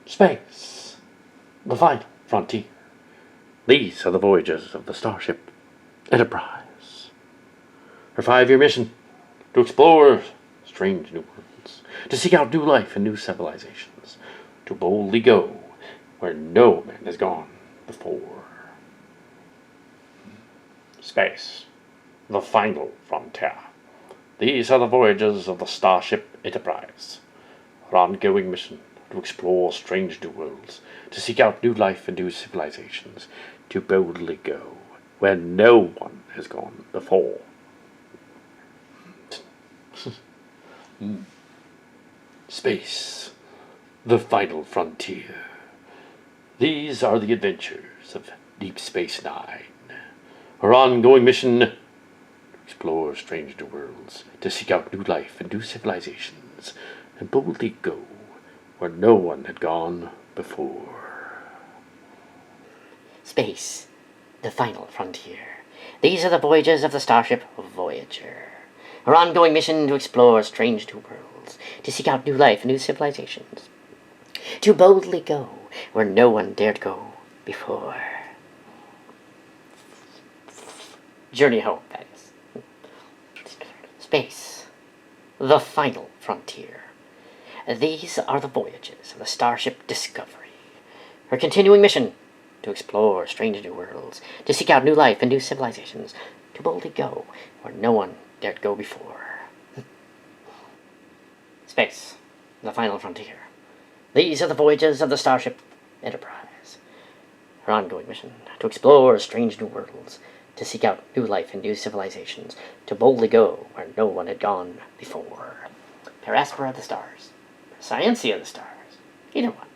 Space, the final frontier. These are the voyages of the Starship Enterprise. Her 5-year mission to explore strange new worlds, to seek out new life and new civilizations, to boldly go where no man has gone before. Space, the final frontier. These are the voyages of the Starship Enterprise. Her ongoing mission to explore strange new worlds, to seek out new life and new civilizations, to boldly go where no one has gone before. Space, the final frontier. These are the adventures of Deep Space Nine. Her ongoing mission to explore strange new worlds, to seek out new life and new civilizations, and boldly go where no one had gone before. Space, the final frontier. These are the voyages of the Starship Voyager. Her ongoing mission to explore strange new worlds, to seek out new life and new civilizations, to boldly go where no one dared go before. Journey home, that is. Space, the final frontier. These are the voyages of the Starship Discovery. Her continuing mission to explore strange new worlds, to seek out new life and new civilizations, to boldly go where no one dared go before. Space, the final frontier. These are the voyages of the Starship Enterprise. Her ongoing mission to explore strange new worlds, to seek out new life and new civilizations, to boldly go where no one had gone before. Paraspora of the stars. Scientia of the stars. Either one.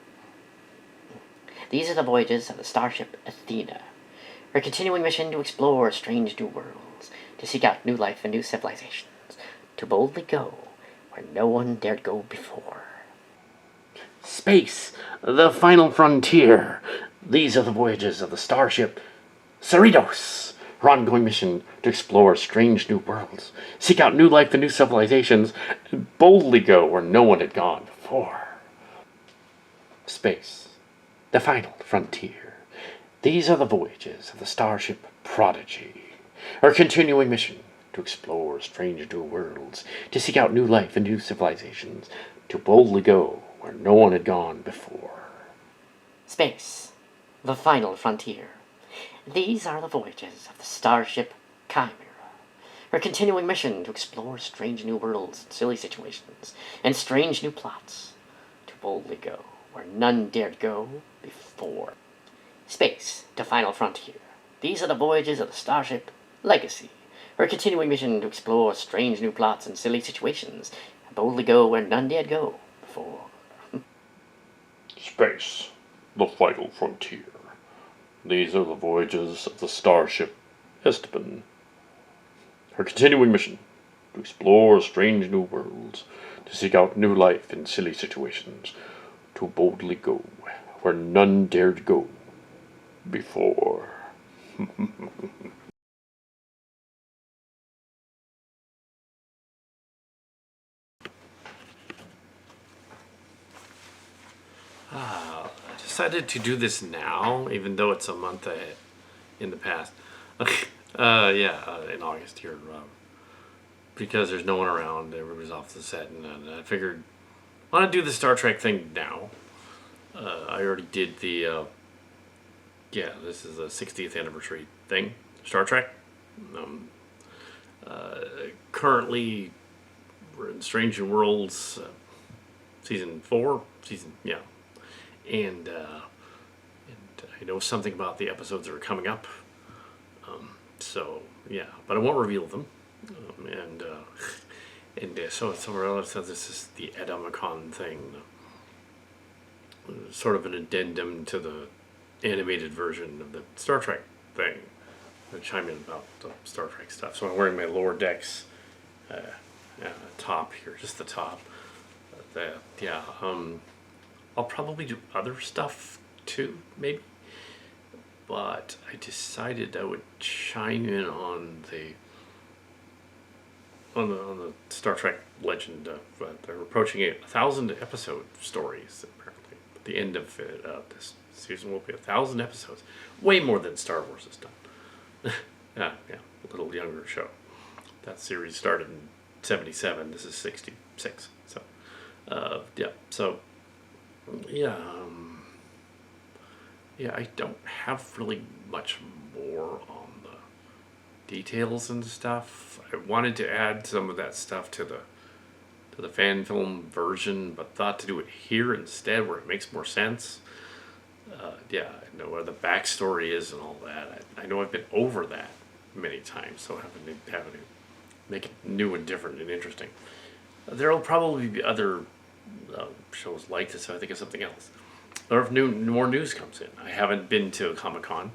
These are the voyages of the Starship Athena. Her continuing mission to explore strange new worlds, to seek out new life and new civilizations, to boldly go where no one dared go before. Space, the final frontier. These are the voyages of the Starship Cerritos. Her ongoing mission to explore strange new worlds, seek out new life and new civilizations, and boldly go where no one had gone before. Space, the final frontier. These are the voyages of the Starship Prodigy. Her continuing mission to explore strange new worlds, to seek out new life and new civilizations, to boldly go where no one had gone before. Space, the final frontier. These are the voyages of the Starship Chimera. Her continuing mission to explore strange new worlds and silly situations, and strange new plots, to boldly go where none dared go before. Space, the final frontier. These are the voyages of the Starship Legacy. Her continuing mission to explore strange new plots and silly situations, and boldly go where none dared go before. Space, the final frontier. These are the voyages of the Starship Esteban. Her continuing mission to explore strange new worlds, to seek out new life in silly situations, to boldly go where none dared go before. I decided to do this now, even though it's a month ahead in the past. In August here, because there's no one around, everybody's off the set, and I figured I want to do the Star Trek thing now. I already did the, this is the 60th anniversary thing, Star Trek. Currently, we're in Strange New Worlds, season 4, and I know something about the episodes that are coming up. But I won't reveal them. So this is the Edamacon thing, sort of an addendum to the animated version of the Star Trek thing. I chime in about the Star Trek stuff. So I'm wearing my Lower Decks top here, just the top. I'll probably do other stuff too, maybe. But I decided I would chime in on the Star Trek legend of they're approaching 1,000 episode stories apparently. the end of this season will be 1,000 episodes, way more than Star Wars has done. Yeah, a little younger show. That series started in '77. This is '66. So, yeah. So, yeah. Yeah, I don't have really much more on the details and stuff. I wanted to add some of that stuff to the fan film version, but thought to do it here instead, where it makes more sense. Yeah, I know where the backstory is and all that. I know I've been over that many times, so having to make it new and different and interesting. There will probably be other shows like this. So I think of something else. Or if more news comes in. I haven't been to Comic-Con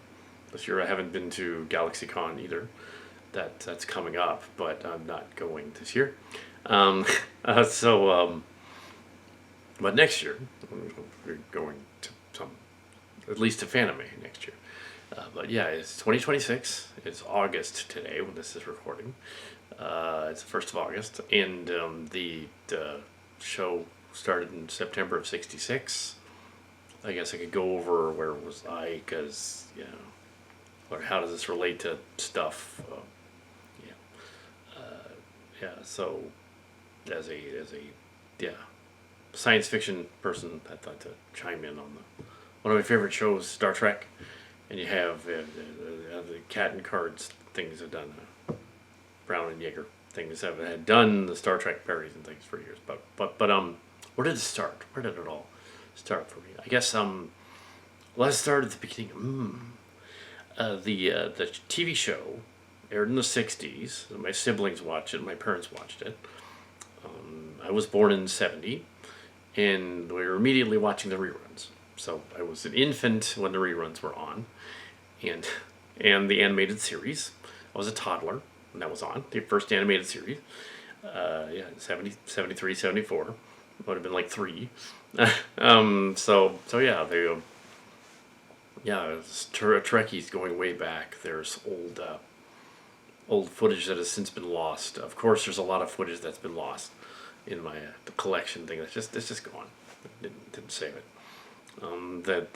this year. I haven't been to GalaxyCon either. That's coming up, but I'm not going this year. But next year we're going to at least to Fanime next year. But yeah, it's 2026. It's August today when this is recording. It's the 1st of August, and the show started in September of '66. I guess I could go over where it was like, because, or how does this relate to stuff? So as a science fiction person, I thought to chime in on one of my favorite shows, Star Trek, and you have the Cat and Cards things have done, Brown and Yeager things had done the Star Trek parodies and things for years. But where did it start? Where did it all start for me? I guess let's start at the beginning. The TV show aired in the '60s. My siblings watched it. My parents watched it. I was born in '70, and we were immediately watching the reruns. So I was an infant when the reruns were on, and the animated series. I was a toddler when that was on, the first animated series. 73, 74. Would have been like 3. So yeah, Trekkies going way back. There's old footage that has since been lost. Of course, there's a lot of footage that's been lost in my collection thing. It's just gone. Didn't save it. That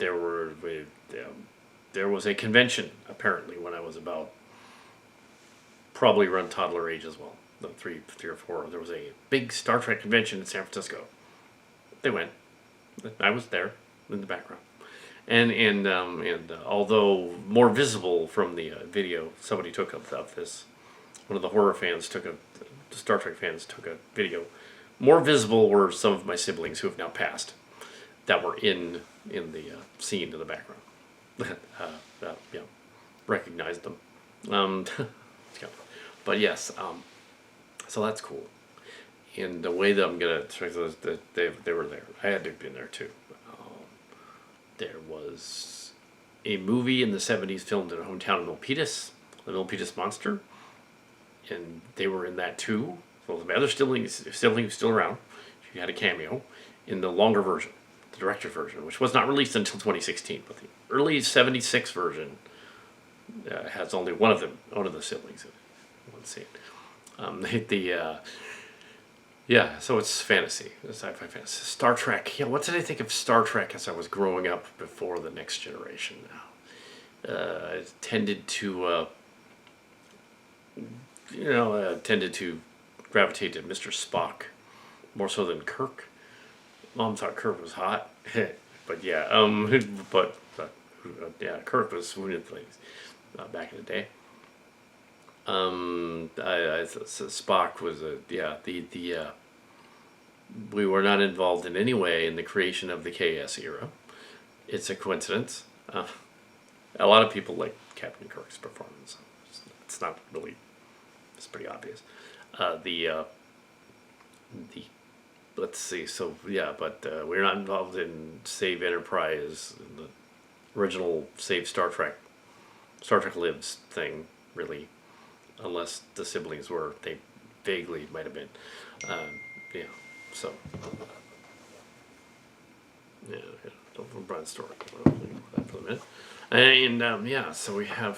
there was a convention apparently when I was about probably around toddler age as well. 3 or 4. There was a big Star Trek convention in San Francisco. They went. I was there in the background, and although more visible from the video somebody took of this, one of the horror fans the Star Trek fans took a video. More visible were some of my siblings who have now passed, that were in the scene in the background. Recognized them. But yes, so that's cool. And the way that I'm gonna check those, that they were there. I had to have been there too. There was a movie in the '70s filmed in a hometown of Milpitas, the Milpitas Monster, and they were in that too. So my other sibling was still around. She had a cameo in the longer version, the director version, which was not released until 2016. But the early '76 version has only one of the siblings in it. Let's see it. So it's fantasy, sci-fi fantasy. Star Trek. Yeah, what did I think of Star Trek as I was growing up before the Next Generation? I tended to gravitate to Mr. Spock more so than Kirk. Mom thought Kirk was hot, but yeah, Kirk was wounded things back in the day. Spock was we were not involved in any way in the creation of the KS era. It's a coincidence. A lot of people like Captain Kirk's performance. It's not really. It's pretty obvious. Let's see. So yeah, but we're not involved in Save Enterprise, the original Save Star Trek Lives thing, really. Unless the siblings were, they vaguely might have been. So. Don't run story. We'll leave that for a minute. And so we have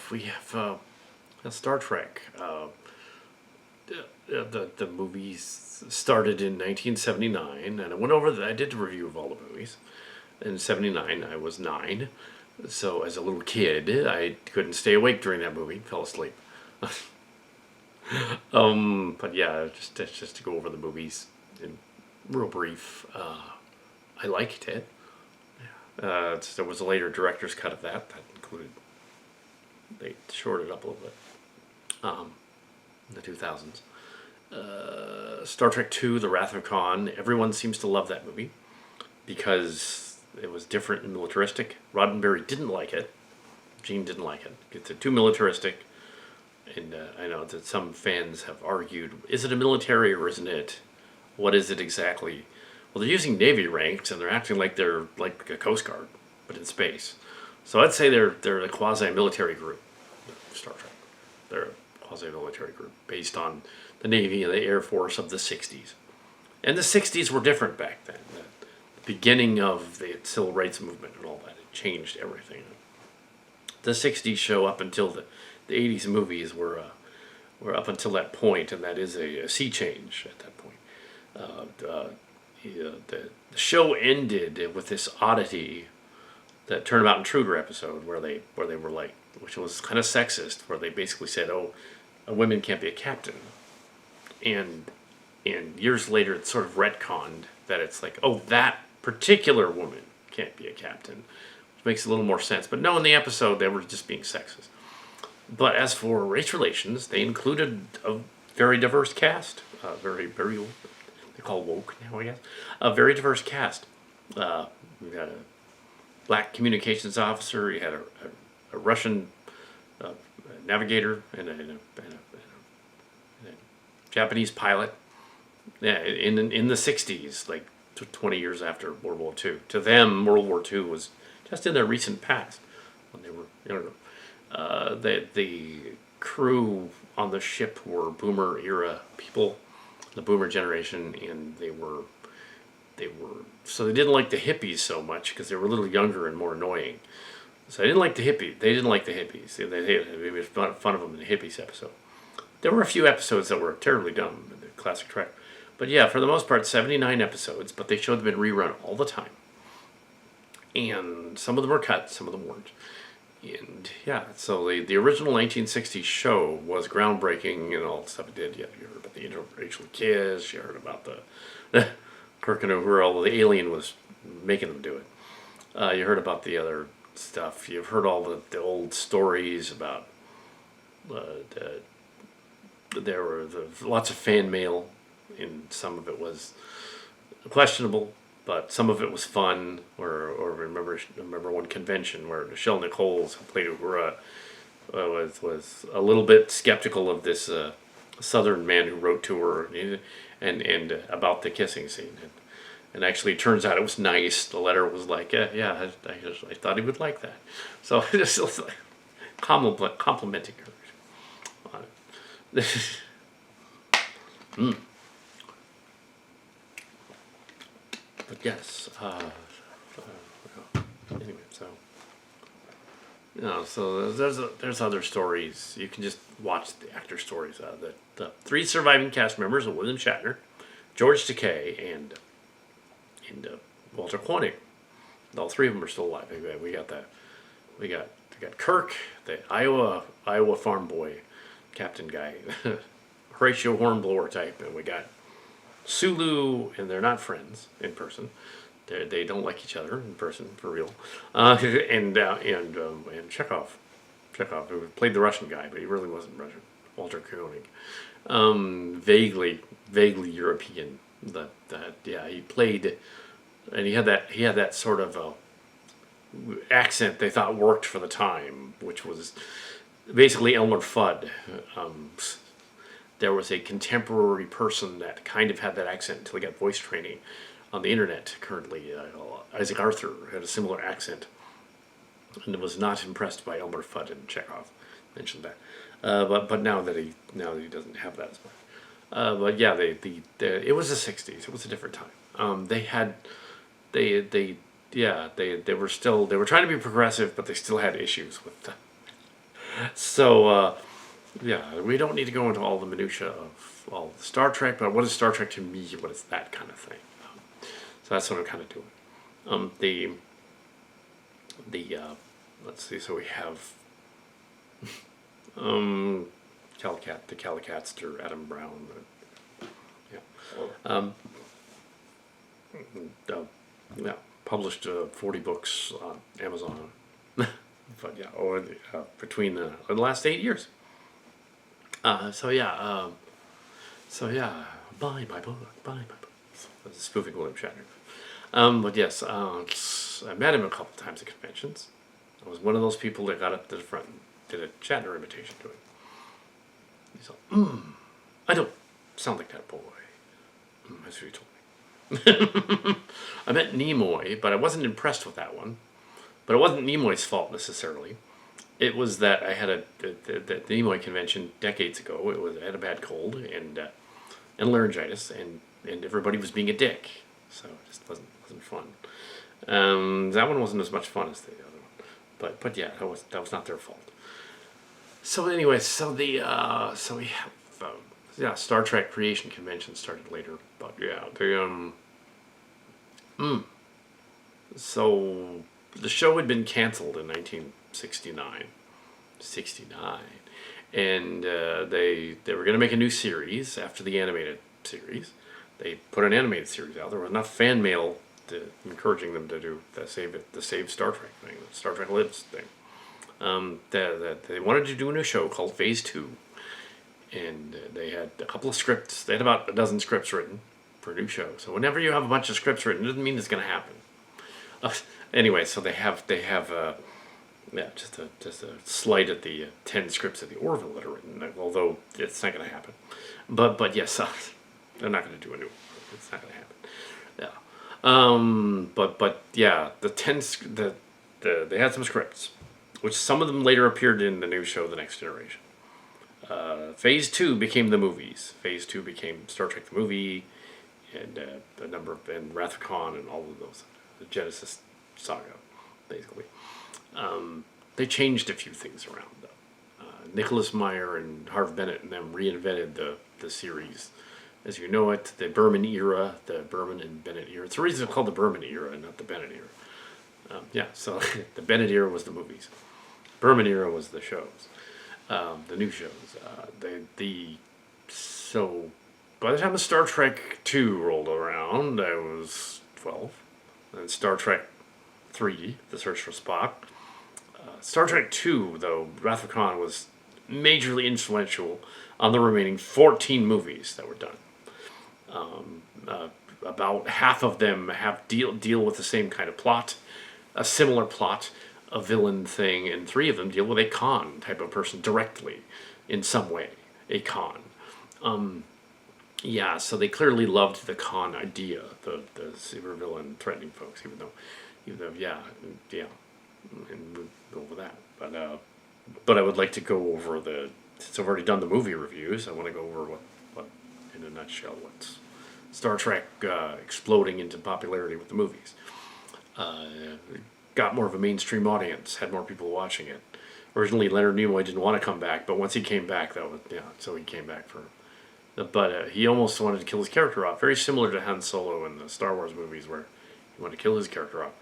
Star Trek. The movies started in 1979, and I went over I did a review of all the movies. In '79, I was 9. So as a little kid, I couldn't stay awake during that movie. Fell asleep. But yeah, just to go over the movies in real brief. I liked it. There was a later director's cut of that included. They shorted up a little bit. In the 2000s. Star Trek II: The Wrath of Khan. Everyone seems to love that movie because it was different and militaristic. Roddenberry didn't like it. Gene didn't like it. It's too militaristic. And I know that some fans have argued, is it a military or isn't it? What is it exactly? Well, they're using Navy ranks and they're acting like they're like a Coast Guard, but in space. So I'd say they're a quasi-military group, Star Trek. They're a quasi-military group based on the Navy and the Air Force of the 60s. And the 60s were different back then. The beginning of the civil rights movement and all that. It changed everything. The 60s show up until the 80s movies were up until that point, and that is a sea change at that point. The show ended with this oddity, that Turnabout Intruder episode where they were like, which was kind of sexist, where they basically said, "Oh, a woman can't be a captain," and years later it's sort of retconned that it's like, "Oh, that particular woman can't be a captain," which makes a little more sense. But no, in the episode they were just being sexist. But as for race relations, they included a very diverse cast, very they call woke now, I guess, a very diverse cast. We had a black communications officer. You had a Russian navigator and a Japanese pilot. Yeah, in the 60s, like 20 years after World War II. To them, World War II was just in their recent past when they were, the crew on the ship were Boomer era people, the Boomer generation, and they were so they didn't like the hippies so much because they were a little younger and more annoying. So I didn't like the hippie. They didn't like the hippies. They made fun of them in the hippies episode. There were a few episodes that were terribly dumb in the classic Trek. But yeah, for the most part, 79 episodes, but they showed them in rerun all the time. And some of them were cut, some of them weren't. And yeah, so the original 1960s show was groundbreaking and all the stuff it did. Yeah, you heard about the interracial kiss, you heard about the Kirk and Uhura, although the alien was making them do it. You heard about the other stuff. You've heard all the old stories about there were lots of fan mail, and some of it was questionable, but some of it was fun. Or remember one convention where Nichelle Nichols, who played Uhura, was a little bit skeptical of this Southern man who wrote to her and about the kissing scene. And actually, it turns out it was nice. The letter was like, I thought he would like that. So just like complimenting her on it. But yes, anyway, so there's other stories. You can just watch the actor stories. The 3 surviving cast members are William Shatner, George Takei, and Walter Koenig. All 3 of them are still alive. We got Kirk, the Iowa farm boy, captain guy, Horatio Hornblower type, and we got Sulu, and they're not friends in person. They don't like each other in person for real. And Chekhov, who played the Russian guy, but he really wasn't Russian. Walter Koenig, vaguely European. He played, and he had that sort of accent they thought worked for the time, which was basically Elmer Fudd. There was a contemporary person that kind of had that accent until he got voice training on the internet currently. Isaac Arthur had a similar accent and was not impressed by Elmer Fudd and Chekhov. Mentioned that. But now that he doesn't have that as much. But yeah, it was the 60s. It was a different time. They were trying to be progressive, but they still had issues with them. So yeah, we don't need to go into all the minutia of all the Star Trek, but what is Star Trek to me? What is that kind of thing? So that's what I'm kind of doing. the let's see. So we have Calicat, the Calicatster, Adam Brown. Yeah. Yeah. Published 40 books on Amazon. But yeah, or between the last 8 years. So yeah. Buy my book. Buy my book. That's spoofing William Shatner. But yes, I met him a couple times at conventions. I was one of those people that got up to the front and did a Shatner imitation to him. He's like, I don't sound like that boy. That's what he told me. I met Nimoy, but I wasn't impressed with that one. But it wasn't Nimoy's fault necessarily. It was that I had the Nimoy convention decades ago. I had a bad cold and laryngitis, and everybody was being a dick. So it just wasn't fun. That one wasn't as much fun as the other one. But yeah, that was not their fault. So anyway, so we have Star Trek Creation Convention started later. But yeah, so the show had been canceled in 1969. And they were going to make a new series after the animated series. They put an animated series out. There was enough fan mail encouraging them to do the Save Star Trek thing, the Star Trek Lives thing. That they wanted to do a new show called Phase 2. And they had a couple of scripts. They had about a dozen scripts written for a new show. So whenever you have a bunch of scripts written, it doesn't mean it's going to happen. Anyway, so they have just a slight at the 10 scripts of the Orville that are written, although it's not going to happen. But yes, they're not going to do a new one. It's not going to happen. Yeah. But yeah, they had some scripts, which some of them later appeared in the new show, The Next Generation. Phase 2 became the movies. Phase 2 became Star Trek the movie, and Wrath of Khan and all of those, the Genesis saga, basically. They changed a few things around, though. Nicholas Meyer and Harv Bennett and them reinvented the series as you know it, the Berman era, the Berman and Bennett era. It's the reason it's called the Berman era and not the Bennett era. So the Bennett era was the movies. Berman era was the shows, the new shows. So by the time the Star Trek 2 rolled around, I was 12. And Star Trek 3, The Search for Spock. Star Trek 2, though, Wrath of Khan was majorly influential on the remaining 14 movies that were done. About half of them deal with the same kind of plot, a similar plot, a villain thing, and 3 of them deal with a Khan type of person directly, in some way, a Khan. So they clearly loved the Khan idea, the super villain threatening folks, even though, and we'll go over that. But I would like to go over since I've already done the movie reviews, I want to go over what in a nutshell, what's Star Trek exploding into popularity with the movies. Got more of a mainstream audience, had more people watching it. Originally, Leonard Nimoy didn't want to come back, but once he came back, so he came back for. But he almost wanted to kill his character off, very similar to Han Solo in the Star Wars movies, where he wanted to kill his character off.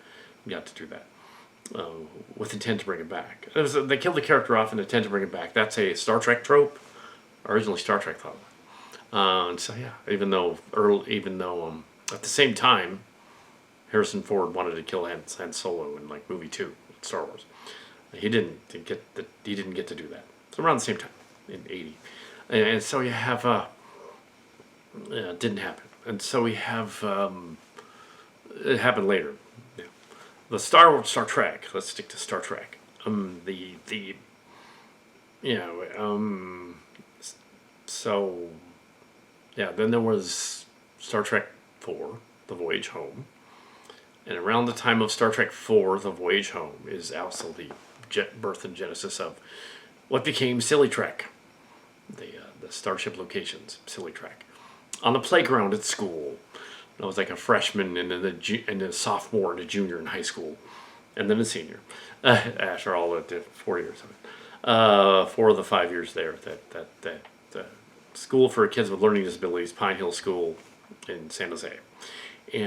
He got to do that with intent to bring it back. They killed the character off and intent to bring it back. That's a Star Trek trope. Originally, Star Trek thought of it. Even though at the same time, Harrison Ford wanted to kill Han Solo in movie 2, Star Wars. He didn't get to do that. So around the same time, in '80, and so you have it didn't happen, and so we have it happened later. Yeah. The Star Trek. Let's stick to Star Trek. Then there was Star Trek 4, The Voyage Home. And around the time of Star Trek 4, The Voyage Home, is also the birth and genesis of what became Silly Trek. The Starship locations, Silly Trek. On the playground at school. I was like a freshman and then a sophomore and a junior in high school. And then a senior. After all the 4 years of it. 4 of the 5 years there. That School for Kids with Learning Disabilities, Pine Hill School in San Jose. We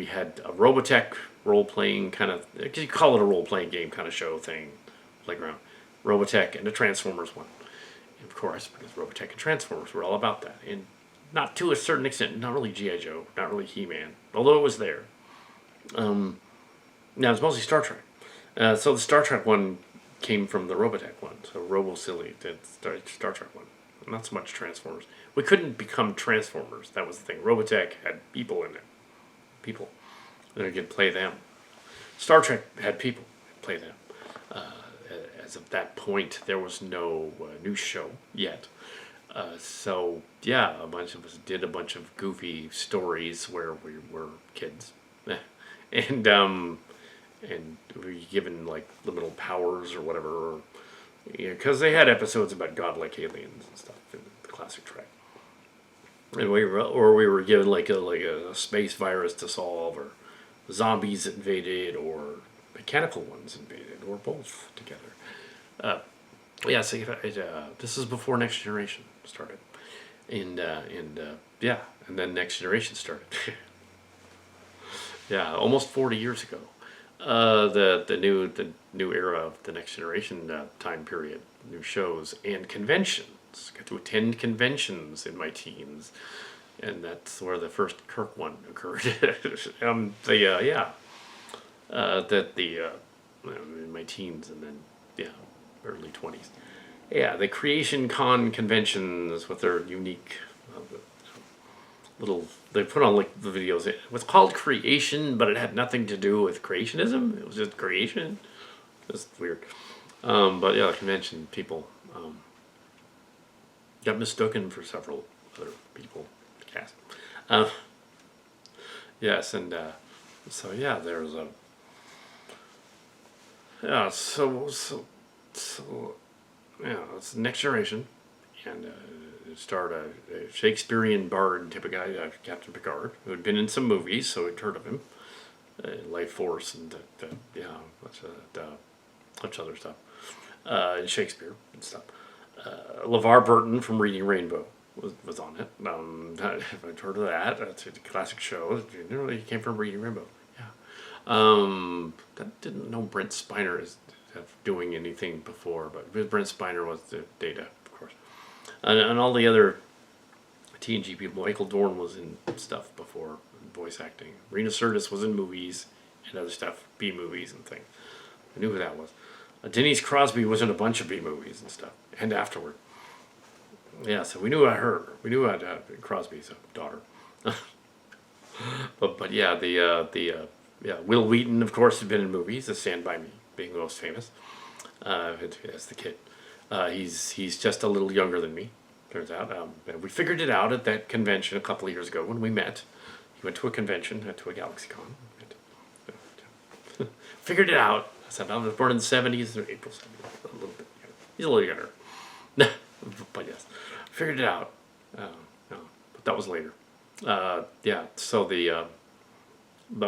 had a Robotech role-playing kind of, you call it a role-playing game kind of show thing, playground. Robotech and the Transformers one. And of course, because Robotech and Transformers were all about that. And not to a certain extent, not really G.I. Joe, not really He-Man, although it was there. Now, it's mostly Star Trek. So the Star Trek one came from the Robotech one. So Robo-Silly did Star Trek one. Not so much Transformers. We couldn't become Transformers. That was the thing. Robotech had people in it. People. And we could play them. Star Trek had people play them. As of that point, there was no new show yet. So, yeah, a bunch of us did a bunch of goofy stories where we were kids. and we were given, like, liminal powers or whatever. Because they had episodes about godlike aliens and stuff in the classic Trek. And we were given like a space virus to solve, or zombies invaded, or mechanical ones invaded, or both together. Yeah, so this is before Next Generation started, and then Next Generation started. Yeah, almost 40 years ago. The new era of the Next Generation time period, new shows and conventions. Got to attend conventions in my teens, and that's where the first Kirk one occurred. In my teens, and then early 20s. Yeah, the Creation Con conventions with their unique little. They put on like the videos. It was called Creation, but it had nothing to do with creationism. It was just creation. Just weird. But yeah, the convention people got mistaken for several other people. The cast. Yes, and so yeah, there's a. Yeah, so yeah, it's Next Generation, and it starred a Shakespearean bard type of guy, Captain Picard, who had been in some movies, so we'd heard of him, Life Force, and much other stuff, and Shakespeare and stuff. LeVar Burton from Reading Rainbow was on it. I've heard of that. It's a classic show. He came from Reading Rainbow. I didn't know Brent Spiner is doing anything before, but Brent Spiner was the Data, of course, and all the other TNG people. Michael Dorn was in stuff before, voice acting. Rena Sirtis was in movies and other stuff, B movies and things. I knew who that was. Denise Crosby was in a bunch of B movies and stuff, and afterward. Yeah, so we knew about her. We knew about Crosby's daughter. but yeah, Will Wheaton, of course, had been in movies. The Stand By Me being the most famous as the kid. He's just a little younger than me, turns out. And we figured it out at that convention a couple of years ago when we met. He went to a convention, to a GalaxyCon. Figured it out. I said, I was born in the 70s, or April 70s, a little bit younger. He's a little younger. But yes, figured it out. No, but that was later. But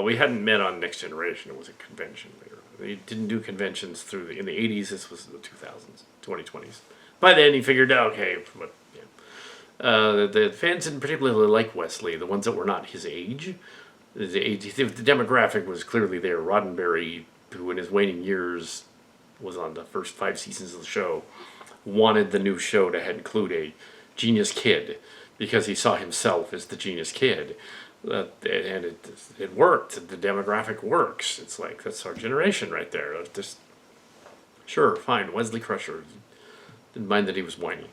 we hadn't met on Next Generation. It was a convention later. They didn't do conventions in the 80s. This was the 2000s, 2020s. By then, he figured out, the fans didn't particularly like Wesley, the ones that were not his age. The demographic was clearly there. Roddenberry, who in his waning years was on the first 5 seasons of the show, wanted the new show to include a genius kid because he saw himself as the genius kid. And it worked. The demographic works. It's like, that's our generation right there. Sure, fine, Wesley Crusher. Didn't mind that he was whiny.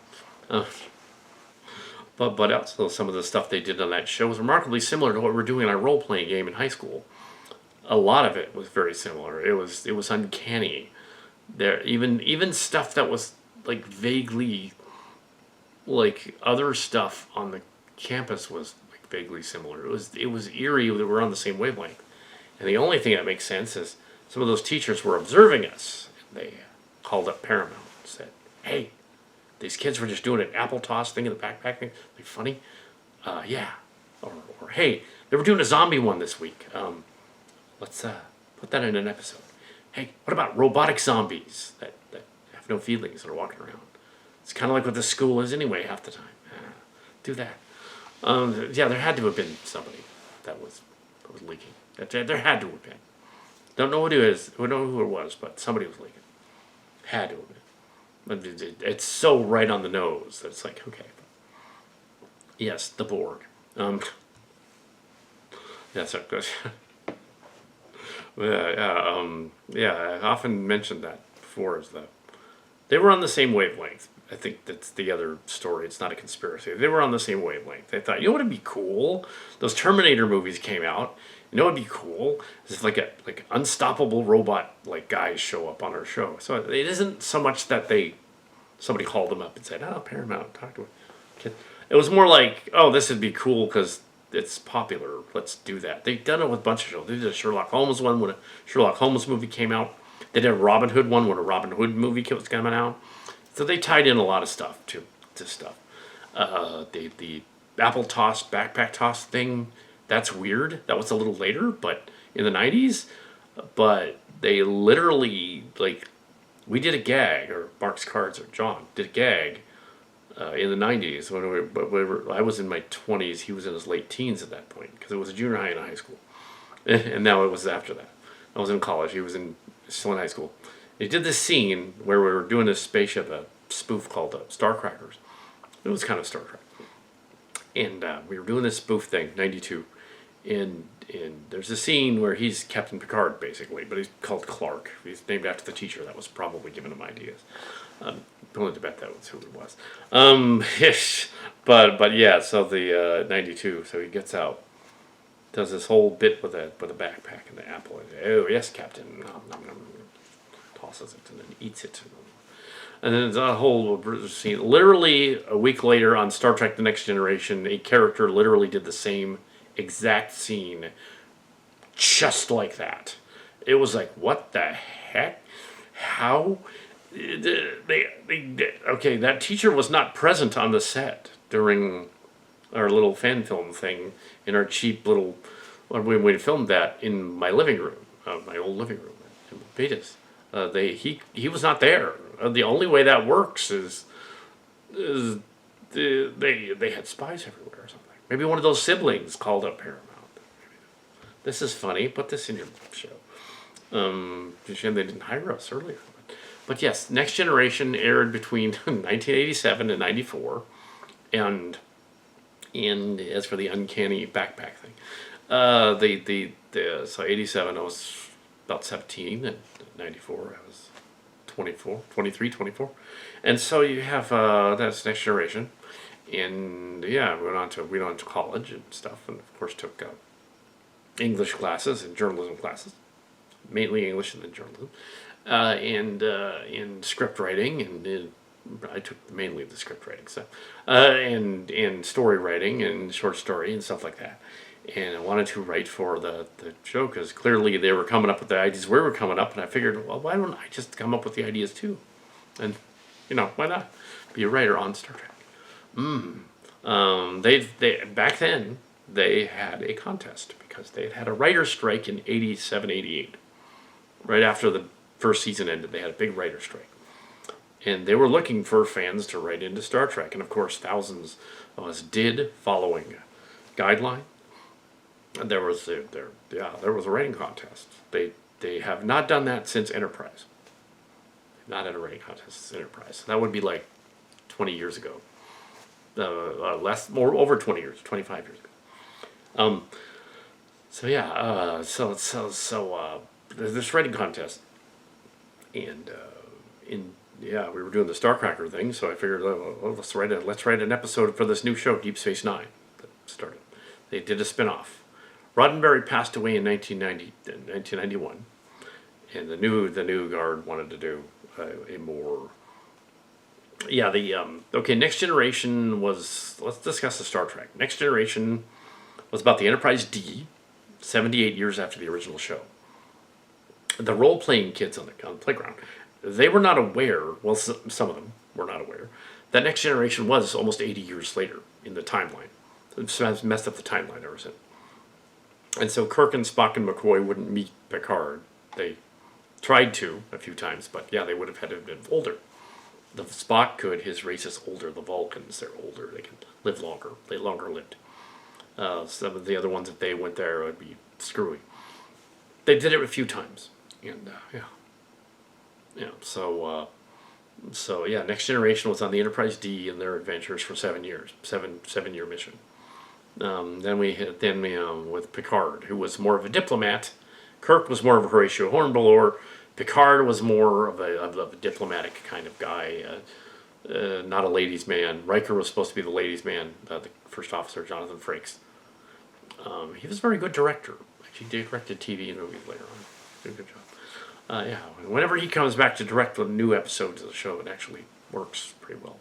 But also some of the stuff they did on that show was remarkably similar to what we're doing in our role-playing game in high school. A lot of it was very similar. It was uncanny. There even stuff that was like vaguely like other stuff on the campus was like vaguely similar. It was eerie that we're on the same wavelength. And the only thing that makes sense is some of those teachers were observing us. They called up Paramount and said, "Hey, these kids were just doing an apple toss thing in the backpack thing. Like, funny? Yeah." Or hey, they were doing a zombie one this week. Let's put that in an episode. Hey, what about robotic zombies that have no feelings that are walking around? It's kind of like what the school is anyway half the time. Do that. There had to have been somebody that was leaking. There had to have been. Don't know who it is. I don't know who it was, but somebody was like, had to have been. But it's so right on the nose that it's like, okay. Yes, the Borg. Yeah, so good. Yeah, I often mentioned that before. Is that they were on the same wavelength. I think that's the other story. It's not a conspiracy. They were on the same wavelength. They thought, you know what would be cool? Those Terminator movies came out. You know what would be cool? Is like unstoppable robot like guys show up on our show. So it isn't so much that somebody called them up and said, "Oh, Paramount, talk to it." It was more like, "Oh, this would be cool because it's popular. Let's do that." They've done it with a bunch of shows. They did a Sherlock Holmes one when a Sherlock Holmes movie came out. They did a Robin Hood one when a Robin Hood movie was coming out. So they tied in a lot of stuff to stuff. The apple toss, backpack toss thing, that's weird. That was a little later, but in the 90s. But they literally, like, we did a gag, or Mark's Cards, or John did a gag in the 90s. I was in my 20s, he was in his late teens at that point, because it was a junior high and a high school. And now it was after that. I was in college, he was still in high school. He did this scene where we were doing this spaceship, a spoof called Starcrackers. It was kind of Star Trek. And we were doing this spoof thing, 92. And there's a scene where he's Captain Picard, basically, but he's called Clark. He's named after the teacher that was probably giving him ideas. I'm willing to bet that was who it was. But yeah, so the 92, so he gets out, does this whole bit with a backpack and the apple. Oh, yes, Captain. Nom, nom, nom. Tosses it and then eats it. And then there's a whole scene. Literally, a week later on Star Trek The Next Generation, a character literally did the same exact scene just like that. It was like, what the heck? How? Okay, that teacher was not present on the set during our little fan film thing in our cheap little. When we filmed that in my living room, my old living room in Vegas. He was not there. The only way that works is they had spies everywhere or something. Maybe one of those siblings called up Paramount. This is funny. Put this in your show. Shame they didn't hire us earlier. But yes, Next Generation aired between 1987 and 94, and as for the uncanny backpack thing, so 87 I was about 17, and 94 I was 23, 24. And so you have that's Next Generation, and yeah, we went on to college and stuff, and of course took English classes and journalism classes, mainly English and then journalism, and script writing, and I took mainly the script writing stuff, and story writing and short story and stuff like that. And I wanted to write for the show because clearly they were coming up with the ideas we were coming up, and I figured, well, why don't I just come up with the ideas too? And, why not be a writer on Star Trek? They back then, they had a contest because they had a writer's strike in 87, 88. Right after the first season ended, they had a big writer's strike. And they were looking for fans to write into Star Trek. And of course, thousands of us did, following a guideline. And there was a writing contest. They have not done that since Enterprise. They've not had a writing contest since Enterprise. That would be like 20 years ago. Over 20 years, 25 years ago. There's this writing contest, and we were doing the Starcracker thing. So I figured, let's write an episode for this new show, Deep Space Nine, that started. They did a spinoff. Roddenberry passed away in 1991, and the new guard wanted to do a more. Yeah, Next Generation was. Let's discuss the Star Trek. Next Generation was about the Enterprise D, 78 years after the original show. The role-playing kids on the playground, they were not aware. Well, some of them were not aware that Next Generation was almost 80 years later in the timeline. It messed up the timeline ever since. And so Kirk and Spock and McCoy wouldn't meet Picard. They tried to a few times, but yeah, they would have had to have been older. The Spock could, his race is older. The Vulcans, they're older. They can live longer. They longer lived. Some of the other ones, if they went there, would be screwy. They did it a few times, and yeah. So yeah, Next Generation was on the Enterprise D in their adventures for 7 years, 7 year mission. Then we with Picard, who was more of a diplomat. Kirk was more of a Horatio Hornblower. Picard was more of a diplomatic kind of guy, not a ladies' man. Riker was supposed to be the ladies' man, the first officer, Jonathan Frakes. He was a very good director. Actually, directed TV and movies later on. Did a good job. Yeah, whenever he comes back to direct the new episodes of the show, it actually works pretty well.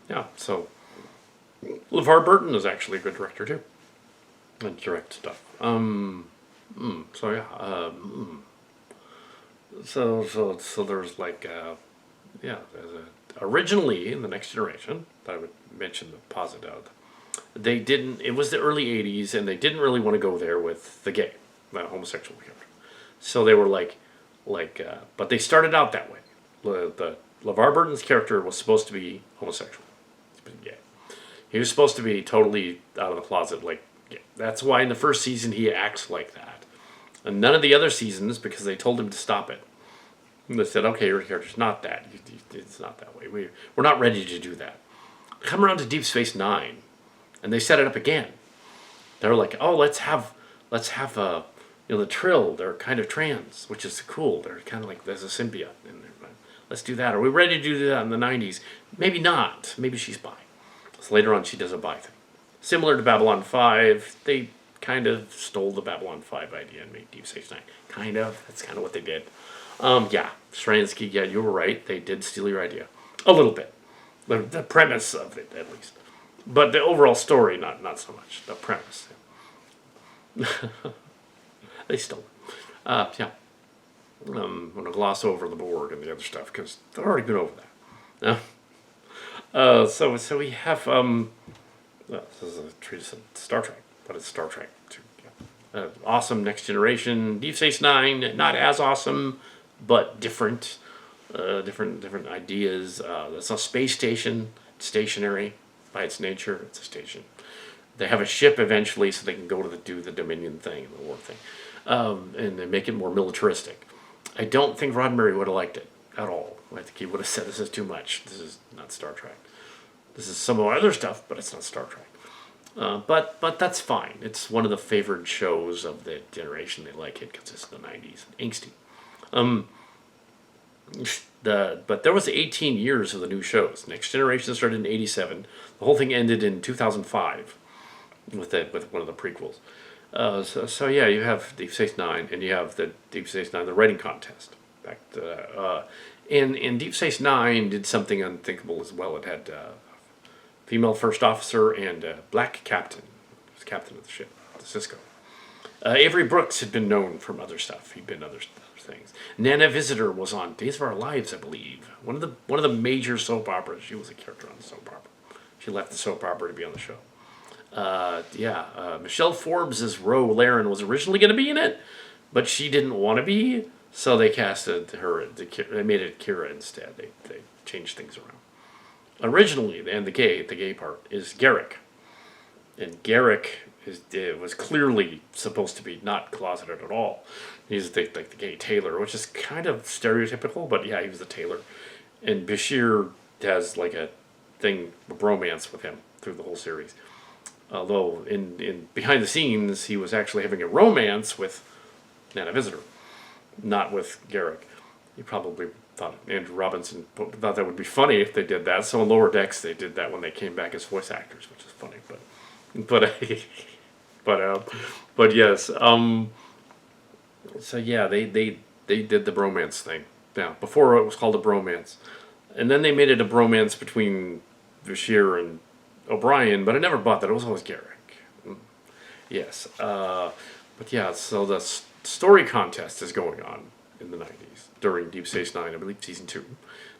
Yeah, so LeVar Burton is actually a good director too, and direct stuff. So yeah, so there's like originally in the Next Generation that I would mention the positive of. They didn't. It was the early '80s, and they didn't really want to go there with the homosexual character. So they were but they started out that way. The LeVar Burton's character was supposed to be homosexual. He's been gay. He was supposed to be totally out of the closet, gay. That's why in the first season he acts like that. And none of the other seasons, because they told him to stop it. And they said, okay, your character's not that. It's not that way. We're not ready to do that. Come around to Deep Space Nine, and they set it up again. They're like, oh, let's have the Trill. They're kind of trans, which is cool. They're kind of like there's a symbiote in there. Let's do that. Are we ready to do that in the 90s? Maybe not. Maybe she's bi. So later on, she does a bi thing. Similar to Babylon 5, they kind of stole the Babylon 5 idea and made Deep Space Nine. Kind of. That's kind of what they did. Yeah, Stransky, yeah, you were right. They did steal your idea. A little bit. The premise of it, at least. But the overall story, not so much. The premise. They stole it. Yeah. I'm going to gloss over the Borg and the other stuff, because I've already been over that. So we have, this is a treatise of Star Trek, but it's Star Trek too. Yeah. Awesome Next Generation, Deep Space Nine, not as awesome, but different, different ideas. It's a space station, it's stationary by its nature. It's a station. They have a ship eventually, so they can go to do the Dominion thing and the war thing, and they make it more militaristic. I don't think Roddenberry would have liked it at all. I think he would have said, this is too much. This is not Star Trek. This is some other stuff, but it's not Star Trek. But that's fine. It's one of the favored shows of the generation. They like it because it's the 90s and angsty. But there was 18 years of the new shows. Next Generation started in 87. The whole thing ended in 2005 with one of the prequels. So yeah, you have Deep Space Nine, and you have the Deep Space Nine, the writing contest. Back to, and Deep Space Nine did something unthinkable as well. It had female first officer and black captain. He was captain of the ship, the Cisco. Avery Brooks had been known from other stuff. He'd been other things. Nana Visitor was on Days of Our Lives, I believe. One of the major soap operas. She was a character on the soap opera. She left the soap opera to be on the show. Michelle Forbes as Ro Laren was originally going to be in it, but she didn't want to be, so they casted her. They made it Kira instead. They changed things around. Originally, and the gay part is Garrick, and Garrick was clearly supposed to be not closeted at all. He's the gay tailor, which is kind of stereotypical, but yeah, he was the tailor. And Bashir has like a bromance with him through the whole series. Although in behind the scenes, he was actually having a romance with Nana Visitor, not with Garrick. He probably thought Andrew Robinson thought that would be funny if they did that. So in Lower Decks, they did that when they came back as voice actors, which is funny. But yes. So yeah, they did the bromance thing. Yeah, before it was called a bromance, and then they made it a bromance between Bashir and O'Brien, but I never bought that. It was always Garrick. Yes. But yeah, so the story contest is going on in the 90s during Deep Space Nine, I believe season 2.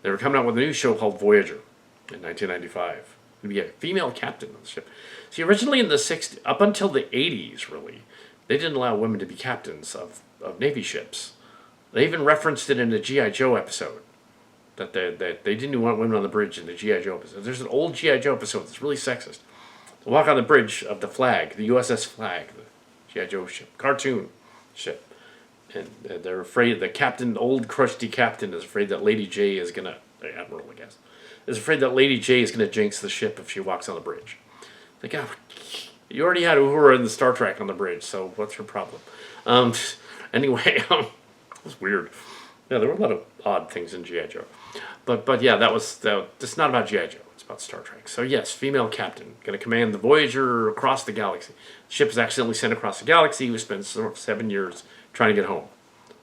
They were coming out with a new show called Voyager in 1995. It'd be a female captain on the ship. See, originally in the 60s, up until the 80s, really, they didn't allow women to be captains of Navy ships. They even referenced it in a G.I. Joe episode. That they didn't want women on the bridge in the G.I. Joe episode. There's an old G.I. Joe episode that's really sexist. They walk on the bridge of the flag, the USS Flag, the G.I. Joe ship, cartoon ship. And they're afraid the captain, old crusty captain, is afraid that Lady J is gonna, the admiral, I guess, is afraid that Lady J is gonna jinx the ship if she walks on the bridge. Like, oh, you already had Uhura in the Star Trek on the bridge, so what's your problem? Anyway, it was weird. Yeah, there were a lot of odd things in G.I. Joe. But yeah, it's not about G.I. Joe. It's about Star Trek. So yes, female captain, going to command the Voyager across the galaxy. The ship is accidentally sent across the galaxy. We spent 7 years trying to get home.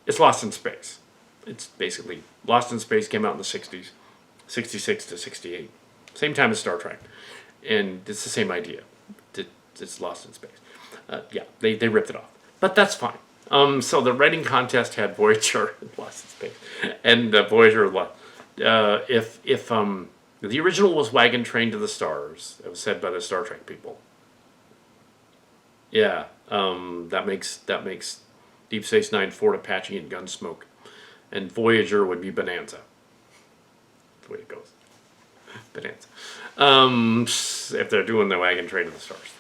It's Lost in Space. It's basically Lost in Space came out in the 60s, 66 to 68. Same time as Star Trek. And it's the same idea. It's Lost in Space. Yeah, they ripped it off. But that's fine. So the writing contest had Voyager Lost in Space, and Voyager if the original was Wagon Train to the Stars, it was said by the Star Trek people. Yeah, that makes Deep Space Nine Fort Apache and Gunsmoke, and Voyager would be Bonanza. That's the way it goes. Bonanza. If they're doing the Wagon Train to the Stars.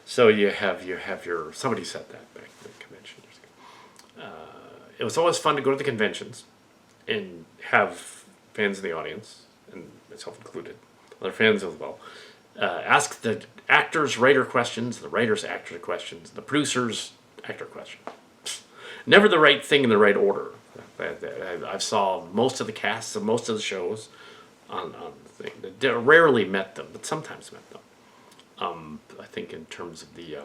So you have your, somebody said that back at the convention. It was always fun to go to the conventions and have fans in the audience, and myself included, other fans as well, ask the actors writer questions, the writers actor questions, the producers actor questions. Never the right thing in the right order. I've saw most of the casts of most of the shows on the thing. Rarely met them, but sometimes met them. I think in terms of the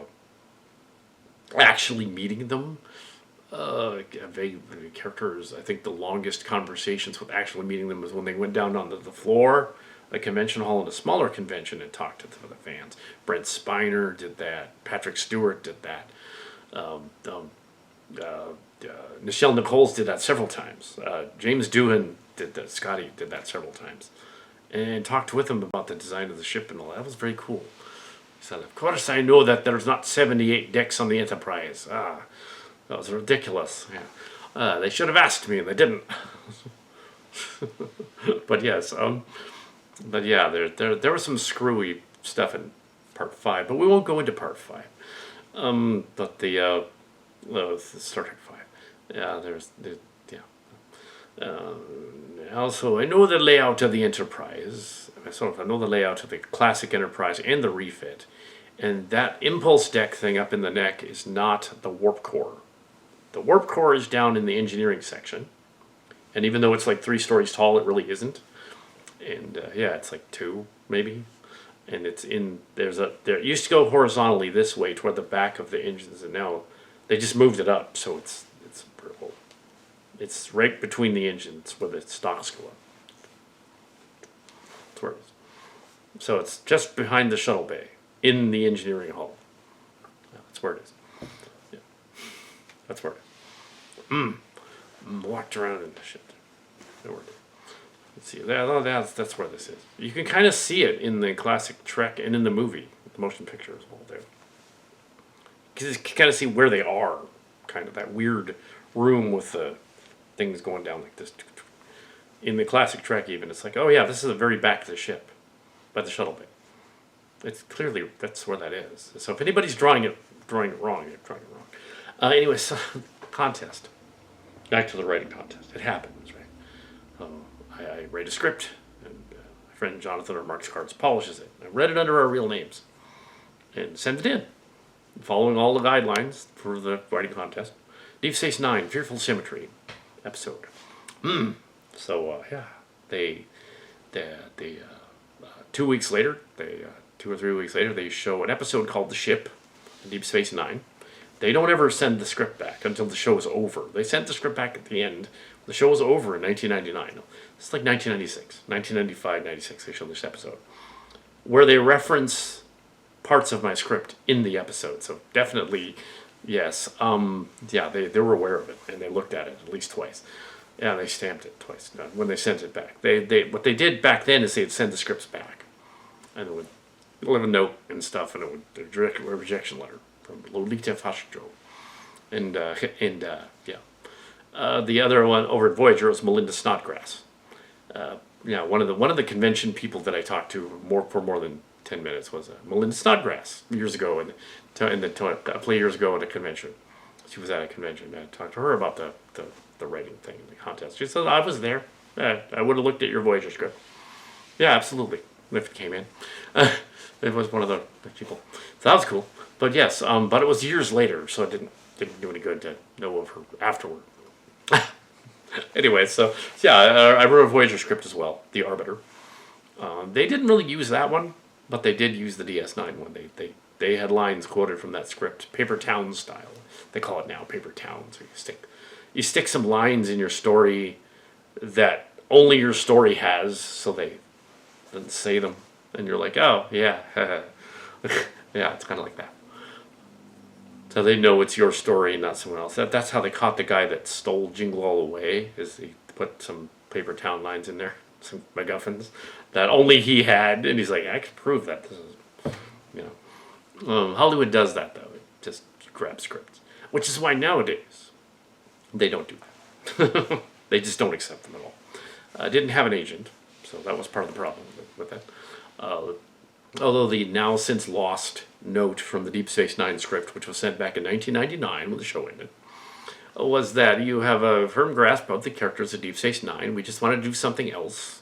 actually meeting them, characters, I think the longest conversations with actually meeting them was when they went down onto the floor, a convention hall in a smaller convention, and talked to the fans. Brent Spiner did that. Patrick Stewart did that. Nichelle Nichols did that several times. James Doohan did that. Scotty did that several times. And talked with him about the design of the ship and all that. That was very cool. He said, "Of course I know that there's not 78 decks on the Enterprise. That was ridiculous. Yeah. They should have asked me, and they didn't." But yes, but yeah, there was some screwy stuff in Part 5, but we won't go into Part 5. But the Star Trek 5. Yeah, also, I know the layout of the Enterprise. I know the layout of the classic Enterprise and the refit. And that impulse deck thing up in the neck is not the warp core. The warp core is down in the engineering section. And even though it's like 3 stories tall, it really isn't. And yeah, it's like 2, maybe. And it's in, there it used to go horizontally this way toward the back of the engines, and now they just moved it up, so it's right between the engines where the stocks go up. That's where it is. So it's just behind the shuttle bay in the engineering hall. Yeah, that's where it is. Yeah. That's where it is. Walked around in the shit. There it is. Let's see. That's where this is. You can kind of see it in the classic Trek and in the movie, the motion picture as well there. Because you can kind of see where they are, kind of that weird room with the things going down like this. In the classic Trek, even it's like, oh yeah, this is the very back of the ship, by the shuttle bay. It's clearly that's where that is. So if anybody's drawing it wrong, you're drawing it wrong. Anyway, so contest. Back to the writing contest. It happens, right? I write a script, and my friend Jonathan or Mark's Cards polishes it. I read it under our real names, and send it in, following all the guidelines for the writing contest. Deep Space Nine, Fearful Symmetry episode. So yeah, they 2 weeks later, 2 or 3 weeks later, they show an episode called The Ship, Deep Space Nine. They don't ever send the script back until the show is over. They sent the script back at the end. The show was over in 1999. It's like 1996, 1995, 96. They showed this episode where they reference parts of my script in the episode. So definitely, yes. Yeah, they were aware of it, and they looked at it at least twice. Yeah, they stamped it twice when they sent it back. What they did back then is they'd send the scripts back, and it would leave a note and stuff, and it would direct a rejection letter from Lolita Fascio, and yeah. The other one over at Voyager was Melinda Snodgrass. Yeah, one of the convention people that I talked to for more than 10 minutes was Melinda Snodgrass years ago, a couple of years ago at a convention. She was at a convention. I talked to her about the writing thing, the contest. She said, I was there. I would have looked at your Voyager script. Yeah, absolutely. If it came in. It was one of the people. So that was cool. But yes, but it was years later, so it didn't do any good to know of her afterward. Anyway, so yeah, I wrote a Voyager script as well, The Arbiter. They didn't really use that one, but they did use the DS9 one. They had lines quoted from that script, paper town style. They call it now paper town. So you stick some lines in your story that only your story has, so they then say them, and you're like, oh yeah, yeah, it's kind of like that. So they know it's your story, not someone else. That's how they caught the guy that stole Jingle All the Way. Is he put some paper town lines in there, some MacGuffins that only he had, and he's like, I can prove that this is, you know. Hollywood does that though. It just grabs scripts, which is why nowadays they don't do that. They just don't accept them at all. I didn't have an agent, so that was part of the problem with that. Although the now since lost note from the Deep Space Nine script, which was sent back in 1999 when the show ended, was that you have a firm grasp of the characters of Deep Space Nine. We just want to do something else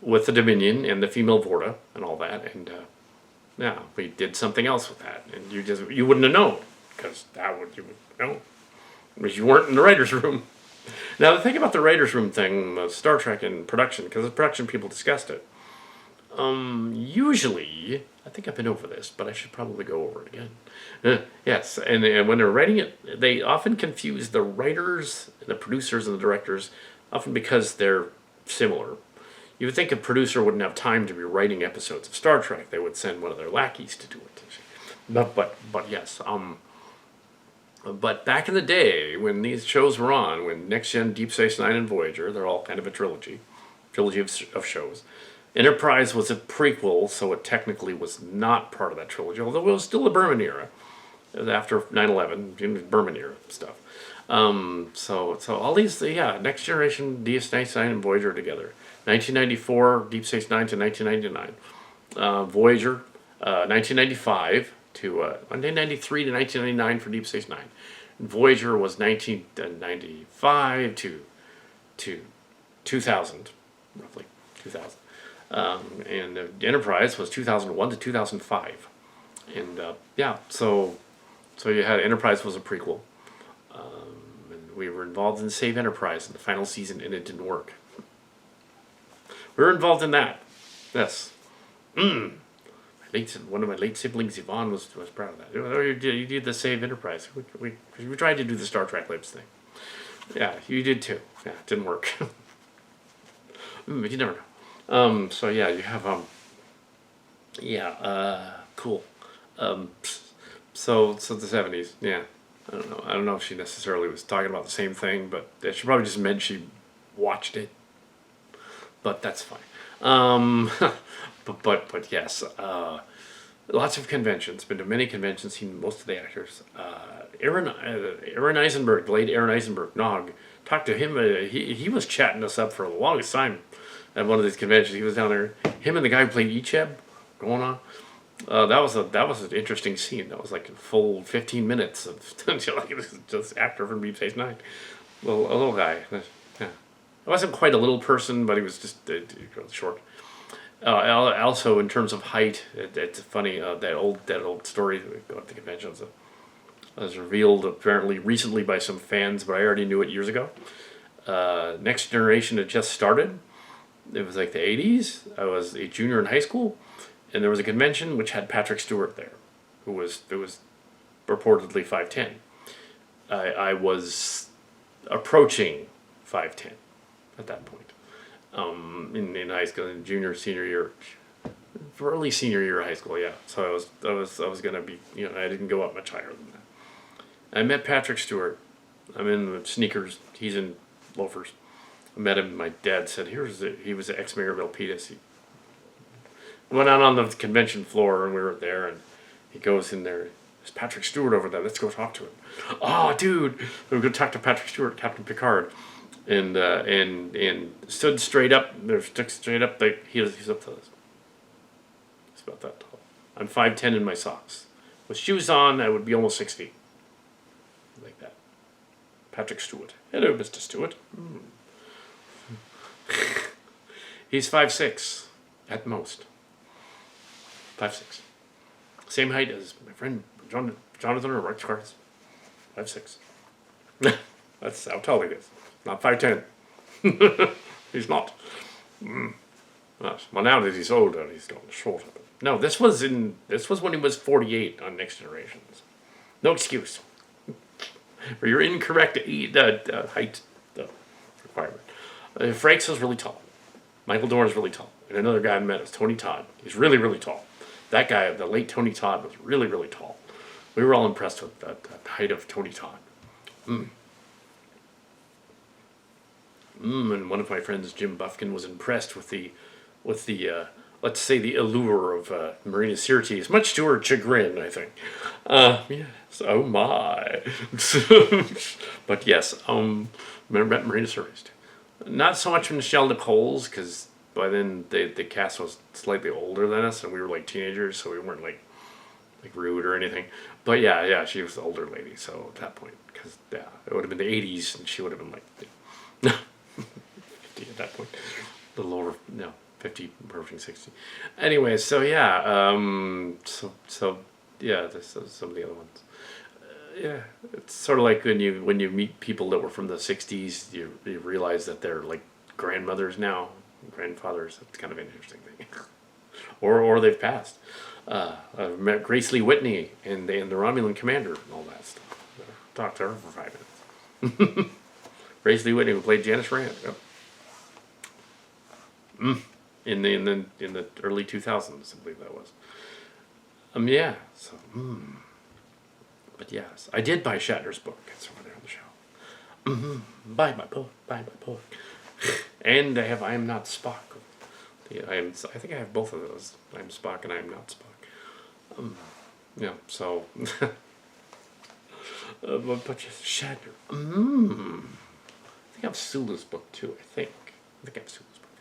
with the Dominion and the female Vorta and all that, and yeah, we did something else with that, and you wouldn't have known because you would know because you weren't in the writers' room. Now the thing about the writers' room thing, Star Trek in production, because the production people discussed it. Usually, I think I've been over this, but I should probably go over it again. Yes, and when they're writing it, they often confuse the writers, the producers, and the directors, often because they're similar. You would think a producer wouldn't have time to be writing episodes of Star Trek. They would send one of their lackeys to do it. But yes, but back in the day when these shows were on, when Next Gen, Deep Space Nine, and Voyager, they're all kind of a trilogy of shows. Enterprise was a prequel, so it technically was not part of that trilogy, although it was still the Berman era. After 9/11, Berman era stuff. So all these, yeah, Next Generation, Deep Space Nine, and Voyager together. 1994, Deep Space Nine to 1999. Voyager, 1995 to 1993 to 1999 for Deep Space Nine. Voyager was 1995 to 2000, roughly 2000. And Enterprise was 2001 to 2005. And yeah, so you had Enterprise was a prequel. And we were involved in Save Enterprise in the final season, and it didn't work. We were involved in that. Yes. One of my late siblings, Yvonne, was proud of that. You did the Save Enterprise. We tried to do the Star Trek Libs thing. Yeah, you did too. Yeah, it didn't work. But you never know. So yeah, you have cool. So the 70s, yeah. I don't know if she necessarily was talking about the same thing, but she probably just meant she watched it. But that's fine. But yes, lots of conventions. Been to many conventions. Seen most of the actors. Aaron Eisenberg, late Aaron Eisenberg, Nog. Talked to him. He was chatting us up for the longest time at one of these conventions. He was down there. Him and the guy who played Icheb going on. That was an interesting scene. That was like a full 15 minutes of like just actor from Deep Space Nine. A little guy. Yeah. I wasn't quite a little person, but he was just short. Also, in terms of height, it's funny. That old story. We go to the conventions. Was revealed apparently recently by some fans, but I already knew it years ago. Next Generation had just started. It was like the 80s. I was a junior in high school, and there was a convention which had Patrick Stewart there, who was reportedly 5'10". I was approaching 5'10" at that point. In high school, in senior year, early senior year of high school, yeah. So I was gonna be, I didn't go up much higher than that. I met Patrick Stewart. I'm in sneakers. He's in loafers. I met him. My dad said, he was the ex-mayor of Milpitas. He went out on the convention floor, and we were there, and he goes in there. There's Patrick Stewart over there. Let's go talk to him. Oh, dude. We're going to talk to Patrick Stewart, Captain Picard. And stood straight up. He's up to this. It's about that tall. I'm 5'10" in my socks. With shoes on, I would be almost 6 feet. Like that. Patrick Stewart. Hello, Mr. Stewart. He's 5'6", at most. 5'6". Same height as my friend Jonathan or Rex Cards. 5'6". That's how tall he is. Not 5'10". He's not. Well, now that he's older, he's gotten shorter. But no, this was when he was 48 on Next Generations. No excuse for your incorrect height requirement. Frakes was really tall. Michael Dorn is really tall. And another guy I met is Tony Todd. He's really, really tall. That guy, the late Tony Todd, was really, really tall. We were all impressed with the height of Tony Todd. And one of my friends, Jim Buffkin, was impressed with the let's say the allure of Marina Sirtis, much to her chagrin, I think. Yes, oh my. But yes, met Marina Sirtis too. Not so much Michelle Nichols, because by then the cast was slightly older than us, and we were like teenagers, so we weren't like rude or anything. But yeah, she was the older lady, so at that point, because it would have been the 80s, and she would have been like 50 at that point. A little over, 50, approaching 60. Anyway, so yeah, so yeah, this is some of the other ones. Yeah, it's sort of like when you meet people that were from the 60s, you realize that they're like grandmothers now, grandfathers. It's kind of an interesting thing. or they've passed. I've met Grace Lee Whitney and the Romulan commander and all that stuff. Talked to her for 5 minutes. Grace Lee Whitney, who played Janice Rand. Yep. In the early 2000s, I believe that was. Yeah. So. But yes, I did buy Shatner's book. It's over there on the shelf. Buy my book. And I Am Not Spock. I think I have both of those. I Am Spock and I Am Not Spock. Yeah, so. But just Shatner. I think I have Sulu's book too, I have Sulu's book.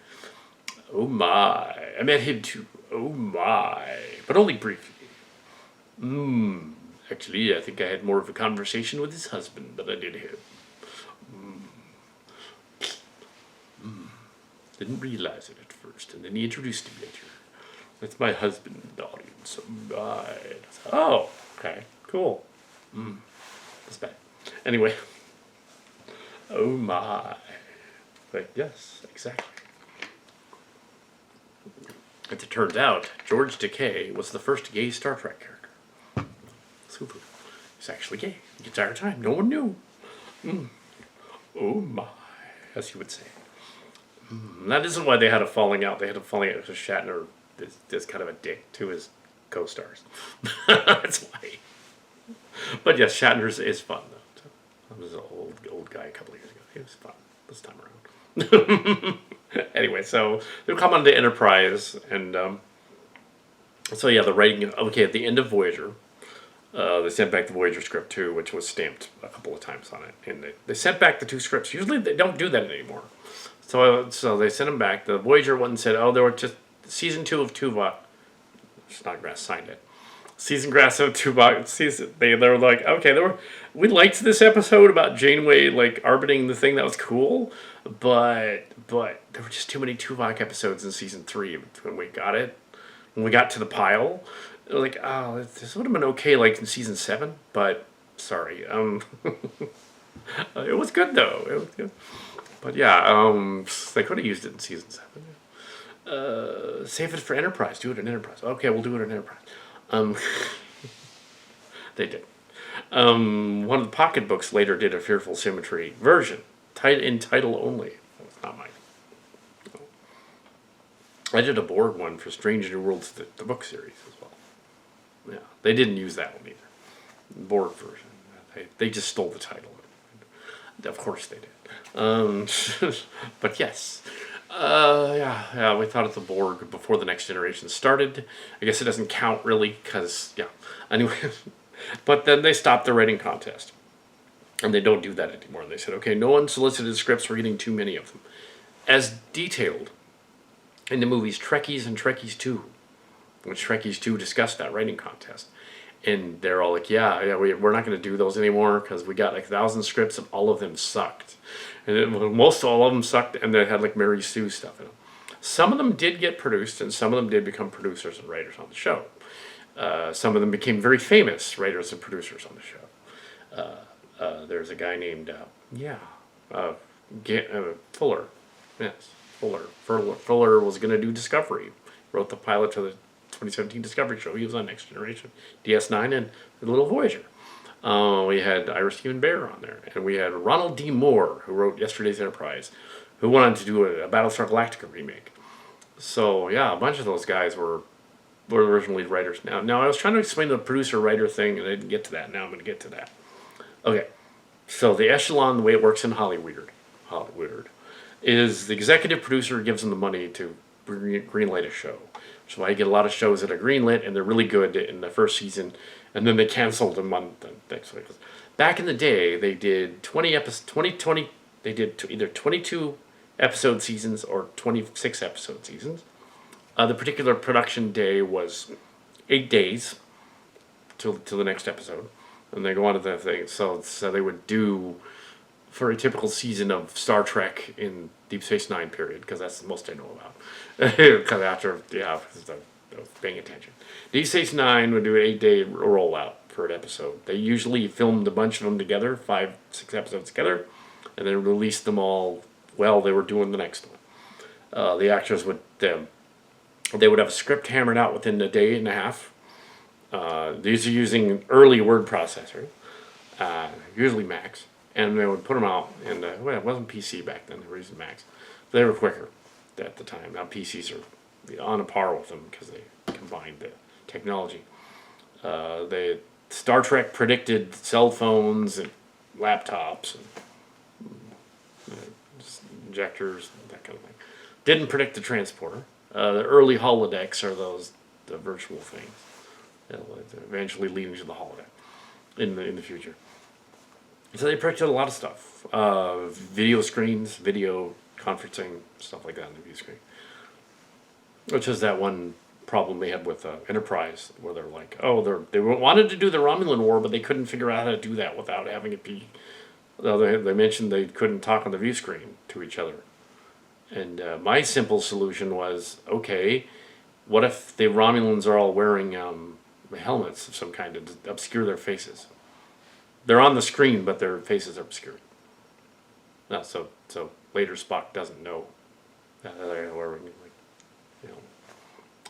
Oh my. I met him too. Oh my. But only briefly. Actually, I think I had more of a conversation with his husband than I did him. Didn't realize it at first, and then he introduced him later. That's my husband in the audience. Oh, okay, cool. That's bad. Anyway. Oh my. Like, yes, exactly. As it turns out, George Takei was the first gay Star Trek character. Super. He's actually gay the entire time. No one knew. Oh my, as you would say. That isn't why they had a falling out. They had a falling out because Shatner is kind of a dick to his co-stars. That's why. But yes, Shatner is fun though. I was an old guy a couple of years ago. He was fun this time around. Anyway, so they'll come on to Enterprise, and so yeah, the writing. Okay, at the end of Voyager. They sent back the Voyager script too, which was stamped a couple of times on it. And they sent back the 2 scripts. Usually they don't do that anymore. So they sent them back. The Voyager one said, they were just season 2 of Tuvok. Snodgrass signed it. Season grass of Tuvok. They were like, okay, we liked this episode about Janeway like orbiting the thing. That was cool, but there were just too many Tuvok episodes in season 3 when we got it. When we got to the pile. Like, this would have been okay, like, in season 7, but, sorry, it was good, though, it was good. But, yeah, they could have used it in season 7. Save it for Enterprise, do it in Enterprise. Okay, we'll do it in Enterprise. They did. One of the pocketbooks later did a Fearful Symmetry version, in title only. That was not mine. I did a Borg one for Strange New Worlds, the book series as well. Yeah, they didn't use that one either. The Borg version. They just stole the title. Of course they did. But yes. Yeah, we thought of the Borg before the Next Generation started. I guess it doesn't count really because, yeah. Anyway, but then they stopped the writing contest. And they don't do that anymore. And they said, okay, no unsolicited scripts, we're getting too many of them. As detailed in the movies Trekkies and Trekkies 2. Which Trekkies 2 discussed that writing contest. And they're all like, we're not going to do those anymore because we got like 1,000 scripts and all of them sucked. And most all of them sucked, and they had like Mary Sue stuff in them. Some of them did get produced, and some of them did become producers and writers on the show. Some of them became very famous writers and producers on the show. There's a guy named, Fuller. Yes, Fuller was going to do Discovery. Wrote the pilot to the 2017 Discovery show. He was on Next Generation, DS9, and The Little Voyager. We had Ira Steven Behr on there. And we had Ronald D. Moore, who wrote Yesterday's Enterprise, who went on to do a Battlestar Galactica remake. So, yeah, a bunch of those guys were originally writers. Now, I was trying to explain the producer-writer thing, and I didn't get to that. Now I'm going to get to that. Okay, so the echelon, the way it works in Hollywood, is the executive producer gives them the money to greenlight a show. So I get a lot of shows that are greenlit, and they're really good in the first season, and then they cancel them on the next week. Back in the day, they did 20, they did either 22 episode seasons or 26 episode seasons. The particular production day was 8 days till the next episode, and they go on to the thing. So they would do, for a typical season of Star Trek in Deep Space Nine period, because that's the most I know about. Because because I was paying attention. Deep Space Nine would do an 8-day rollout for an episode. They usually filmed a bunch of them together, 5-6 episodes together, and then released them all while they were doing the next one. The actors would they would have a script hammered out within a day and a half. These are using early word processors, usually Macs. And they would put them out, and it wasn't PC back then, they were using Macs. They were quicker at the time. Now PCs are on a par with them because they combined the technology. Star Trek predicted cell phones and laptops and injectors, that kind of thing. Didn't predict the transporter. The early holodecks are the virtual things, eventually leading to the holodeck in the future. So they predicted a lot of stuff. Video screens, video conferencing, stuff like that on the view screen. Which is that one problem they had with Enterprise, where they're like, they wanted to do the Romulan War, but they couldn't figure out how to do that without having it be... They mentioned they couldn't talk on the view screen to each other. And my simple solution was, okay, what if the Romulans are all wearing helmets of some kind to obscure their faces? They're on the screen, but their faces are obscured. So later Spock doesn't know.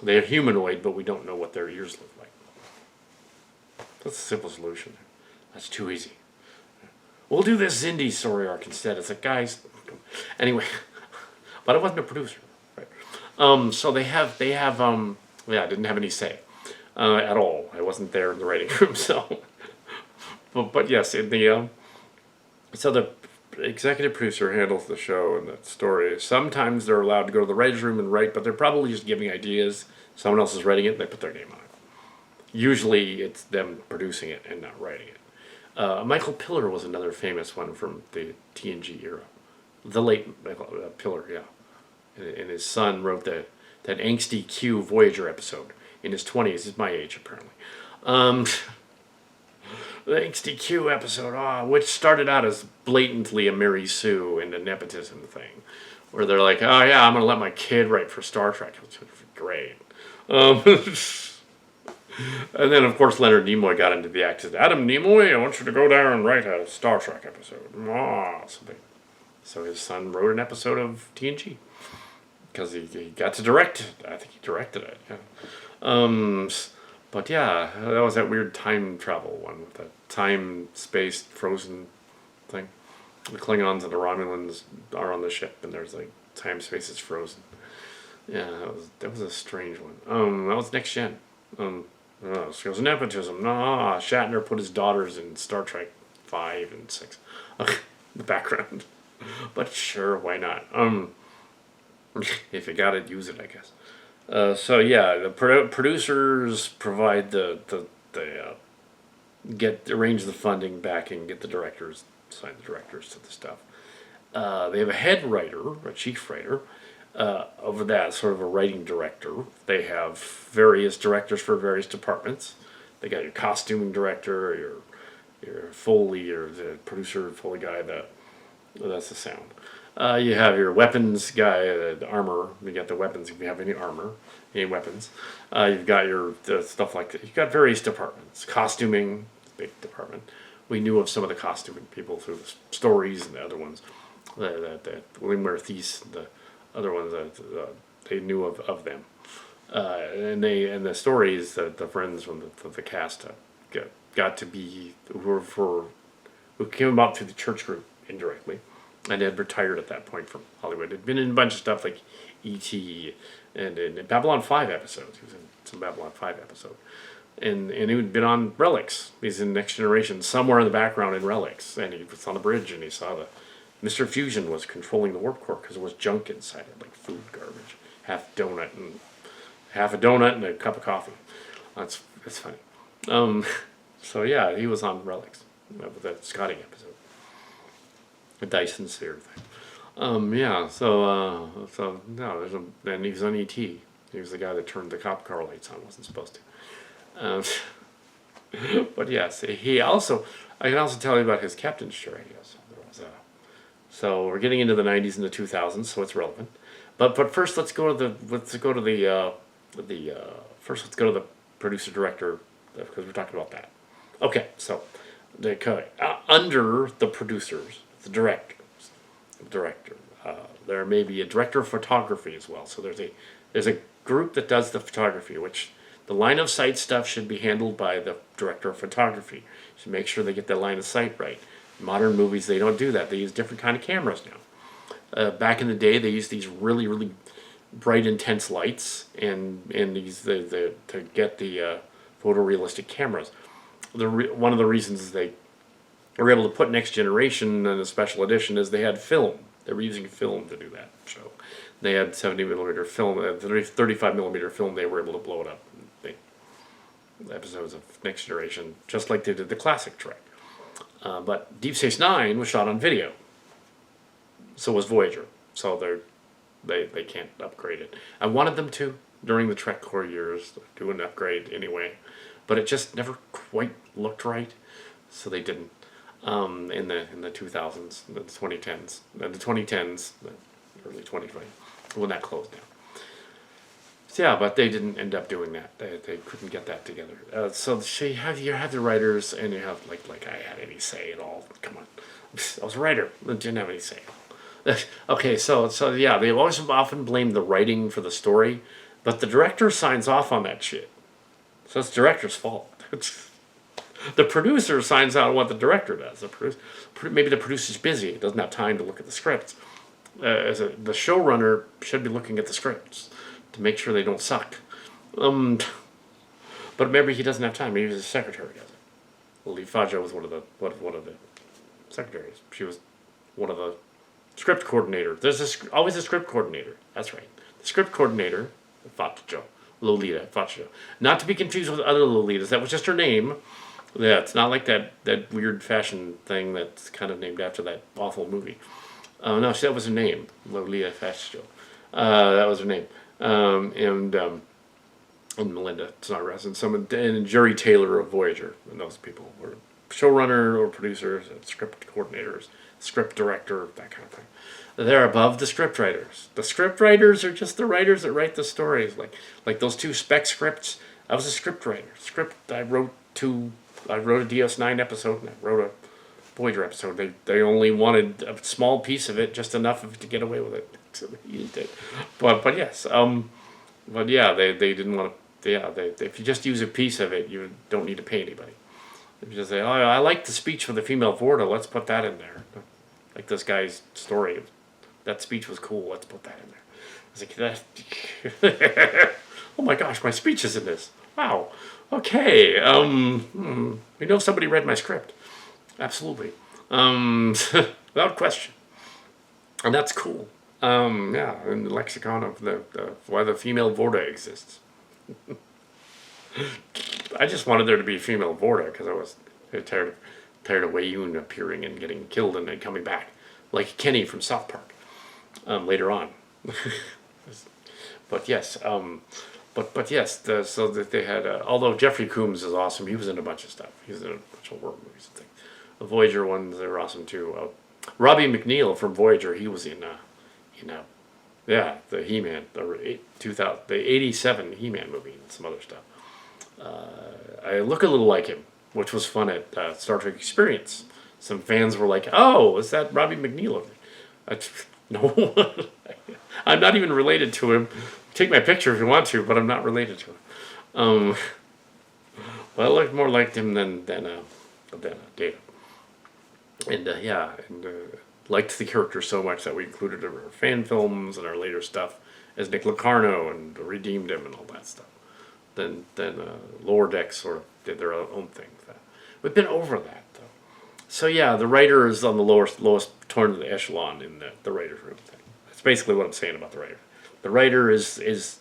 They're humanoid, but we don't know what their ears look like. That's a simple solution. That's too easy. We'll do this Xindi story arc instead. It's like, guys... Anyway, but I wasn't a producer. Right? So they have I didn't have any say at all. I wasn't there in the writing room, so... But yes, so the executive producer handles the show and the story. Sometimes they're allowed to go to the writer's room and write, but they're probably just giving ideas. Someone else is writing it, and they put their name on it. Usually it's them producing it and not writing it. Michael Piller was another famous one from the TNG era. The late Michael Piller, yeah. And his son wrote that angsty Q Voyager episode in his 20s. He's my age, apparently. The angsty Q episode, which started out as blatantly a Mary Sue and a nepotism thing, where they're like, I'm going to let my kid write for Star Trek. It's great. And then, of course, Leonard Nimoy got into the act. Said, Adam Nimoy, I want you to go down and write a Star Trek episode. So his son wrote an episode of TNG because he got to direct it. I think he directed it. Yeah. But yeah, that was that weird time travel one with the time-space frozen thing. The Klingons and the Romulans are on the ship, and there's like time-space is frozen. Yeah, that was a strange one. That was Next Gen. It was nepotism. Shatner put his daughters in Star Trek 5 and 6. The background. But sure, why not? If you got it, use it, I guess. The producers provide arrange the funding, backing, get the directors, assign the directors to the stuff. They have a head writer, a chief writer, over that, sort of a writing director. They have various directors for various departments. They got your costuming director, your Foley, or the producer Foley guy. That's the sound. You have your weapons guy, the armor. You got the weapons if you have any armor, any weapons. You've got your stuff like that. You've got various departments. Costuming, big department. We knew of some of the costuming people through the stories and the other ones. The William Thies, the other ones they knew of them. And the stories that the friends from the cast got to be who came about through the church group indirectly, and had retired at that point from Hollywood. Had been in a bunch of stuff like E.T. and in Babylon 5 episodes. He was in some Babylon 5 episodes. And he had been on Relics. He's in Next Generation, somewhere in the background in Relics. And he was on the bridge and he saw Mr. Fusion was controlling the warp core because there was junk inside it, like food garbage. Half a donut and a cup of coffee. That's funny. So yeah, he was on Relics with that Scotty episode. The Dyson sphere thing. Yeah, so no, and he was on E.T. He was the guy that turned the cop car lights on, wasn't supposed to. But yes, I can also tell you about his captain's chair ideas. So we're getting into the 90s and the 2000s, so it's relevant. But first, let's go to the producer director because we're talking about that. Okay, so under the producers, the director. There may be a director of photography as well. So there's a group that does the photography, which the line of sight stuff should be handled by the director of photography. Should make sure they get the line of sight right. In modern movies, they don't do that. They use different kind of cameras now. Back in the day, they used these really, really bright, intense lights and these to get the photorealistic cameras. One of the reasons they were able to put Next Generation in a special edition is they had film. They were using film to do that show. They had 70mm film, 35mm film. They were able to blow it up. Episodes of Next Generation, just like they did the classic Trek. But Deep Space Nine was shot on video. So was Voyager. So they can't upgrade it. I wanted them to during the Trek core years do an upgrade anyway, but it just never quite looked right. So they didn't. In the 2000s, the 2010s, the 2010s, the early 2020, when that closed down. So yeah, but they didn't end up doing that. They couldn't get that together. So you have the writers, and you have like I had any say at all. Come on, I was a writer. I didn't have any say. Okay, so yeah, they always often blame the writing for the story, but the director signs off on that shit. So it's the director's fault. The producer signs out on what the director does. Maybe the producer's busy; he doesn't have time to look at the scripts. The showrunner should be looking at the scripts to make sure they don't suck. But maybe he doesn't have time. Maybe his secretary does it. Lee Fajo was one of the secretaries. She was one of the script coordinator. There's always a script coordinator. That's right. The script coordinator, Fajo, Lolita Fajo. Not to be confused with other Lolitas. That was just her name. Yeah, it's not like that weird fashion thing that's kind of named after that awful movie. No, that was her name, Lolita Fajo. That was her name. And Melinda Snodgrass and Jerry Taylor of Voyager, and those people were showrunner or producers, script coordinators, script director, that kind of thing. They're above the script writers. The script writers are just the writers that write the stories, like those two spec scripts. I was a script writer. I wrote a DS9 episode and I wrote a Voyager episode. They only wanted a small piece of it, just enough of it to get away with it. So they used it. But yes, but yeah, they didn't want to. Yeah, if you just use a piece of it, you don't need to pay anybody. If you just say, "Oh, I like the speech for the female Vorta, let's put that in there." Like this guy's story, that speech was cool. Let's put that in there. I was like, oh my gosh, my speech is in this. Wow. Okay. We know somebody read my script. Absolutely. Without question. And that's cool. Yeah, in the lexicon of why the female Vorta exists. I just wanted there to be a female Vorta because I was tired of Wei-Yun appearing and getting killed and then coming back, like Kenny from South Park. Later on. But yes, but yes, so that they had. Although Jeffrey Combs is awesome, he was in a bunch of stuff. He was in a bunch of horror movies and things. The Voyager ones, they were awesome too. Robbie McNeil from Voyager, he was in yeah, the He-Man, the 2000, the '87 He-Man movie and some other stuff. I look a little like him, which was fun at Star Trek Experience. Some fans were like, "Oh, is that Robbie McNeil?" No, I'm not even related to him. Take my picture if you want to, but I'm not related to him. Well, I look more like him than Data. And liked the character so much that we included him in our fan films and our later stuff as Nick Locarno and redeemed him and all that stuff. Then Lower Decks sort of did their own thing with that. We've been over that though. So yeah, the writer is on the lowest turn of the echelon in the writer's room thing. That's basically what I'm saying about the writer. The writer is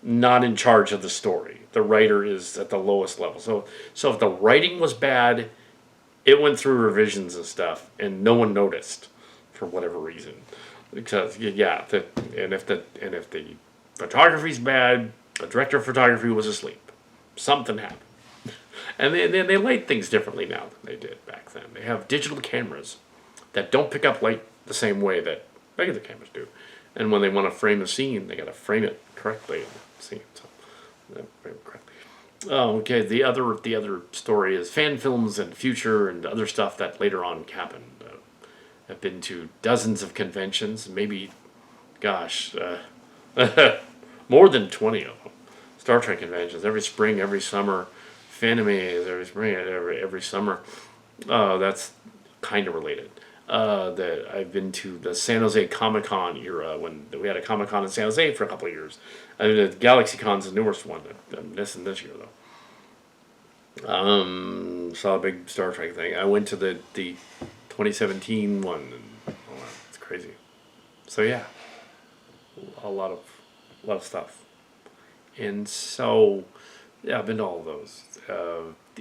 not in charge of the story. The writer is at the lowest level. So if the writing was bad, it went through revisions and stuff, and no one noticed for whatever reason. Because and if the photography's bad, the director of photography was asleep. Something happened. And they light things differently now than they did back then. They have digital cameras that don't pick up light the same way that regular cameras do. And when they want to frame a scene, they got to frame it correctly in the scene. So, frame it correctly. Oh, okay. The other story is fan films and future and other stuff that later on happened. I've been to dozens of conventions, maybe, gosh, more than 20 of them. Star Trek conventions every spring, every summer. Fanimes every spring, every summer. That's kind of related. That I've been to the San Jose Comic Con era when we had a Comic Con in San Jose for a couple of years. I mean, the Galaxy Con's the newest one. I'm missing this year though. Saw a big Star Trek thing. I went to the 2017 one, and it's crazy. So yeah, a lot of stuff, and so yeah, I've been to all of those,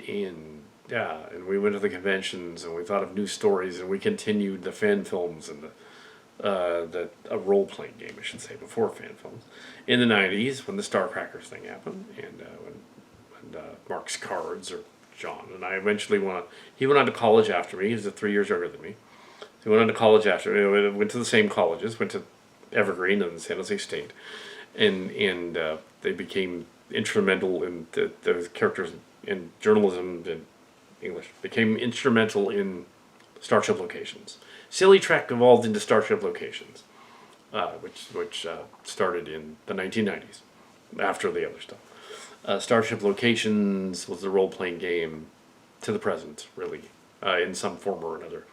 and we went to the conventions, and we thought of new stories, and we continued the fan films and a role playing game, I should say, before fan films, in the '90s when the Star Crackers thing happened, and when Mark's Cards or John and I eventually he went on to college after me. He was 3 years younger than me. So he went on to college after me. Went to the same colleges. Went to Evergreen and San Jose State, and they became instrumental in the characters in journalism and English. Became instrumental in Starship Locations. Silly Trek evolved into Starship Locations, which started in the 1990s, after the other stuff. Starship Locations was the role-playing game to the present, really, in some form or another.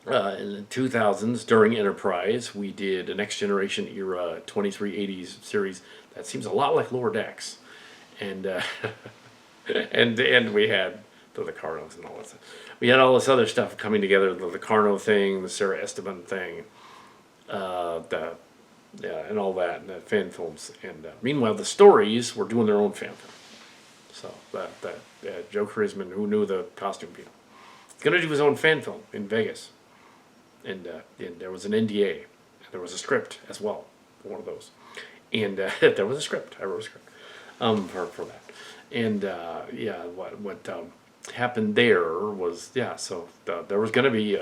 In the 2000s, during Enterprise, we did a Next Generation era 2380s series that seems a lot like Lower Decks, and and we had the Locarnos and all that stuff. We had all this other stuff coming together: the Locarno thing, the Sarah Esteban thing, and all that, and the fan films. And meanwhile, the stories were doing their own fan film. So Joe Charisman, who knew the costume people, going to do his own fan film in Vegas, and there was an NDA, and there was a script as well for one of those, and there was a script. I wrote a script for that, and what happened there was so there was going to be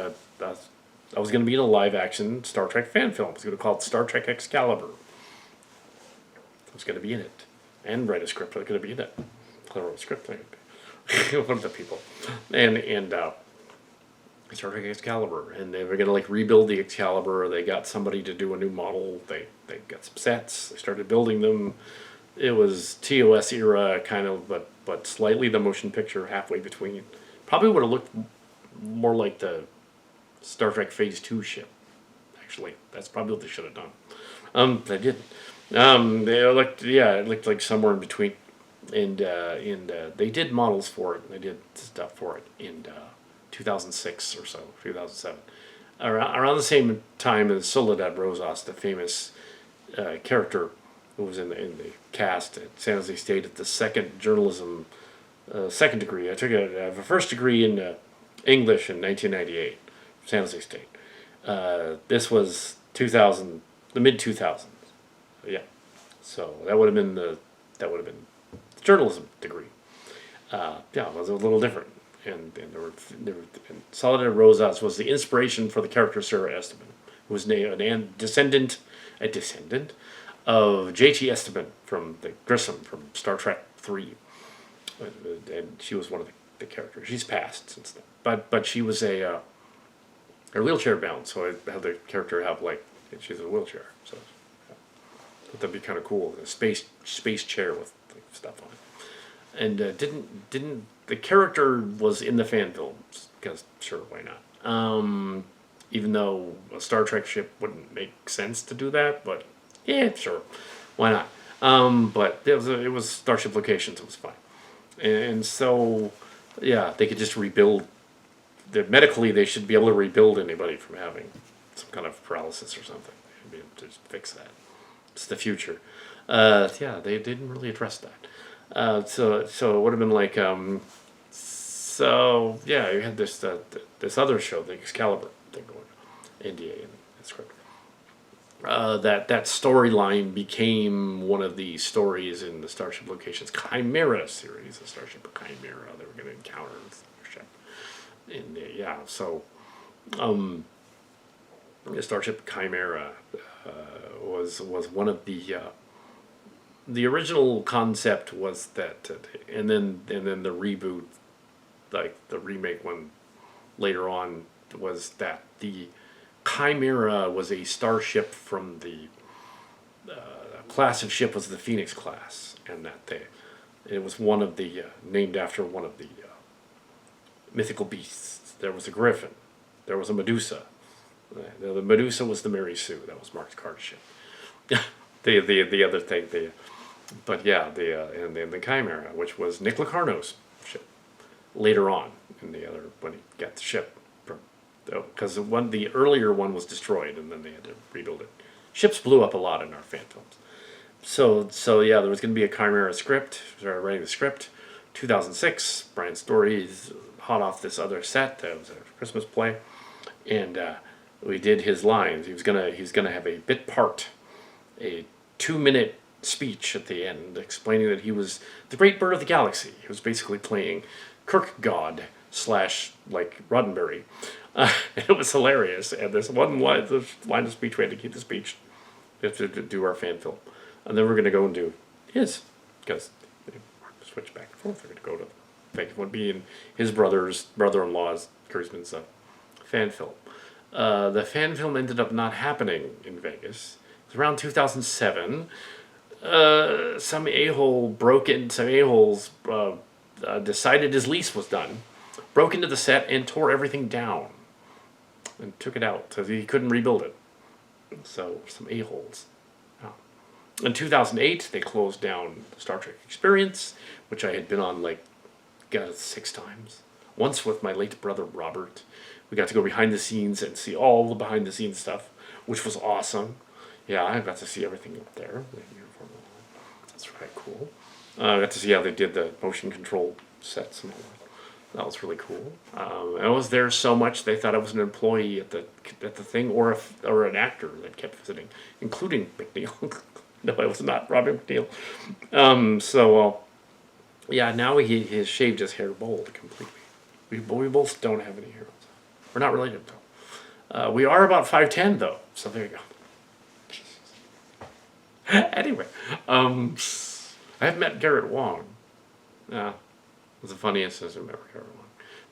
I was going to be in a live-action Star Trek fan film. I was going to call it Star Trek Excalibur. I was going to be in it and write a script. I was going to be in it. I wrote a script. One of the people, and Star Trek Excalibur, and they were going to rebuild the Excalibur. They got somebody to do a new model. They got some sets. They started building them. It was TOS era kind of, but slightly the motion picture halfway between. Probably would have looked more like the Star Trek Phase 2 ship. Actually, that's probably what they should have done. They didn't. It looked like somewhere in between, and they did models for it. They did stuff for it in 2006 or so, 2007, around the same time as Soledad Rosas, the famous character who was in the cast at San Jose State at the second journalism second degree. I have a first degree in English in 1998. San Jose State. This was 2000, the mid 2000s. Yeah. So that would have been the journalism degree. Yeah, it was a little different. And and Soledad Rosas was the inspiration for the character Sarah Esteban, who was a descendant of J.T. Esteban from the Grissom from Star Trek 3. And she was one of the characters. She's passed since then. But she was a wheelchair bound, so I had the character have she's in a wheelchair. So yeah. That'd be kind of cool. A space chair with stuff on it. And didn't the character was in the fan films because sure, why not? Even though a Star Trek ship wouldn't make sense to do that, but yeah, sure, why not? But it was Starship Locations. It was fine, and so yeah, they could just rebuild. Medically, they should be able to rebuild anybody from having some kind of paralysis or something. They should be able to just fix that. It's the future. Yeah, they didn't really address that. So it would have been like, so yeah, you had this other show, the Excalibur thing going on, NDA and script. That storyline became one of the stories in the Starship Locations Chimera series, the Starship Chimera. They were going to encounter the Starship. And yeah, so the Starship Chimera was one of the original concept was that, and then the reboot, like the remake one later on, was that the Chimera was a starship from the class of ship was the Phoenix class, and that it was one of the named after one of the mythical beasts. There was a griffin, there was a Medusa. The Medusa was the Mary Sue. That was Mark Card's ship. the other thing, and then the Chimera, which was Nick Locarno's ship. Later on, in the other when he got the ship, because the earlier one was destroyed, and then they had to rebuild it. Ships blew up a lot in our fan films. So yeah, there was going to be a Chimera script. Started writing the script. 2006, Brian Story's hot off this other set. That was a Christmas play, and we did his lines. He's gonna have a bit part, a 2-minute speech at the end explaining that he was the great bird of the galaxy. He was basically playing Kirkgod / like Roddenberry. It was hilarious. And this line of speech, we had to keep the speech. We have to do our fan film. And then we're going to go and do his, because they switch back and forth. We're going to go to it would be in his brother-in-law's, Kurtzman's fan film. The fan film ended up not happening in Vegas. It was around 2007. Some a-holes decided his lease was done, broke into the set and tore everything down and took it out so he couldn't rebuild it. So some a-holes. Oh. In 2008, they closed down the Star Trek Experience, which I had been on 6 times. Once with my late brother Robert. We got to go behind the scenes and see all the behind the scenes stuff, which was awesome. Yeah, I got to see everything up there. That's quite cool. I got to see how they did the motion control sets and all that. That was really cool. I was there so much they thought I was an employee at the thing or an actor that kept visiting, including McNeil. No, I was not Robin McNeil. Yeah, now he has shaved his hair bald completely. We both don't have any heroes. We're not related though. We are about 5'10" though, so there you go. Anyway, I have met Garrett Wong. It was the funniest I've ever Garrett Wong.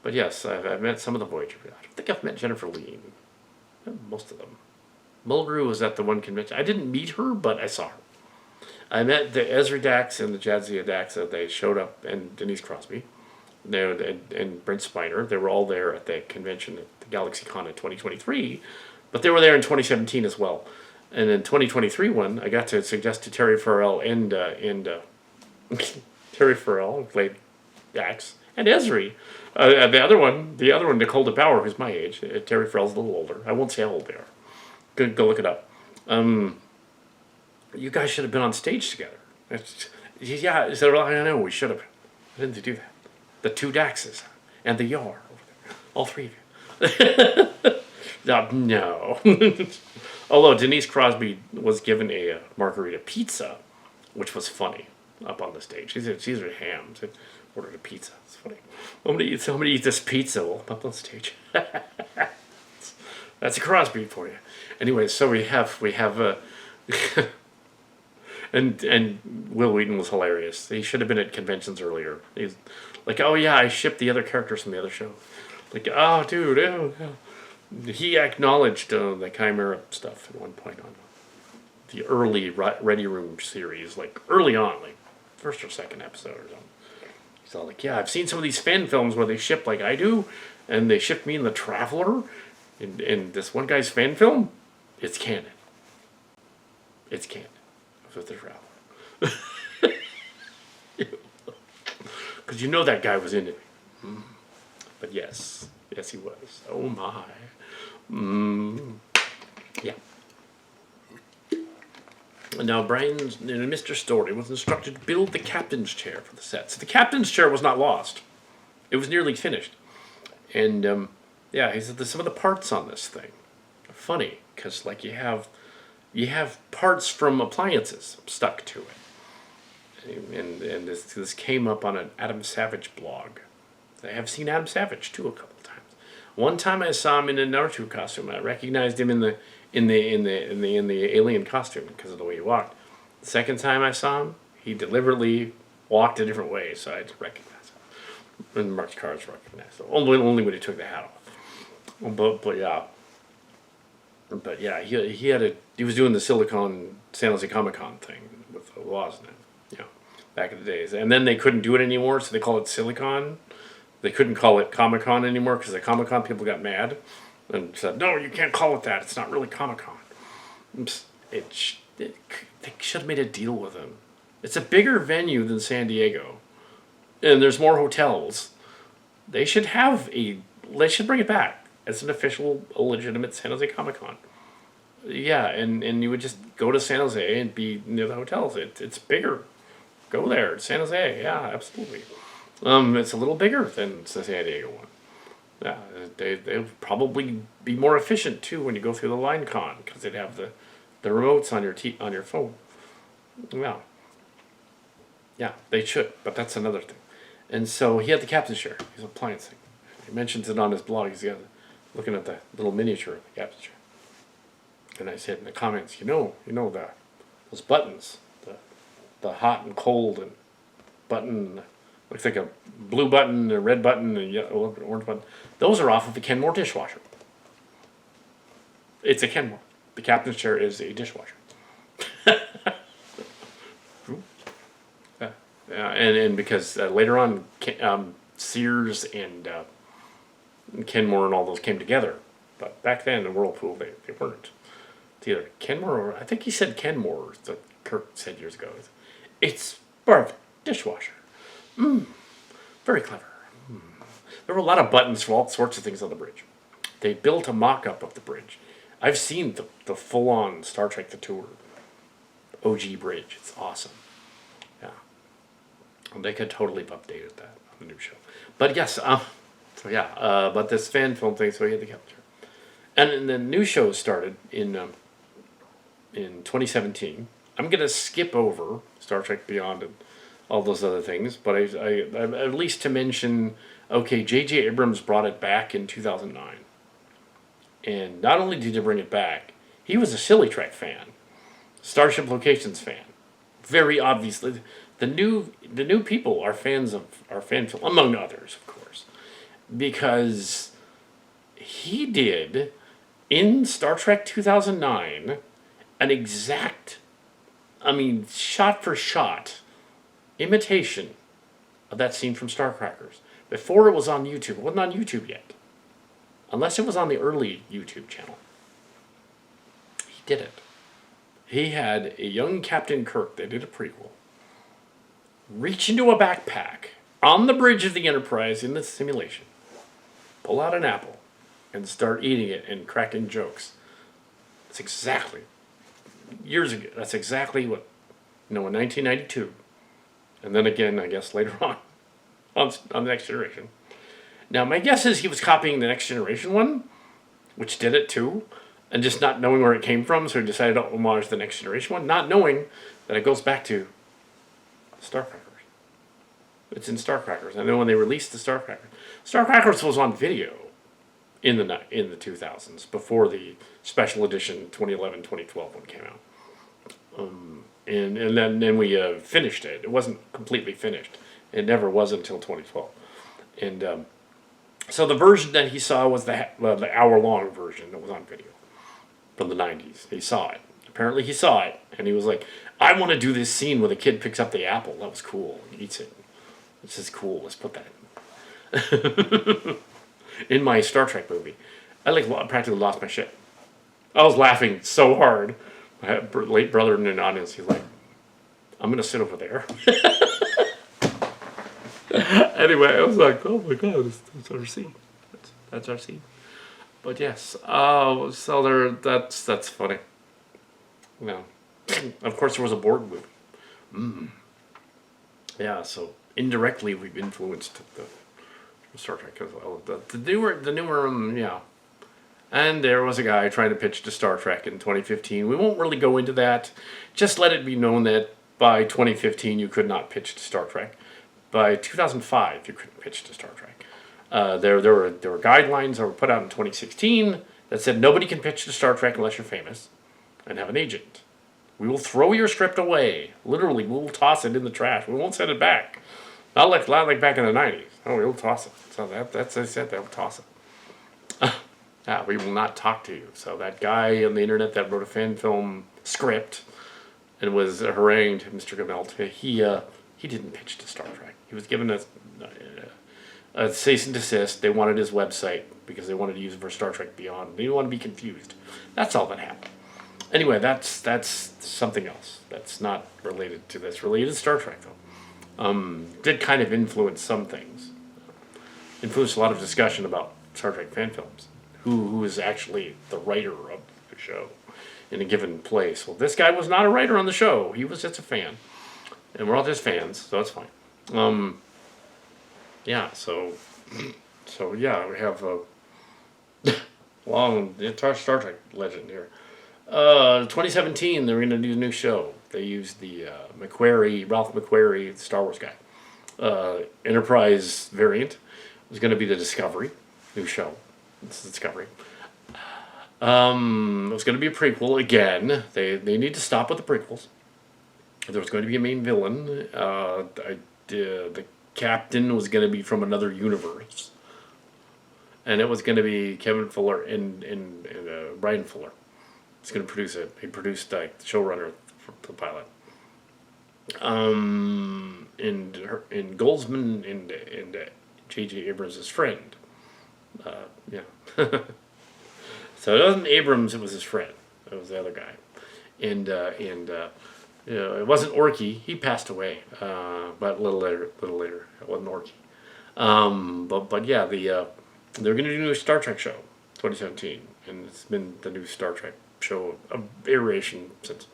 But yes, I've met some of the Voyager. I don't think I've met Jennifer Lee. Most of them. Mulgrew was at the one convention. I didn't meet her, but I saw her. I met the Ezra Dax and the Jadzia Dax. They showed up, and Denise Crosby, and Brent Spiner. They were all there at the convention at the GalaxyCon in 2023, but they were there in 2017 as well. And in 2023 one, I got to suggest to Terry Farrell and Terry Farrell, who played Dax, and Ezri. The other one, Nicole DePauwer, who's my age. Terry Farrell's a little older. I won't say how old they are. Go look it up. You guys should have been on stage together. Yeah, so I know we should have. I didn't do that. The 2 Daxes and the Yar over there. All 3 of you. No. Although Denise Crosby was given a margarita pizza which was funny up on the stage. These are hams. They ordered a pizza. It's funny. I'm gonna eat this pizza while I'm up on stage. That's a Crosby for you. Anyway, so we have and Will Wheaton was hilarious. He should have been at conventions earlier. He's like, oh yeah, I shipped the other characters from the other show. Like, oh dude, oh. He acknowledged the Chimera stuff at one point on the early Ready Room series, like early on, like first or second episode or something. He's all like, yeah, I've seen some of these fan films where they ship like I do, and they ship me in the Traveler. In this one guy's fan film, it's canon. It's canon with the Traveler. Because you know that guy was into me. But yes he was. Oh my. Yeah. Now Brian's Mr. Story was instructed to build the captain's chair for the set. So the captain's chair was not lost. It was nearly finished. And yeah, he said some of the parts on this thing are funny because like you have parts from appliances stuck to it. And this came up on an Adam Savage blog. I have seen Adam Savage too a couple times. One time I saw him in a Naruto costume. I recognized him in the alien costume because of the way he walked. The second time I saw him, he deliberately walked a different way, so I had to recognize him. And Mark's cars recognized him. Only when he took the hat off. But yeah, he was doing the Silicon San Jose Comic Con thing with the laws now, back in the days, and then they couldn't do it anymore, so they call it Silicon. They couldn't call it Comic Con anymore because the Comic Con people got mad and said, "No, you can't call it that. It's not really Comic Con." They should have made a deal with them. It's a bigger venue than San Diego, and there's more hotels. They should bring it back as an official, legitimate San Jose Comic Con. Yeah, and you would just go to San Jose and be near the hotels. It's bigger. Go there. It's San Jose. Yeah, absolutely. It's a little bigger than the San Diego one. Yeah, they'd probably be more efficient too when you go through the line con because they'd have the remotes on your phone. Yeah, they should, but that's another thing. And so he had the captain's chair. He's appliance thing. He mentions it on his blog. He's looking at the little miniature of the captain's chair. And I said in the comments, those buttons, the hot and cold and button, looks like a blue button, a red button, and yellow, orange button. Those are off of the Kenmore dishwasher. It's a Kenmore. The captain's chair is a dishwasher. Yeah, and because later on, Sears and Kenmore and all those came together. But back then in Whirlpool, they weren't. It's either Kenmore or, I think he said Kenmore, that Kirk said years ago. It's part of a dishwasher. Very clever. There were a lot of buttons for all sorts of things on the bridge. They built a mock-up of the bridge. I've seen the full-on Star Trek The Tour OG bridge. It's awesome. Yeah. And they could totally have updated that on the new show. But yes, but this fan film thing, so he had the capture. And the new show started in 2017. I'm going to skip over Star Trek Beyond and all those other things, but I at least to mention, okay, J.J. Abrams brought it back in 2009. And not only did he bring it back, he was a Silly Trek fan, Starship Locations fan. Very obviously, the new people are fans of our fan film, among others, of course, because he did in Star Trek 2009 an exact, shot for shot imitation of that scene from Starcrackers. Before it was on YouTube. It wasn't on YouTube yet. Unless it was on the early YouTube channel. He did it. He had a young Captain Kirk, they did a prequel, reach into a backpack on the bridge of the Enterprise in the simulation, pull out an apple, and start eating it and cracking jokes. That's exactly, years ago, that's exactly what, in 1992. And then again, I guess, later on the Next Generation. Now, my guess is he was copying the Next Generation one, which did it too, and just not knowing where it came from, so he decided to homage the Next Generation one, not knowing that it goes back to Starcrackers. It's in Starcrackers. And then when they released the Starcrackers was on video in the 2000s before the special edition 2011 2012 one came out. And then we finished it. It wasn't completely finished. It never was until 2012. And so the version that he saw was the hour-long version that was on video from the 90s. He saw it. Apparently he saw it, and he was like, I want to do this scene where the kid picks up the apple. That was cool. He eats it. This is cool. Let's put that in my Star Trek movie. I practically lost my shit. I was laughing so hard. I had a late brother in the audience. He's like, I'm going to sit over there. Anyway, I was like, oh my god, that's our scene. That's our scene. But yes, so that's funny. No. Of course, there was a Borg movie. Yeah, so indirectly we've influenced the Star Trek as well. The newer, yeah. And there was a guy trying to pitch to Star Trek in 2015. We won't really go into that. Just let it be known that by 2015 you could not pitch to Star Trek. By 2005 you couldn't pitch to Star Trek. There were guidelines that were put out in 2016 that said nobody can pitch to Star Trek unless you're famous and have an agent. We will throw your script away. Literally, we will toss it in the trash. We won't send it back. Not like back in the 90s. Oh, we'll toss it. So that's they said they'll toss it. We will not talk to you. So that guy on the internet that wrote a fan film script and was harangued, Mr. Gamelt, he didn't pitch to Star Trek. He was given a cease and desist. They wanted his website because they wanted to use it for Star Trek Beyond. They didn't want to be confused. That's all that happened. Anyway, that's something else. That's not related to this. Related to Star Trek, though. Did kind of influence some things. Influenced a lot of discussion about Star Trek fan films. Who is actually the writer of the show in a given place. Well, this guy was not a writer on the show. He was just a fan. And we're all just fans, so that's fine. Yeah, so yeah, we have a long entire Star Trek legend here. 2017, they're going to do a new show. They used the Ralph McQuarrie, Star Wars guy. Enterprise variant. It was going to be the Discovery, new show. It's Discovery. It was going to be a prequel again. They need to stop with the prequels. There was going to be a main villain. The captain was going to be from another universe. And it was going to be Kevin Fuller and Brian Fuller. He's going to produce it. He produced the showrunner for the pilot. And Goldsman and J.J. Abrams' friend. Yeah. So it wasn't Abrams, it was his friend. It was the other guy. And it wasn't Orky. He passed away. But a little later, it wasn't Orky. But yeah, they're going to do a Star Trek show, 2017, and it's been the new Star Trek show, a iteration since.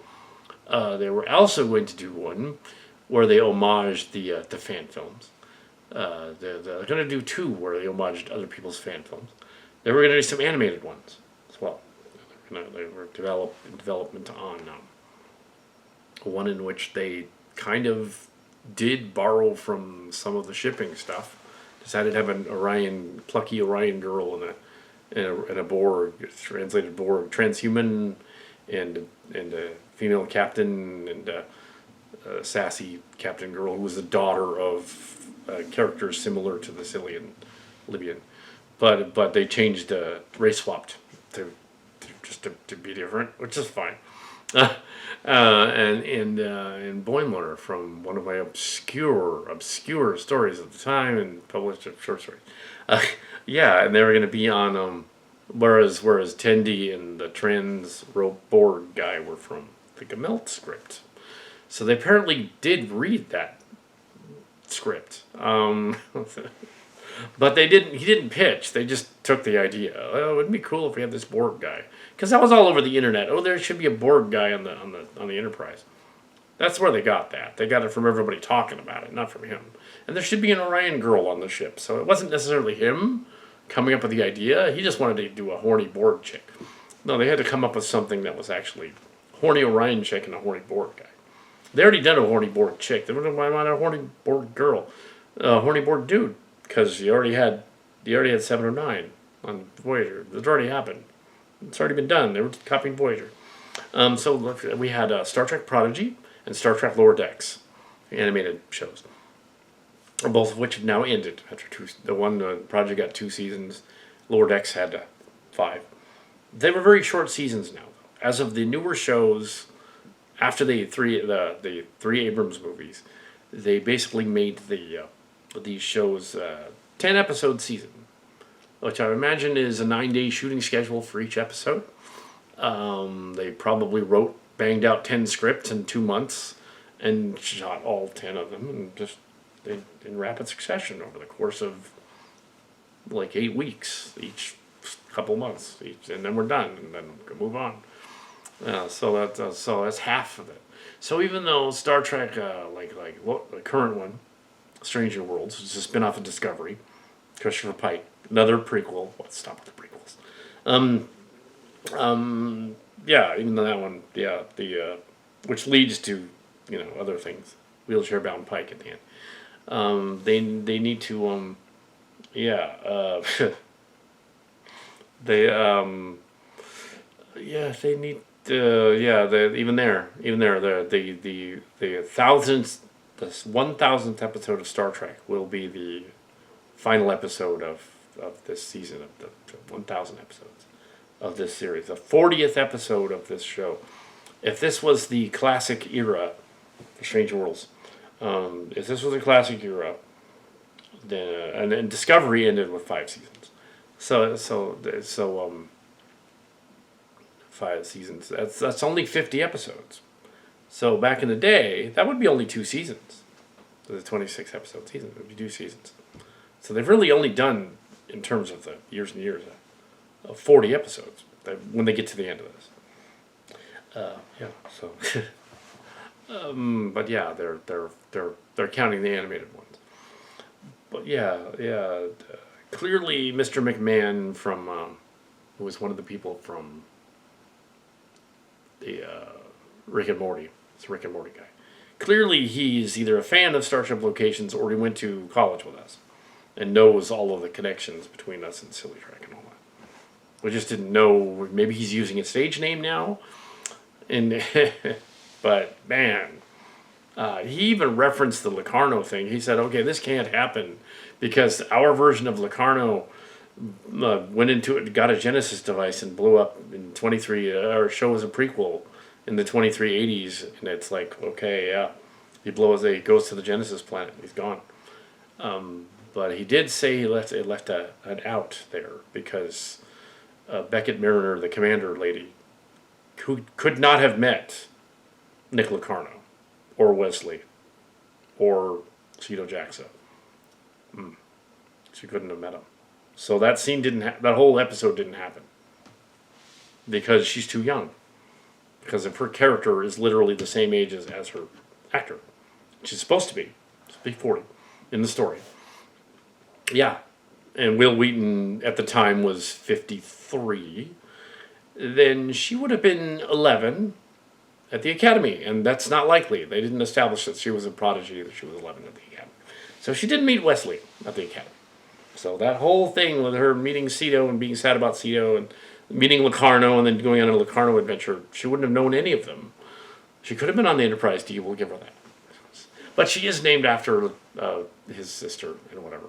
They were also going to do one where they homaged the fan films. They're going to do two where they homaged other people's fan films. They were going to do some animated ones as well. They were in development on one in which they kind of did borrow from some of the shipping stuff. Decided to have an plucky Orion girl and a Borg, translated Borg, transhuman, and a female captain, and a sassy captain girl who was the daughter of characters similar to the Libyan, but they changed race swapped to be different, which is fine. And Boimler from one of my obscure stories at the time and published a short story. Yeah, and they were going to be on whereas Tendi and the trans Borg guy were from the Gamelt script. So they apparently did read that script. But he didn't pitch. They just took the idea. Oh, it would be cool if we had this Borg guy. Because that was all over the internet. Oh, there should be a Borg guy on the Enterprise. That's where they got that. They got it from everybody talking about it, not from him. And there should be an Orion girl on the ship. So it wasn't necessarily him coming up with the idea. He just wanted to do a horny Borg chick. No, they had to come up with something that was actually horny Orion chick and a horny Borg guy. They already done a horny board chick. They wouldn't mind a horny board girl, a horny board dude, because you already had 7 or 9 on Voyager. It's already happened. It's already been done. They were copying Voyager. So look, we had Star Trek Prodigy and Star Trek Lower Decks, animated shows, both of which have now ended after 2. The one Prodigy got 2 seasons. Lower Decks had 5. They were very short seasons now. As of the newer shows, after the 3 Abrams movies, they basically made these shows 10 episode season, which I imagine is a 9-day shooting schedule for each episode. They probably banged out 10 scripts in 2 months and shot all 10 of them and just in rapid succession over the course of like 8 weeks each, couple months each, and then we're done, and then we can move on. So that's half of it. So even though Star Trek, the current one, Strange New Worlds, is a spin-off of Discovery, Christopher Pike, another prequel. Let's stop with the prequels. Yeah, even though that one, yeah, which leads to, other things. Wheelchair-bound Pike at the end. They need to, they they need even there the 1000th episode of Star Trek will be the final episode of this season of the 1000 episodes of this series, the 40th episode of this show. If this was the classic era for Strange Worlds, if this was a classic era, then and Discovery ended with 5 seasons. So 5 seasons. That's only 50 episodes. So back in the day, that would be only 2 seasons. The 26 episode season would be 2 seasons. So they've really only done, in terms of the years and years, 40 episodes when they get to the end of this. But yeah, they're counting the animated ones. But clearly Mr. McMahon who was one of the people from the Rick and Morty. It's a Rick and Morty guy. Clearly he's either a fan of Starship Locations or he went to college with us and knows all of the connections between us and Silly Trek and all that. We just didn't know. Maybe he's using a stage name now. But man, he even referenced the Locarno thing. He said, okay, this can't happen because our version of Locarno went into it, got a Genesis device and blew up in 23, our show was a prequel in the 2380s, and it's like, okay, yeah, he goes to the Genesis planet, and he's gone. But he did say he left an out there because Beckett Mariner, the commander lady, who could not have met Nick Locarno or Wesley or Cheeto Jackson. She couldn't have met him. So that scene that whole episode didn't happen because she's too young. Because if her character is literally the same age as her actor, she's supposed to be 40 in the story. Yeah, and Will Wheaton at the time was 53. Then she would have been 11 at the Academy, and that's not likely. They didn't establish that she was a prodigy, that she was 11 at the Academy. So she didn't meet Wesley at the Academy. So that whole thing with her meeting Cito and being sad about Cito and meeting Locarno and then going on a Locarno adventure, she wouldn't have known any of them. She could have been on the Enterprise D, we'll give her that. But she is named after his sister and whatever.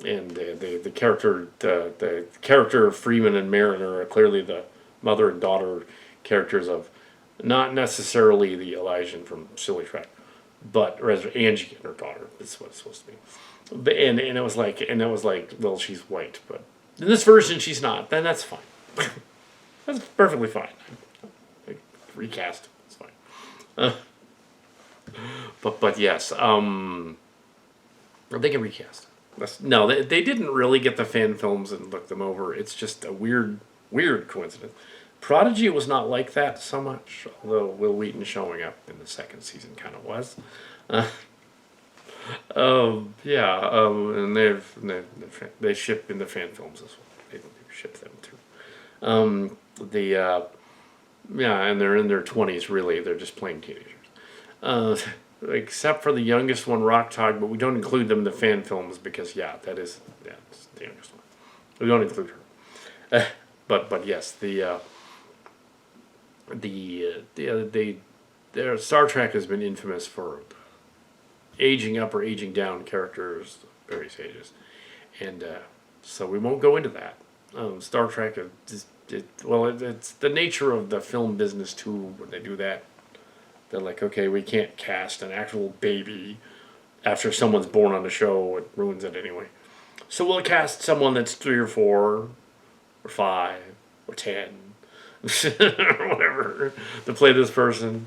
And the character of Freeman and Mariner are clearly the mother and daughter characters of not necessarily the Elysian from Silly Trek, but Angie and her daughter. That's what it's supposed to be. And it was like, well, she's white, but in this version she's not. Then that's fine. That's perfectly fine. Recast. It's fine. But yes, they can recast. No, they didn't really get the fan films and look them over. It's just a weird coincidence. Prodigy was not like that so much, although Will Wheaton showing up in the second season kind of was. And they ship in the fan films as well. They ship them too. And they're in their 20s really. They're just plain teenagers. Uh, except for the youngest one, Rock Tog, but we don't include them in the fan films because it's the youngest one. We don't include her. But yes, their Star Trek has been infamous for aging up or aging down characters at various ages, and so we won't go into that. Star Trek it's the nature of the film business too. When they do that, they're like, okay, we can't cast an actual baby after someone's born on the show. It ruins it anyway. So we'll cast someone that's 3 or 4 or 5 or 10 or whatever to play this person,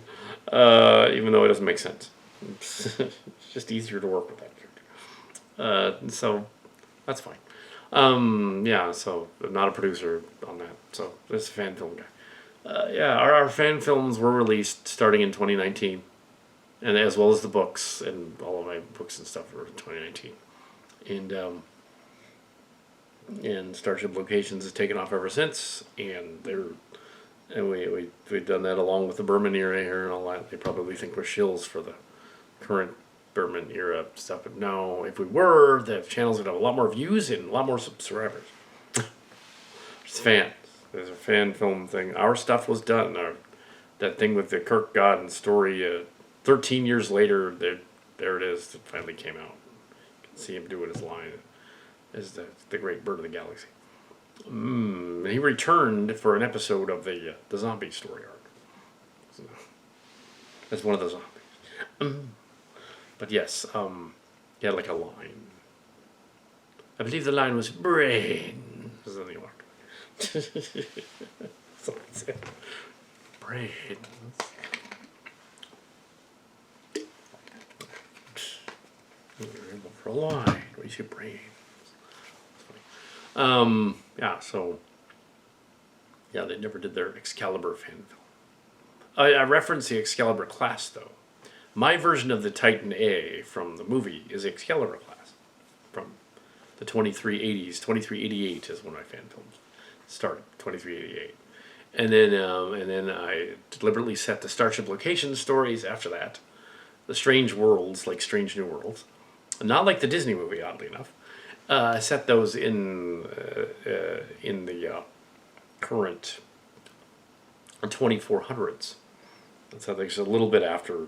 even though it doesn't make sense. It's just easier to work with that character. So that's fine. Yeah, so I'm not a producer on that. So this fan film guy. Yeah, our fan films were released starting in 2019, and as well as the books, and all of my books and stuff were in 2019. And Starship Locations has taken off ever since, and we've done that along with the Berman era here and all that. They probably think we're shills for the current Berman era stuff, but no, if we were, the channels would have a lot more views and a lot more subscribers. It's fans. There's a fan film thing. Our stuff was done. That thing with the Kirk Godin story, 13 years later, there it is. It finally came out. You can see him doing his line as the great bird of the galaxy. And he returned for an episode of the zombie story arc. So, as one of the zombies. But yes, he had like a line. I believe the line was brain. This is the arc. So that's it. Brains. For a line. Where's your brain? Yeah, so yeah, they never did their Excalibur fan film. I referenced the Excalibur class though. My version of the Titan A from the movie is Excalibur class from the 2380s. 2388 is when my fan films started. 2388, and then I deliberately set the Starship Location stories after that. The Strange Worlds, like Strange New Worlds, not like the Disney movie, oddly enough. I set those in the current 2400s. So there's a little bit after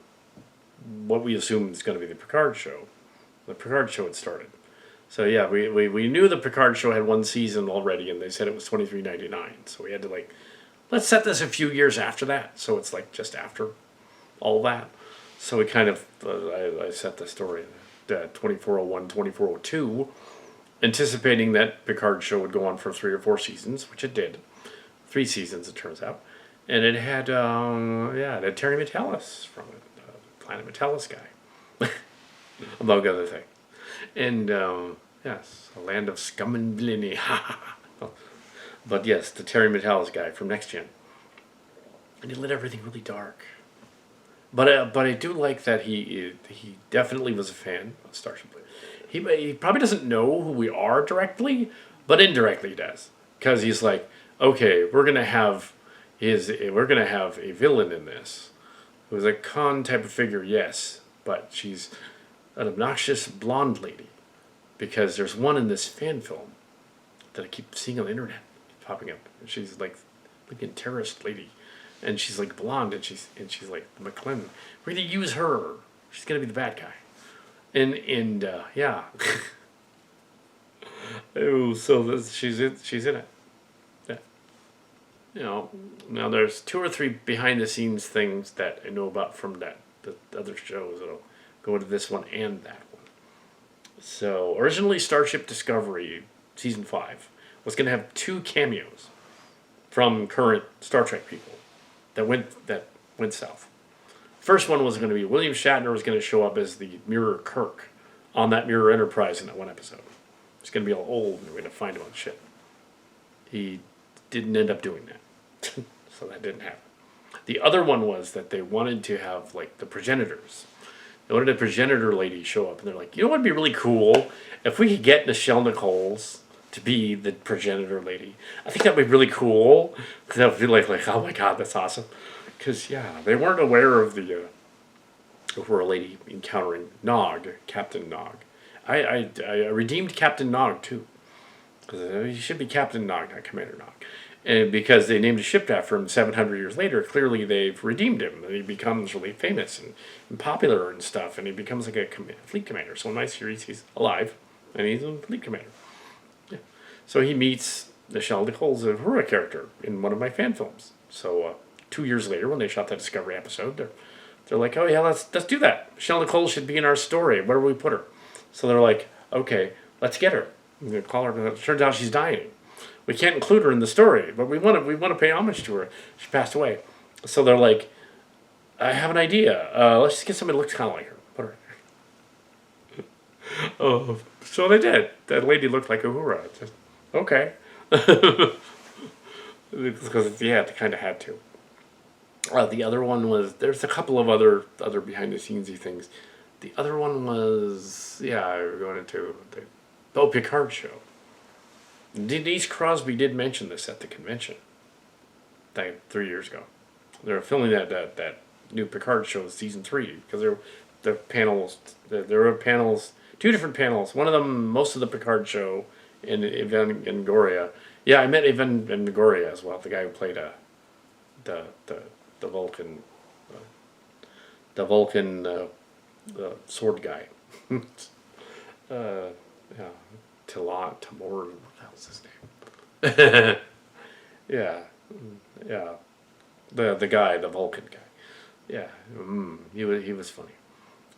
what we assume is going to be the Picard show. The Picard show had started. So yeah, we knew the Picard show had 1 season already, and they said it was $23.99. So we had to let's set this a few years after that. So it's like just after all that. So we kind of I set the story at 2401, 2402. Anticipating that Picard show would go on for 3 or 4 seasons, which it did. 3 seasons, it turns out. And it had Terry Metalis from it, Planet Metalis guy, among other things. And, yes, a land of scum and villainy. But yes, the Terry Metalis guy from Next Gen. And he lit everything really dark. But I do like that he definitely was a fan of Starship. He probably doesn't know who we are directly, but indirectly he does. Because he's like, okay, we're gonna have a villain in this, who's a con type of figure, yes, but she's an obnoxious blonde lady, because there's one in this fan film that I keep seeing on the internet popping up. And she's like a terrorist lady, and she's like blonde, and she's like McClellan. We're gonna use her. She's gonna be the bad guy. And yeah. Oh, so she's in it. Yeah. You know, now there's 2 or 3 behind the scenes things that I know about from the other shows that'll go into this one and that one. So originally Starship Discovery season 5 was going to have 2 cameos from current Star Trek people that went south. First one was going to be William Shatner was going to show up as the Mirror Kirk on that Mirror Enterprise in that one episode. It's going to be all old and we're going to find him on shit. He didn't end up doing that. So that didn't happen. The other one was that they wanted to have like the progenitors. They wanted a progenitor lady show up and they're like, you know what would be really cool? If we could get Nichelle Nichols to be the progenitor lady. I think that would be really cool. Because that would be like, oh my god, that's awesome. Because, yeah, they weren't aware of the Uhura lady encountering Nog, Captain Nog. I redeemed Captain Nog too, because he should be Captain Nog, not Commander Nog. And because they named a ship after him 700 years later, clearly they've redeemed him. And he becomes really famous and popular and stuff, and he becomes like a fleet commander. So in my series, he's alive, and he's a fleet commander. Yeah. So he meets Michelle Nichols' Uhura character in one of my fan films. So 2 years later, when they shot the Discovery episode, they're like, oh yeah, let's do that. Michelle Nichols should be in our story. Where do we put her? So they're like, okay, let's get her. We're gonna call her. It turns out she's dying. We can't include her in the story, but we want to pay homage to her. She passed away. So they're like, I have an idea. Let's just get somebody that looks kind of like her. Put her. Oh, so they did. That lady looked like Uhura. Just, okay. Because yeah, they kind of had to. The other one was, there's a couple of other behind the scenesy things. The other one was, we're going into the Picard show. Denise Crosby did mention this at the convention, 3 years ago. They were filming that new Picard show, season 3, because there were panels, 2 different panels. One of them, most of the Picard show, in Ivan Longoria. Yeah, I met Ivan Longoria as well, the guy who played the Vulcan, the sword guy. Timur, what the hell's his name? yeah, the guy, the Vulcan guy. Yeah, he was funny.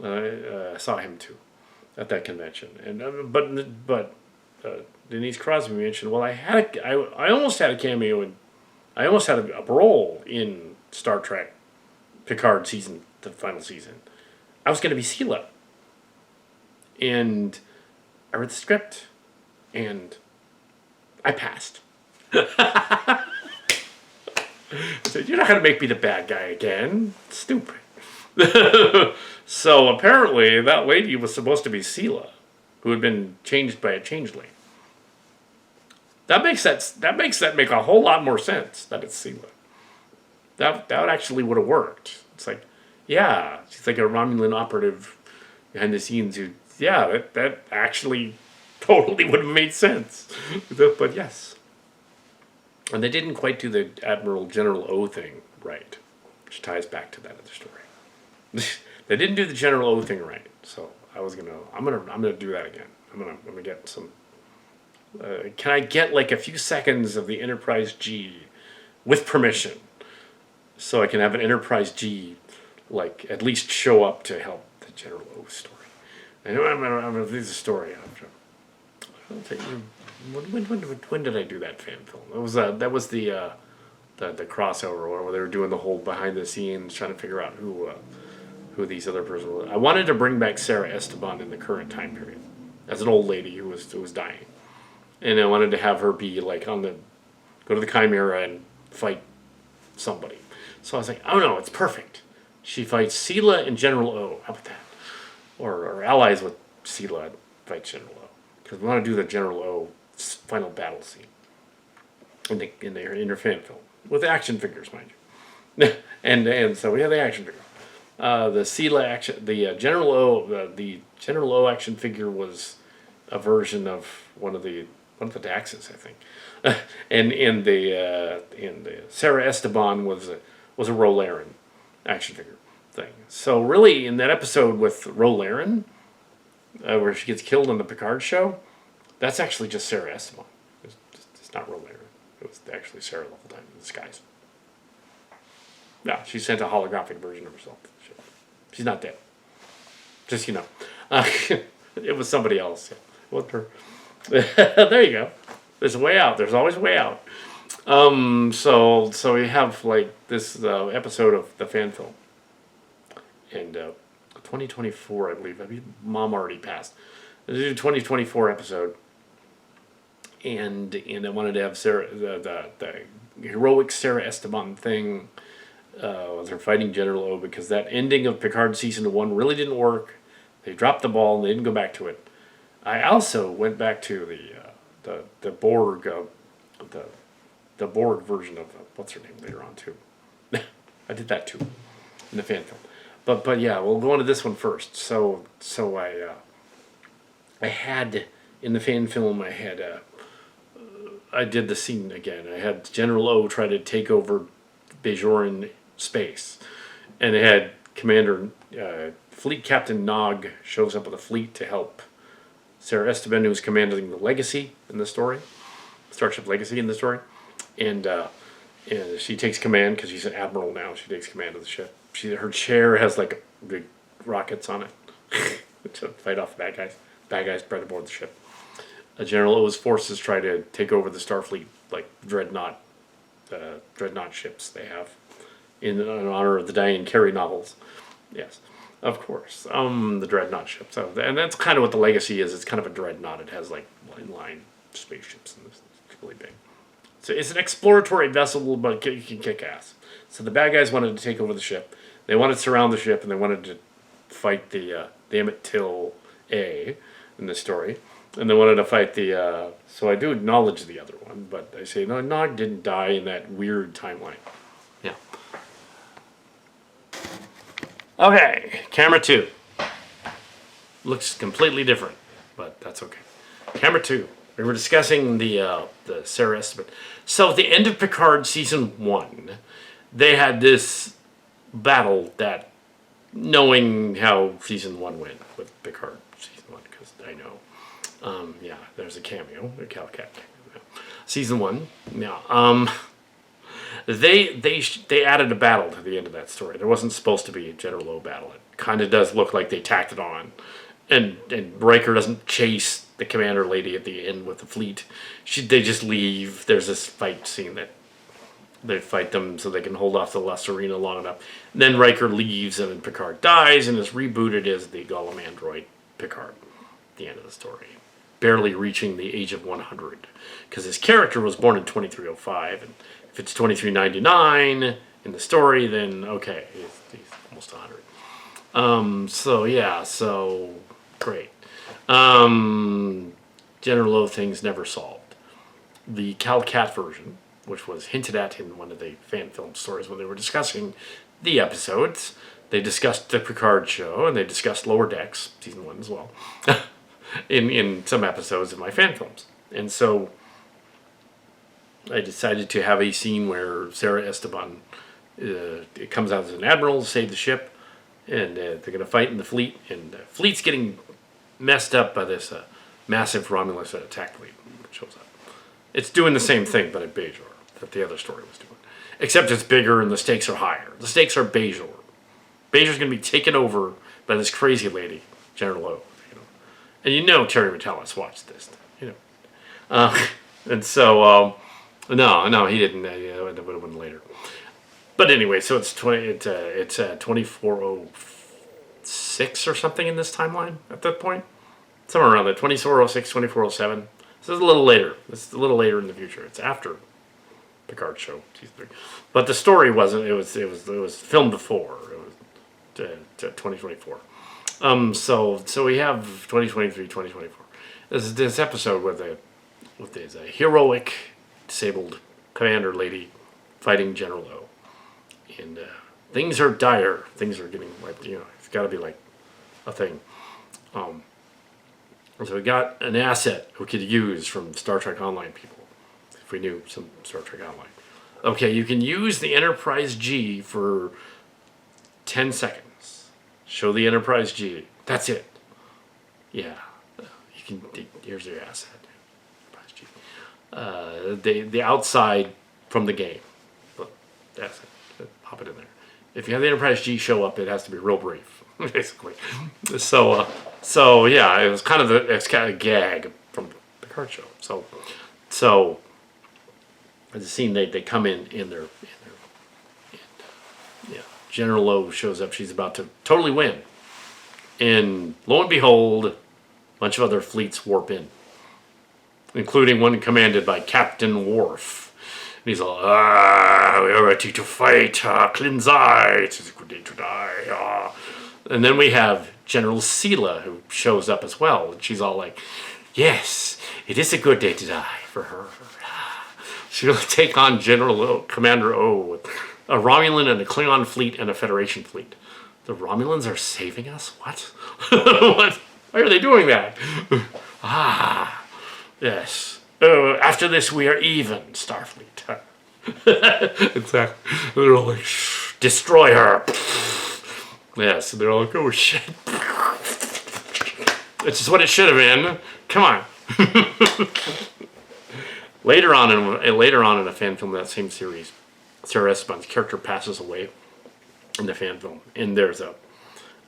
I saw him too at that convention, and but Denise Crosby mentioned, well, I almost had a cameo in, I almost had a role in Star Trek Picard the final season. I was going to be Sela, and I read the script, and I passed. I said, you're not going to make me the bad guy again. Stupid. So apparently that lady was supposed to be Sela, who had been changed by a changeling. That makes that make a whole lot more sense that it's Sela. That actually would have worked. It's like, yeah, she's like a Romulan operative behind the scenes who, yeah, that actually totally would have made sense. But yes. And they didn't quite do the Admiral General O thing right, which ties back to that other story. They didn't do the General O thing right, so I'm gonna do that again. I'm gonna get some. Can I get like a few seconds of the Enterprise G with permission, so I can have an Enterprise G, like at least show up to help the General O story. I know I'm gonna do the story after. I'll take you. When did I do that fan film? That was the crossover where they were doing the whole behind the scenes, trying to figure out who these other persons were. I wanted to bring back Sarah Esteban in the current time period as an old lady who was dying, and I wanted to have her be like go to the Chimera and fight somebody. So I was like, oh no, it's perfect. She fights Sela and General O. How about that? Or allies with Sela and fights General O. Because we want to do the General O final battle scene in her fan film with action figures, mind you. and so we have the action figure. The Sela action, the General O action figure was a version of one of the Daxes, I think. and the Sarah Esteban was a Rolaren action figure thing. So really, in that episode with Rolaren, where she gets killed on the Picard show, that's actually just Sarah Esteban. It's not Rolaren. It was actually Sarah the whole time in disguise. Yeah, she sent a holographic version of herself. She's not dead. Just, it was somebody else. What her? There you go. There's a way out. There's always a way out. So we have like this episode of the fan film, and 2024, I believe. Mom already passed. This is a 2024 episode, and I wanted to have Sarah the heroic Sarah Esteban thing. They're fighting General O because that ending of Picard season 1 really didn't work. They dropped the ball and they didn't go back to it. I also went back to the Borg the Borg version of what's her name later on too. I did that too in the fan film. But yeah, we'll go into this one first. So I had in the fan film I did the scene again. I had General O try to take over Bajoran space, and they had Commander Fleet Captain Nog shows up with a fleet to help Sarah Esteban, who's commanding the Legacy in the story, Starship Legacy in the story, and she takes command because she's an admiral now. She takes command of the ship. Her chair has like big rockets on it to fight off the bad guys. Bad guys spread aboard the ship. General O's forces try to take over the Starfleet, like dreadnought ships they have in honor of the Diane Carey novels. Yes, of course. The dreadnought ships, and that's kind of what the Legacy is. It's kind of a dreadnought. It has like line spaceships, and it's really big. So it's an exploratory vessel, but you can kick ass. So the bad guys wanted to take over the ship. They wanted to surround the ship, and they wanted to fight the Emmett Till A in the story. And they wanted to fight the... so I do acknowledge the other one, but I say, no, Nog didn't die in that weird timeline. Yeah. Okay, camera 2. Looks completely different, but that's okay. Camera 2. We were discussing the Sarah Esteban. So at the end of Picard Season 1, they had this battle that, knowing how Season 1 went with Picard Season 1, because I know. Yeah, there's a cameo, a Calcat cameo. Season 1, yeah. They added a battle to the end of that story. There wasn't supposed to be a General O battle. It kind of does look like they tacked it on. And Riker doesn't chase the commander lady at the end with the fleet. They just leave. There's this fight scene that they fight them so they can hold off the La Serena long enough. And then Riker leaves and then Picard dies and is rebooted as the Gollum android Picard at the end of the story. Barely reaching the age of 100. Because his character was born in 2305. And if it's 2399 in the story, then okay, he's almost 100. So great. General O things never solved. The Calcat version, which was hinted at in one of the fan film stories when they were discussing the episodes, they discussed the Picard show and they discussed Lower Decks, Season 1 as well, in some episodes of my fan films. And so I decided to have a scene where Sarah Esteban it comes out as an admiral to save the ship, and they're going to fight in the fleet, and the fleet's getting messed up by this massive Romulus attack fleet that shows up. It's doing the same thing, but at Bajor, that the other story was doing. Except it's bigger and the stakes are higher. The stakes are Bajor. Bajor's going to be taken over by this crazy lady, General O. And Terry Matalas watched this, and so, no, he didn't. It would have been later. But anyway, so it's 2406 or something in this timeline at that point. Somewhere around there, 2406, 2407. This is a little later. This is a little later in the future. It's after Picard show, Season 3. But the story wasn't. It was filmed before. It was 2024. So we have 2023, 2024. This episode with this heroic disabled commander lady fighting General O. And things are dire. Things are getting like, it's got to be like a thing. So we got an asset we could use from Star Trek Online people, if we knew some Star Trek Online. Okay, you can use the Enterprise G for 10 seconds. Show the Enterprise G. That's it. Yeah. You can. Here's your asset. Enterprise G. The outside from the game. But that's it. Pop it in there. If you have the Enterprise G show up, it has to be real brief, basically. So yeah, it was kind of a gag from the Picard show. So the scene they come in their General O shows up. She's about to totally win. And lo and behold, a bunch of other fleets warp in, including one commanded by Captain Worf. And he's all, we are ready to fight, Klinzai, it is a good day to die. And then we have General Sela, who shows up as well. And she's all like, yes, it is a good day to die for her. She'll take on General O, Commander O, with a Romulan and a Klingon fleet and a Federation fleet. The Romulans are saving us? What? What? Why are they doing that? Ah, yes. Oh, after this, we are even, Starfleet. Exactly. They're all like, destroy her. Yes, they're all like, oh shit. This is what it should have been. Come on. Later on in a fan film of that same series, Sarah Esteban's character passes away in the fan film, and there's an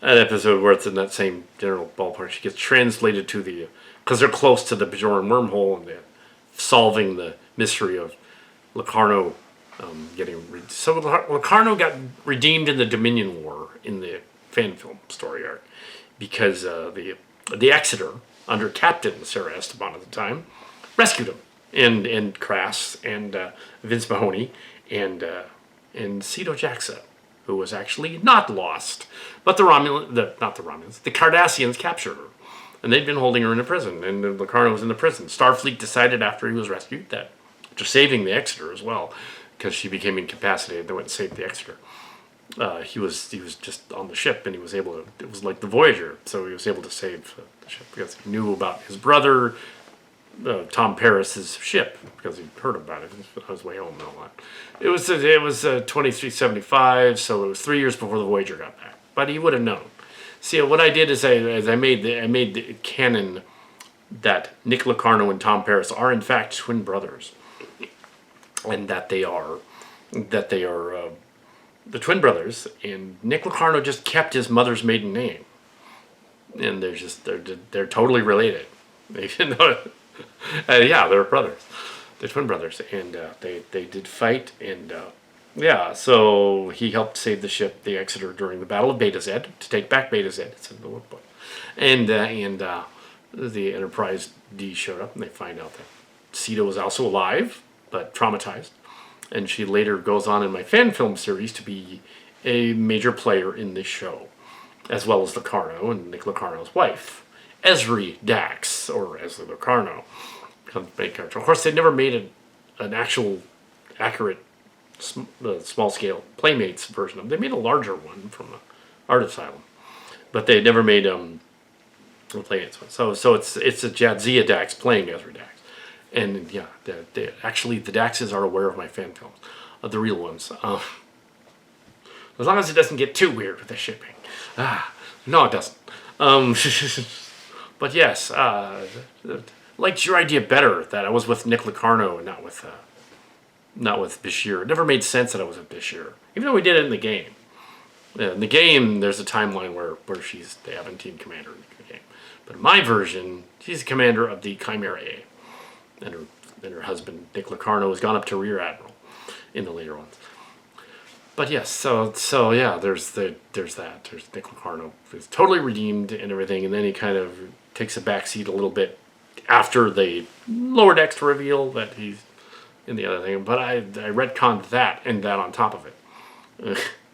episode where it's in that same general ballpark. She gets translated to the, because they're close to the Bajoran wormhole, and they're solving the mystery of Locarno so Locarno got redeemed in the Dominion War in the fan film story arc because the Exeter under Captain Sarah Esteban at the time rescued him, and Crass and Vince Mahoney and Cito Jaxa, who was actually not lost, but the Cardassians captured her, and they'd been holding her in a prison, and Locarno was in the prison. Starfleet decided after he was rescued that, after saving the Exeter as well, because she became incapacitated, they went and saved the Exeter. He was just on the ship, and he was able to. It was like the Voyager, so he was able to save the ship because he knew about his brother, Tom Paris's ship, because he'd heard about it on his way home and all that. It was 2375, so it was 3 years before the Voyager got back. But he would have known. See, what I did is I made the canon that Nick Locarno and Tom Paris are in fact twin brothers, and that they are the twin brothers, and Nick Locarno just kept his mother's maiden name, and they're totally related. Even though, yeah, they're brothers, they're twin brothers, and they did fight, and yeah, so he helped save the ship, the Exeter, during the Battle of Beta Z to take back Beta Z. It's in the workbook, and the Enterprise D showed up, and they find out that Cito was also alive but traumatized. And she later goes on in my fan film series to be a major player in this show, as well as Locarno and Nick Locarno's wife, Esri Dax, or Esri Locarno, becomes the main character. Of course, they never made an actual accurate small-scale Playmates version of them. They made a larger one from the Art Asylum, but they never made a Playmates one. So it's a Jadzia Dax playing Esri Dax. And yeah, actually the Daxes are aware of my fan films, the real ones. As long as it doesn't get too weird with the shipping. No, it doesn't. But yes, liked your idea better that I was with Nick Locarno and not with Bashir. It never made sense that I was with Bashir, even though we did it in the game. In the game, there's a timeline where she's the Aventine commander in the game. But in my version, she's the commander of the Chimera A. And her husband, Nick Locarno, has gone up to Rear Admiral in the later ones. But yes, so yeah, there's that. There's Nick Locarno, who's totally redeemed and everything, and then he kind of takes a backseat a little bit after the lower decks to reveal that he's in the other thing. But I retconned that and that on top of it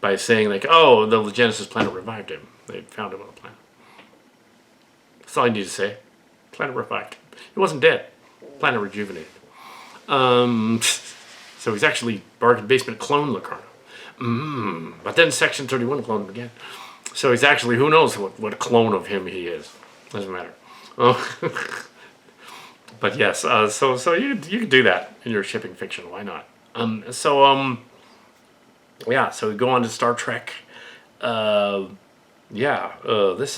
by saying like, oh, the Genesis planet revived him. They found him on the planet. That's all I need to say. Planet revived him. He wasn't dead. Planet rejuvenated. So he's actually Bargain Basement clone Locarno. But then Section 31 cloned him again. So he's actually, who knows what clone of him he is. Doesn't matter. But yes, so you can do that in your shipping fiction. Why not? Yeah, so we go on to Star Trek. This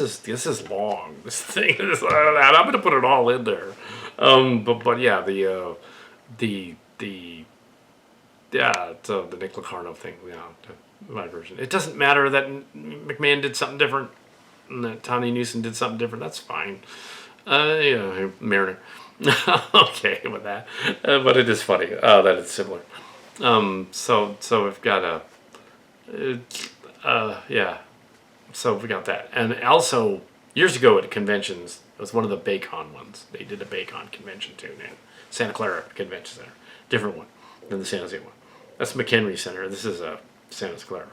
is long. This thing is, I'm going to put it all in there. But yeah, the Nick Locarno thing, my version. It doesn't matter that McMahon did something different and that Tawny Newsom did something different. That's fine. Mariner. Okay with that. But it is funny that it's similar. So we've got So we got that. And also, years ago at conventions, it was one of the Baycon ones. They did a Baycon convention too, man. Santa Clara Convention Center. Different one than the San Jose one. That's McHenry Center. This is Santa Clara.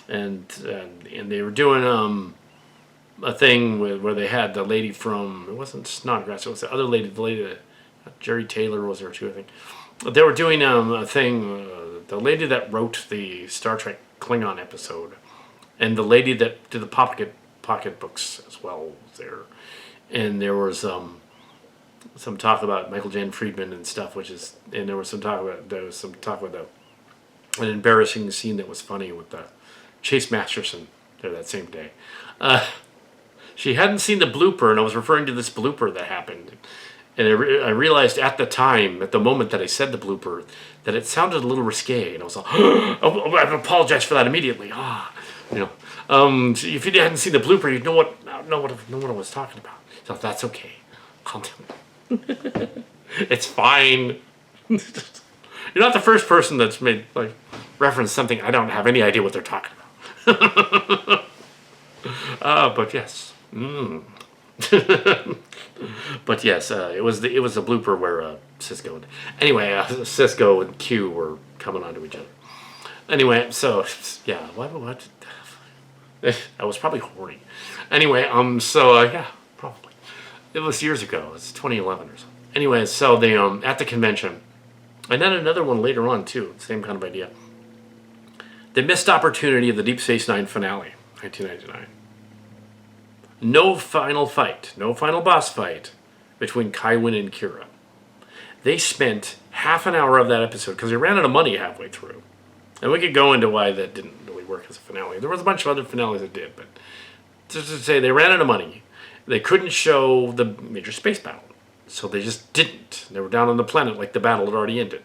And they were doing a thing where they had the lady from, it wasn't Snodgrass, it was the other lady, Jerry Taylor was there too, I think. They were doing a thing, the lady that wrote the Star Trek Klingon episode and the lady that did the pocket books as well was there, and there was some talk about Michael Jan Friedman and stuff, and there was some talk about an embarrassing scene that was funny with Chase Masterson there that same day. She hadn't seen the blooper, and I was referring to this blooper that happened. And I realized at the moment that I said the blooper, that it sounded a little risque. And I was like, oh, I apologize for that immediately. If you hadn't seen the blooper, you'd know what I was talking about. So that's okay. Calm down. It's fine. You're not the first person that's made reference something I don't have any idea what they're talking about. But yes. But yes, it was a blooper where Cisco. Cisco and Q were coming onto each other. Anyway, so yeah, what? I was probably horny. Anyway, yeah, probably. It was years ago. It's 2011 or so. Anyway, so they at the convention, and then another one later on too. Same kind of idea. The missed opportunity of the Deep Space Nine finale, 1999. No final fight, no final boss fight between Kaiwin and Kira. They spent half an hour of that episode because they ran out of money halfway through. And we could go into why that didn't really work as a finale. There was a bunch of other finales that did, but just to say they ran out of money. They couldn't show the major space battle. So they just didn't. They were down on the planet like the battle had already ended.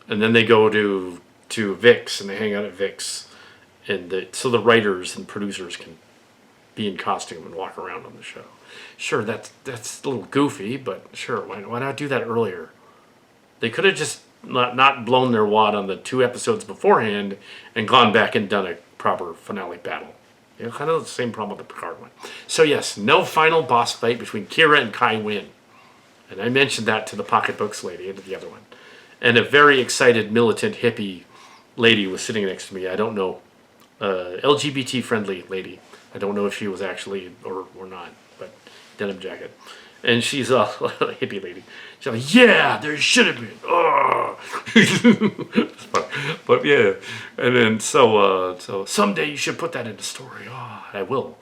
And then they go to Vix and they hang out at Vix. And so the writers and producers can be in costume and walk around on the show. Sure, that's a little goofy, but sure, why not do that earlier? They could have just not blown their wad on the 2 episodes beforehand and gone back and done a proper finale battle. Kind of the same problem with the Picard one. So yes, no final boss fight between Kira and Kai Wynn. And I mentioned that to the pocketbooks lady and to the other one. And a very excited militant hippie lady was sitting next to me. I don't know, LGBT friendly lady. I don't know if she was actually or not, but denim jacket. And she's a hippie lady. She's like, yeah, there should have been. Oh. But yeah. And then so someday you should put that in the story. Oh, I will.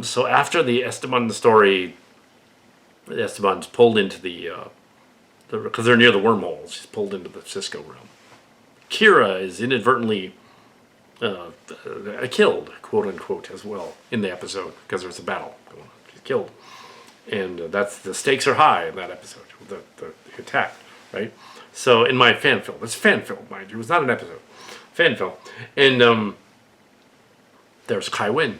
So after the Esteban story, Esteban's pulled into because they're near the wormholes. She's pulled into the Cisco realm. Kira is inadvertently killed, quote unquote, as well in the episode because there's a battle going on. She's killed, and that's the stakes are high in that episode. The attack, right? So in my fan film, it's fan film, mind you, it was not an episode, fan film, and there's Kai Wynn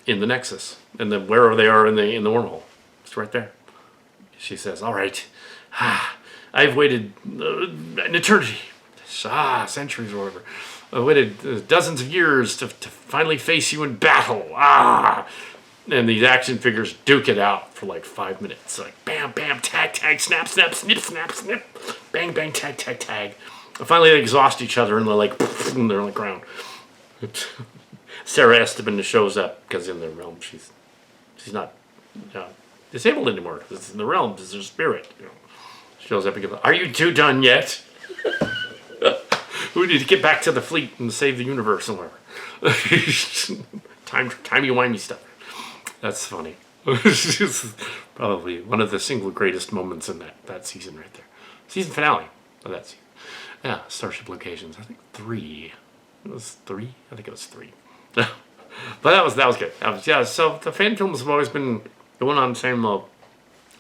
in the Nexus, and then where they are in the wormhole, it's right there. She says, "All right, I've waited an eternity, centuries or whatever." I waited dozens of years to finally face you in battle. And these action figures duke it out for like 5 minutes. Like bam, bam, tag, tag, snap, snap, snip, snap, snip, bang, bang, tag, tag, tag. And finally they exhaust each other and they're like, and they're on the ground. Sarah Esteban shows up because in the realm she's not disabled anymore. Because it's in the realm, it's her spirit. Shows up and goes, "Are you two done yet? We need to get back to the fleet and save the universe somewhere." Timey-wimey stuff. That's funny. Probably one of the single greatest moments in that season right there. Season finale of that season. Yeah, Starship locations. I think 3. It was 3? I think it was 3. But that was good. So the fan films have always been going on. Same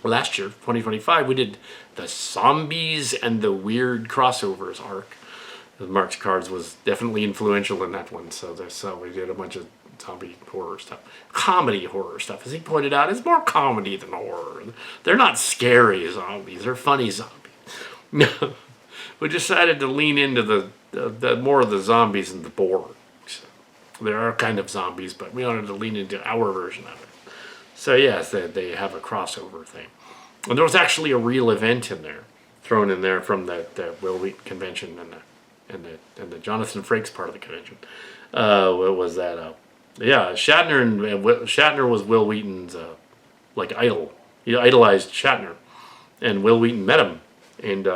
last year, 2025, we did the Zombies and the Weird Crossovers arc. Mark's Cards was definitely influential in that one. So we did a bunch of zombie horror stuff. Comedy horror stuff, as he pointed out, is more comedy than horror. They're not scary zombies. They're funny zombies. We decided to lean into the more of the zombies and the Borg. There are kind of zombies, but we wanted to lean into our version of it. So yes, they have a crossover thing. And there was actually a real event in there, thrown in there from the Will Wheaton convention and the Jonathan Frakes part of the convention. What was that? Shatner was Will Wheaton's idol. He idolized Shatner, and Will Wheaton met him, and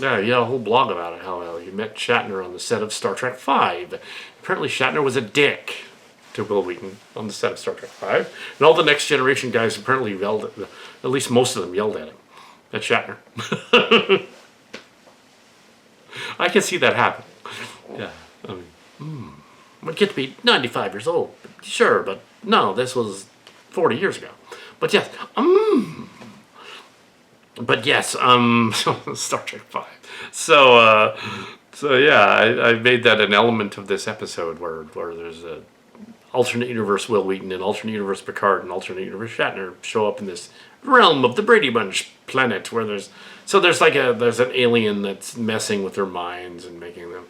Yeah, he had a whole blog about it, how he met Shatner on the set of Star Trek V. Apparently Shatner was a dick to Will Wheaton on the set of Star Trek V. And all the Next Generation guys apparently yelled at least most of them yelled at him, at Shatner. I can see that happen. Yeah, I mean, I get to be 95 years old. Sure, but no, this was 40 years ago. But yes, Star Trek V. So yeah, I made that an element of this episode where there's a alternate universe Will Wheaton and alternate universe Picard and alternate universe Shatner show up in this realm of the Brady Bunch planet where there's an alien that's messing with their minds and making them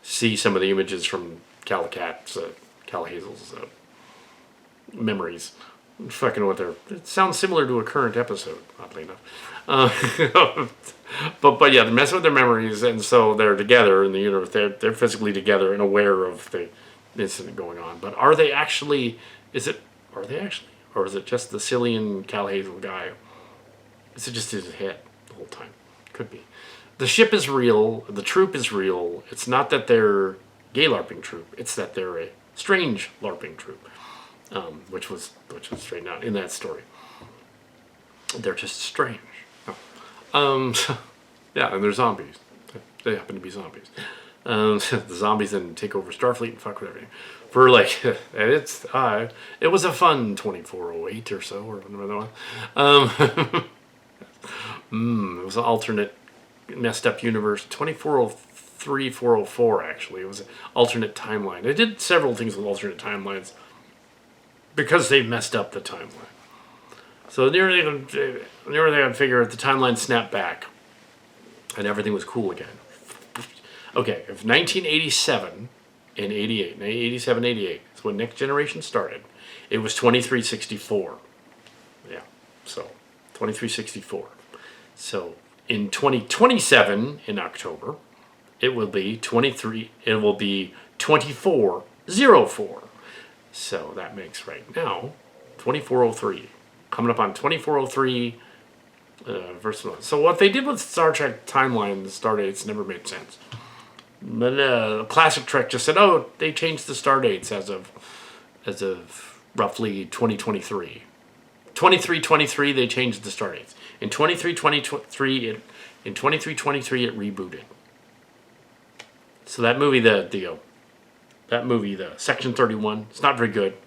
see some of the images from Cal Hazel's memories. Fucking with their, it sounds similar to a current episode, oddly enough. But yeah, they're messing with their memories, and so they're together in the universe. They're physically together and aware of the incident going on. But are they actually? Are they actually? Or is it just the Cillian Cal Hazel guy? Is it just his head the whole time? Could be. The ship is real. The troop is real. It's not that they're gay LARPing troop. It's that they're a strange LARPing troop, which was straightened out in that story. They're just strange. Yeah, and they're zombies. They happen to be zombies. The zombies then take over Starfleet and fuck with everything. For like, it was a fun 2408 or so, or whatever that was. It was an alternate messed up universe. 2403, 404 actually. It was an alternate timeline. They did several things with alternate timelines because they messed up the timeline. So they would figure if the timeline snapped back and everything was cool again. Okay, if 1987 and 88, 87, 88 is when Next Generation started, it was 2364. Yeah, so 2364. So in 2027 in October, it will be 2404. So that makes right now 2403. Coming up on 2403 versus 1. So what they did with Star Trek timeline, the star dates, never made sense. But Classic Trek just said, oh, they changed the star dates as of roughly 2023. 2323 they changed the star dates. In 2323 it rebooted. So that movie, the Section 31, it's not very good.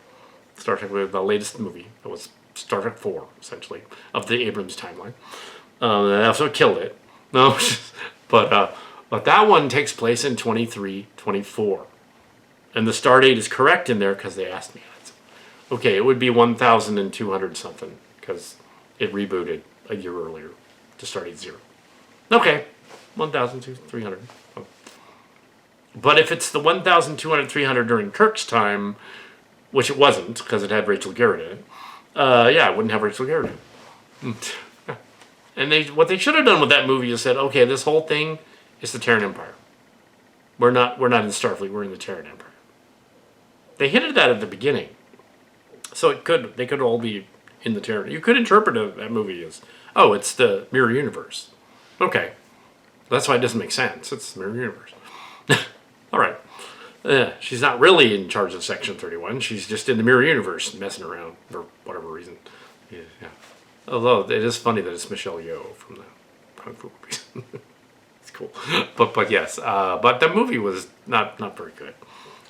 Star Trek, the latest movie, it was Star Trek 4, essentially, of the Abrams timeline. They also killed it. No, but that one takes place in 2324. And the star date is correct in there because they asked me. Okay, it would be 1,200 something because it rebooted a year earlier to start at 0. Okay, 1,300. Oh. But if it's the 1,200, 300 during Kirk's time, which it wasn't because it had Rachel Garrett in it, it wouldn't have Rachel Garrett in it. And what they should have done with that movie is said, okay, this whole thing is the Terran Empire. We're not in Starfleet, we're in the Terran Empire. They hinted that at the beginning. So they could all be in the Terran. You could interpret that movie as, oh, it's the mirror universe. Okay. That's why it doesn't make sense. It's the mirror universe. All right. She's not really in charge of Section 31. She's just in the mirror universe messing around for whatever reason. Yeah. Although it is funny that it's Michelle Yeoh from the Kung Fu movies. It's cool. But yes. But the movie was not very good.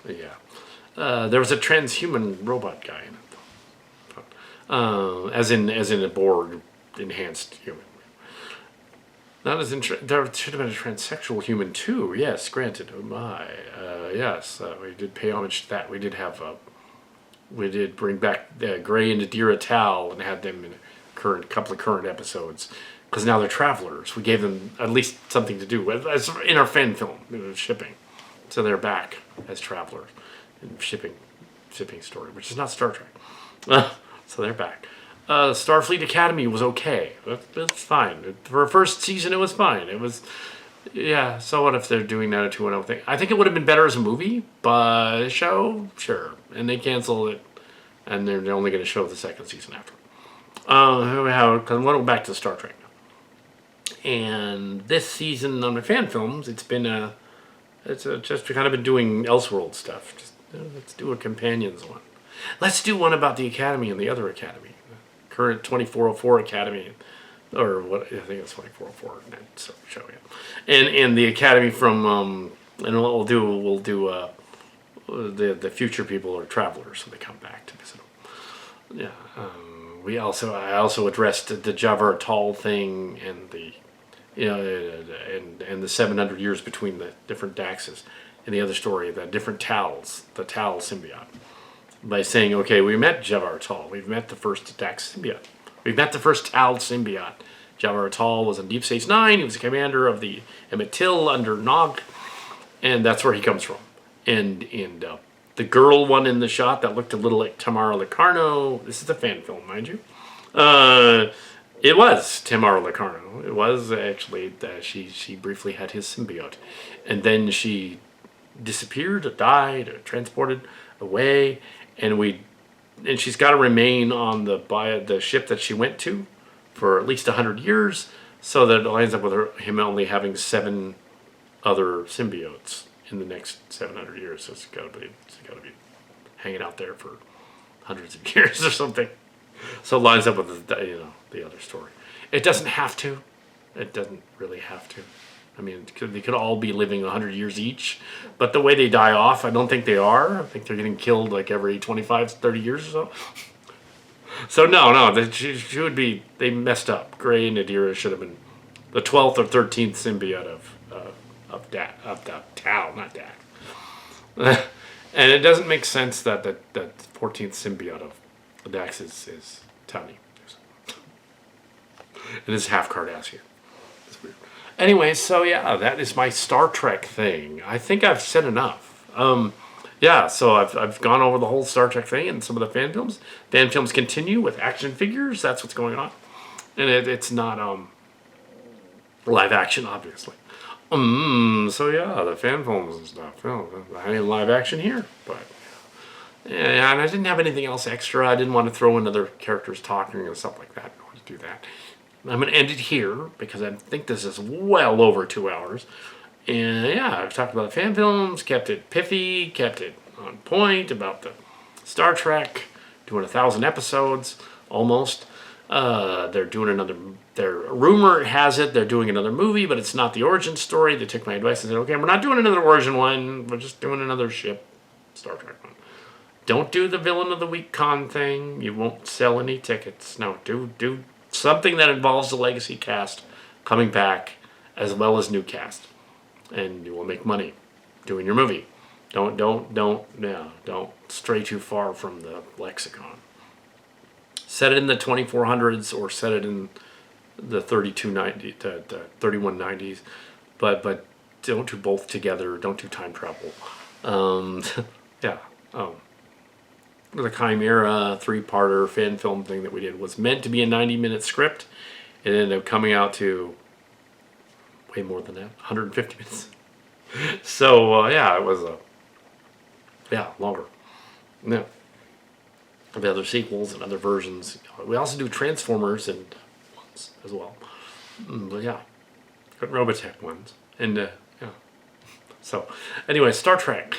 Yeah. There was a transhuman robot guy in it, though. As in a Borg enhanced human. There should have been a transsexual human too. Yes, granted. Oh my. Yes, we did pay homage to that. We did bring back Gray and Adira Tal and had them in a couple of current episodes because now they're travelers. We gave them at least something to do with as in our fan film. It was shipping, so they're back as travelers in shipping story, which is not Star Trek. So they're back. Starfleet Academy was okay. It's fine. For a first season, it was fine. It was, yeah, so what if they're doing that a 2.0 thing? I think it would have been better as a movie, but a show, sure. And they canceled it, and they're only going to show the second season after. Because I want to go back to Star Trek now. And this season on my fan films, it's just kind of been doing Elseworld stuff. Just let's do a companions one. Let's do one about the Academy and the other Academy, the current 2404 Academy, or what I think it's 2404 show, yeah. And the Academy from and what we'll do the future people or travelers, so they come back to visit them. Yeah. I also addressed the Jabbar Tal thing and the and the 700 years between the different Daxes, and the other story, the different Tals, the Tal symbiote, by saying, okay, we met Jabbar Tal, we've met the first Dax symbiote, we've met the first Tal symbiote. Jabbar Tal was in Deep Space Nine. He was a commander of the Emitil under Nog, and that's where he comes from. And the girl one in the shot that looked a little like Tamara Locarno. This is a fan film, mind you. It was Tamara Locarno. It was actually she briefly had his symbiote, and then she disappeared, died, or transported away, and she's got to remain on the ship that she went to for at least 100 years, so that it lines up with him only having 7 other symbiotes in the next 700 years. So it's got to be hanging out there for hundreds of years or something. So it lines up with the other story. It doesn't have to. It doesn't really have to. I mean, they could all be living 100 years each, but the way they die off, I don't think they are. I think they're getting killed like every 25, 30 years or so. So no, she would be. They messed up. Gray and Nadira should have been the 12th or 13th symbiote of the Tau, not Dax. And it doesn't make sense that the 14th symbiote of Dax is Tony. It is half Cardassian. It's weird. Anyway, so yeah, that is my Star Trek thing. I think I've said enough. Yeah, so I've gone over the whole Star Trek thing and some of the fan films. Fan films continue with action figures. That's what's going on, and it's not live action, obviously. So yeah, the fan films and stuff. I mean, live action here, but yeah, and I didn't have anything else extra. I didn't want to throw in other characters talking and stuff like that. I don't want to do that. I'm going to end it here because I think this is well over 2 hours. And yeah, I've talked about the fan films, kept it pithy, kept it on point about the Star Trek, doing 1,000 episodes, almost. They're doing another, rumor has it they're doing another movie, but it's not the origin story. They took my advice and said, okay, we're not doing another origin one, we're just doing another ship Star Trek one. Don't do the villain of the week con thing. You won't sell any tickets. No, do something that involves the legacy cast coming back as well as new cast. And you will make money doing your movie. Don't stray too far from the lexicon. Set it in the 2400s or set it in the 3190s, but don't do both together. Don't do time travel. Yeah. The Chimera 3-parter fan film thing that we did was meant to be a 90-minute script. It ended up coming out to way more than that, 150 minutes. So yeah, it was longer. Yeah, the other sequels and other versions. We also do Transformers and ones as well. But yeah, got Robotech ones and yeah. So anyway, Star Trek.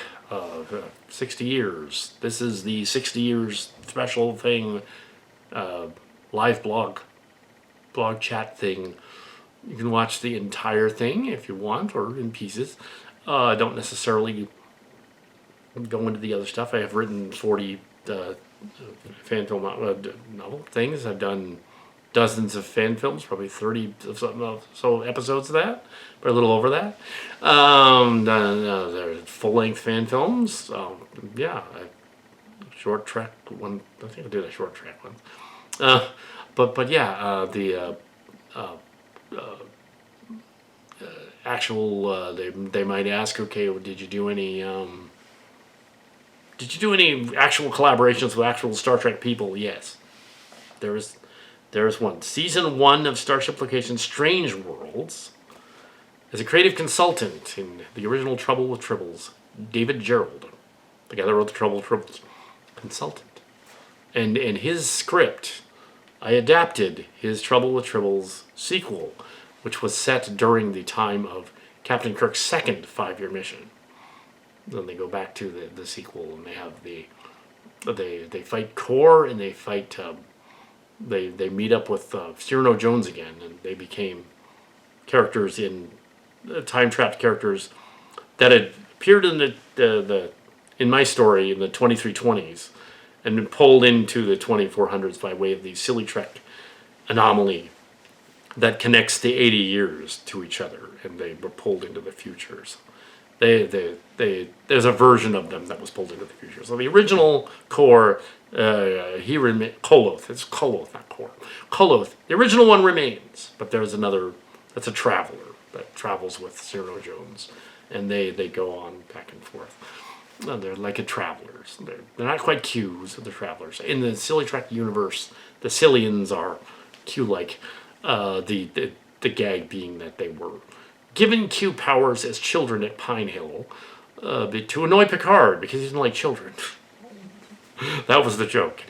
60 years. This is the 60 years special thing, live blog chat thing. You can watch the entire thing if you want, or in pieces. Don't necessarily go into the other stuff. I have written 40 fan film novel things. I've done dozens of fan films, probably 30 so episodes of that, but a little over that. There's full-length fan films. Yeah, short track one. I think I did a short track one. But yeah, the actual. They might ask, okay, well, did you do any actual collaborations with actual Star Trek people? Yes, there's one. Season 1 of Starship Location Strange Worlds. As a creative consultant in the original Trouble with Tribbles, David Gerald, the guy that wrote the Trouble with Tribbles, consultant. And in his script, I adapted his Trouble with Tribbles sequel which was set during the time of Captain Kirk's second 5-year mission. Then they go back to the sequel, and they have they fight Core, and they fight they meet up with Cyrano Jones again, and they became characters in time-trapped characters that had appeared in the in my story in the 2320s and been pulled into the 2400s by way of the silly Trek anomaly that connects the 80 years to each other, and they were pulled into the futures. There's a version of them that was pulled into the future. So the original Core, Koloth. It's Koloth, not Core. Koloth. The original one remains, but there's another. That's a traveler that travels with Cyrano Jones, and they go on back and forth. They're like a travelers. They're not quite Qs, they're travelers. In the Silly Trek universe, the Cillians are Q-like. The gag being that they were given Q powers as children at Pine Hill to annoy Picard because he didn't like children. That was the joke.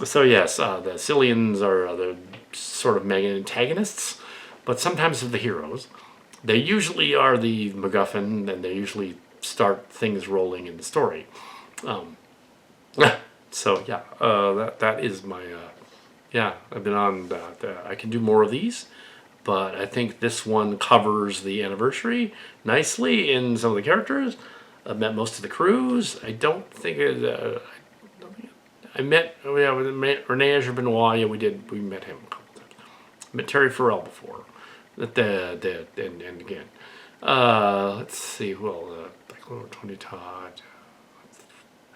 So yes, the Cillians are the sort of mega antagonists, but sometimes they're the heroes. They usually are the MacGuffin, and they usually start things rolling in the story. So yeah, that is my I've been on. I can do more of these, but I think this one covers the anniversary nicely in some of the characters. I've met most of the crews. I don't think I met Rene Azure Benoit. Yeah, we met him a couple times. Met Terry Farrell before. And again, let's see. Well, Tony Todd.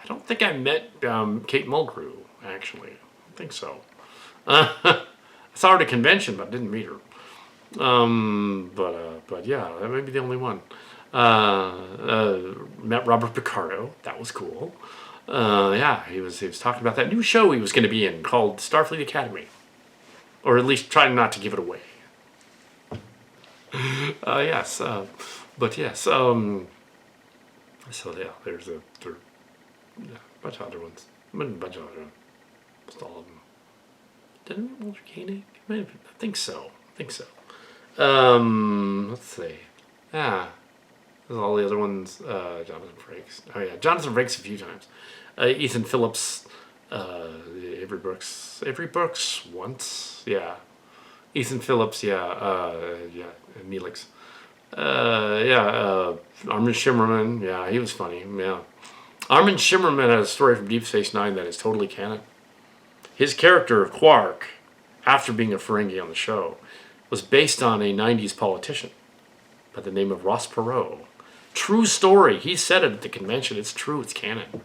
I don't think I met Kate Mulgrew, actually. I don't think so. I saw her at a convention, but didn't meet her. But yeah, that may be the only one. Met Robert Picardo. That was cool. He was talking about that new show he was going to be in called Starfleet Academy, or at least trying not to give it away. Yes, but yes. So yeah, there's a bunch of other ones. A bunch of other ones. Almost all of them. Didn't we Walter Koenig? I think so. Let's see. There's all the other ones. Jonathan Frakes. Oh yeah, Jonathan Frakes a few times. Ethan Phillips. Avery Brooks once. Yeah. Ethan Phillips. Yeah. Neelix. Armin Shimmerman. Yeah, he was funny. Yeah. Armin Shimmerman had a story from Deep Space Nine that is totally canon. His character of Quark, after being a Ferengi on the show, was based on a 90s politician by the name of Ross Perot. True story. He said it at the convention. It's true. It's canon.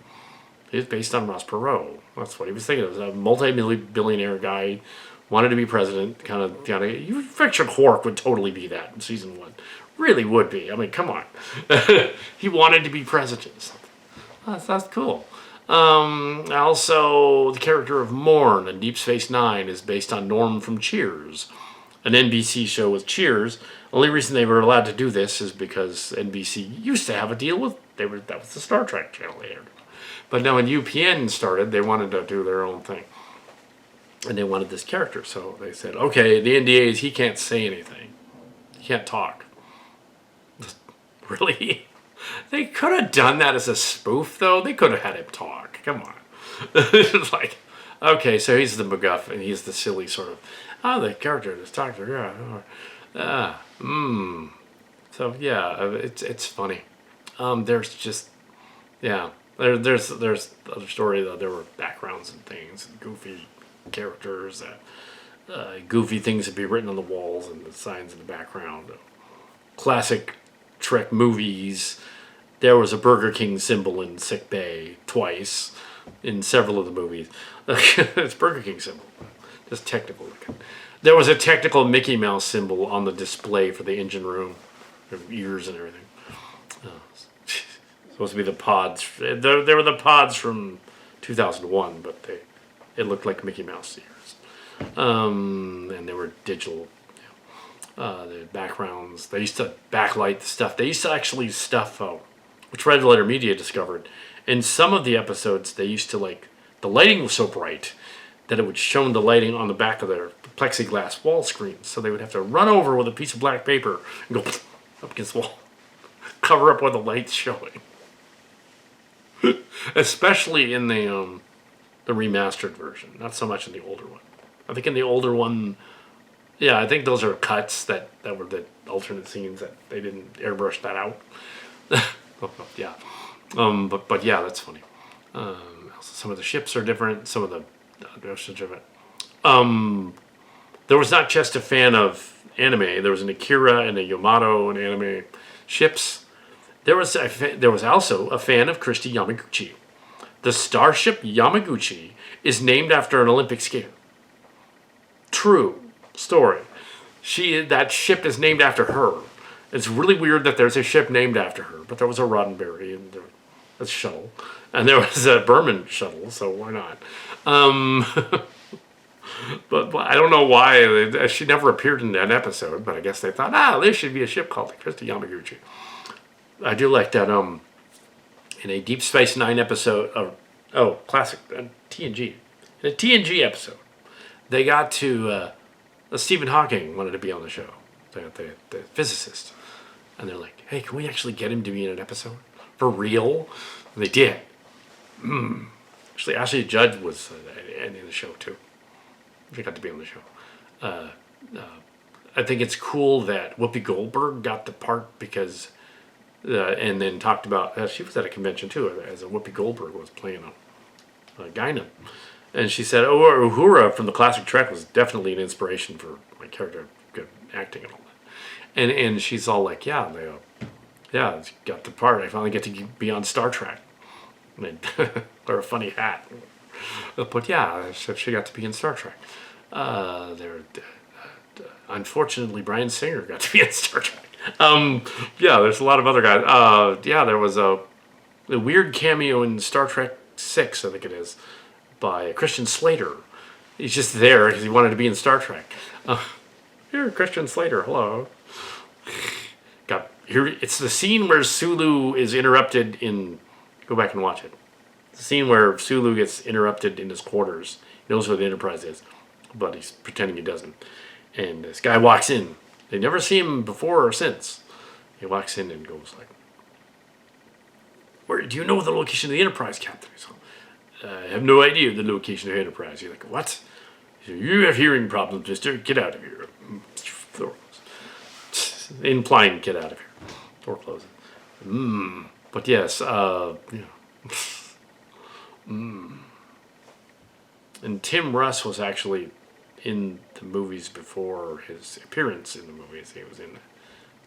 It was based on Ross Perot. That's what he was thinking. It was a multi-billionaire guy, wanted to be president. Kind of. You picture Quark would totally be that in season 1. Really would be. I mean, come on. He wanted to be president. That's cool. Also, the character of Morn in Deep Space Nine is based on Norm from Cheers, an NBC show with Cheers. Only reason they were allowed to do this is because NBC used to have a deal with that was the Star Trek channel they aired. But now when UPN started, they wanted to do their own thing, and they wanted this character. So they said, "Okay, the NDA is he can't say anything, he can't talk." Really? They could have done that as a spoof, though. They could have had him talk. Come on. It's like, okay, so he's the MacGuffin. He's the silly sort of, the character that's talking. So yeah, it's funny. There's just, yeah. There's other story though. There were backgrounds and things, and goofy characters, goofy things that be written on the walls and the signs in the background. Classic Trek movies. There was a Burger King symbol in sick bay twice in several of the movies. It's Burger King symbol, just technical. There was a technical Mickey Mouse symbol on the display for the engine room, ears and everything. Supposed to be the pods. There were the pods from 2001, but it looked like Mickey Mouse ears. And they were digital. The backgrounds. They used to backlight the stuff. They used to actually stuff, which Red Letter Media discovered. In some of the episodes, they used to the lighting was so bright that it would shone the lighting on the back of their plexiglass wall screens. So they would have to run over with a piece of black paper and go up against the wall, cover up where the light's showing. Especially in the remastered version, not so much in the older one. I think in the older one, yeah, I think those are cuts that were the alternate scenes that they didn't airbrush that out. Yeah, but yeah, that's funny. Some of the ships are different. Some of the oceans are different. There was not just a fan of anime. There was an Akira and a Yamato and anime ships. There was also a fan of Christy Yamaguchi. The Starship Yamaguchi is named after an Olympic skater. True story. That ship is named after her. It's really weird that there's a ship named after her, but there was a Roddenberry and there was a shuttle, and there was a Berman shuttle, so why not? But I don't know why she never appeared in that episode, but I guess they thought, there should be a ship called the Christy Yamaguchi. I do like that in a Deep Space Nine episode classic TNG. In a TNG episode, they got to Stephen Hawking wanted to be on the show, the physicist, and they're like, "Hey, can we actually get him to be in an episode for real?" And they did. Actually, Ashley Judd was in the show too. She got to be on the show. I think it's cool that Whoopi Goldberg got the part because, and then talked about she was at a convention too, as Whoopi Goldberg was playing a Guinan. And she said, Uhura from the classic Trek was definitely an inspiration for my character, good acting and all that. And she's all like, yeah, got the part. I finally get to be on Star Trek. And wear a funny hat. But yeah, she got to be in Star Trek. Unfortunately, Bryan Singer got to be in Star Trek. Yeah, there's a lot of other guys. There was a weird cameo in Star Trek 6, I think it is, by Christian Slater. He's just there because he wanted to be in Star Trek. Here, Christian Slater, hello. It's the scene where Sulu is interrupted in... Go back and watch it. It's the scene where Sulu gets interrupted in his quarters. He knows where the Enterprise is, but he's pretending he doesn't. And this guy walks in. They never see him before or since. He walks in and goes like, "Where do you know the location of the Enterprise, Captain?" He's like, "I have no idea the location of the Enterprise." You're like, "What?" He's like, "You have hearing problems, mister. Get out of here." Door closes. Implying get out of here. Door closes. But yes, And Tim Russ was actually in the movies before his appearance in the movies. He was in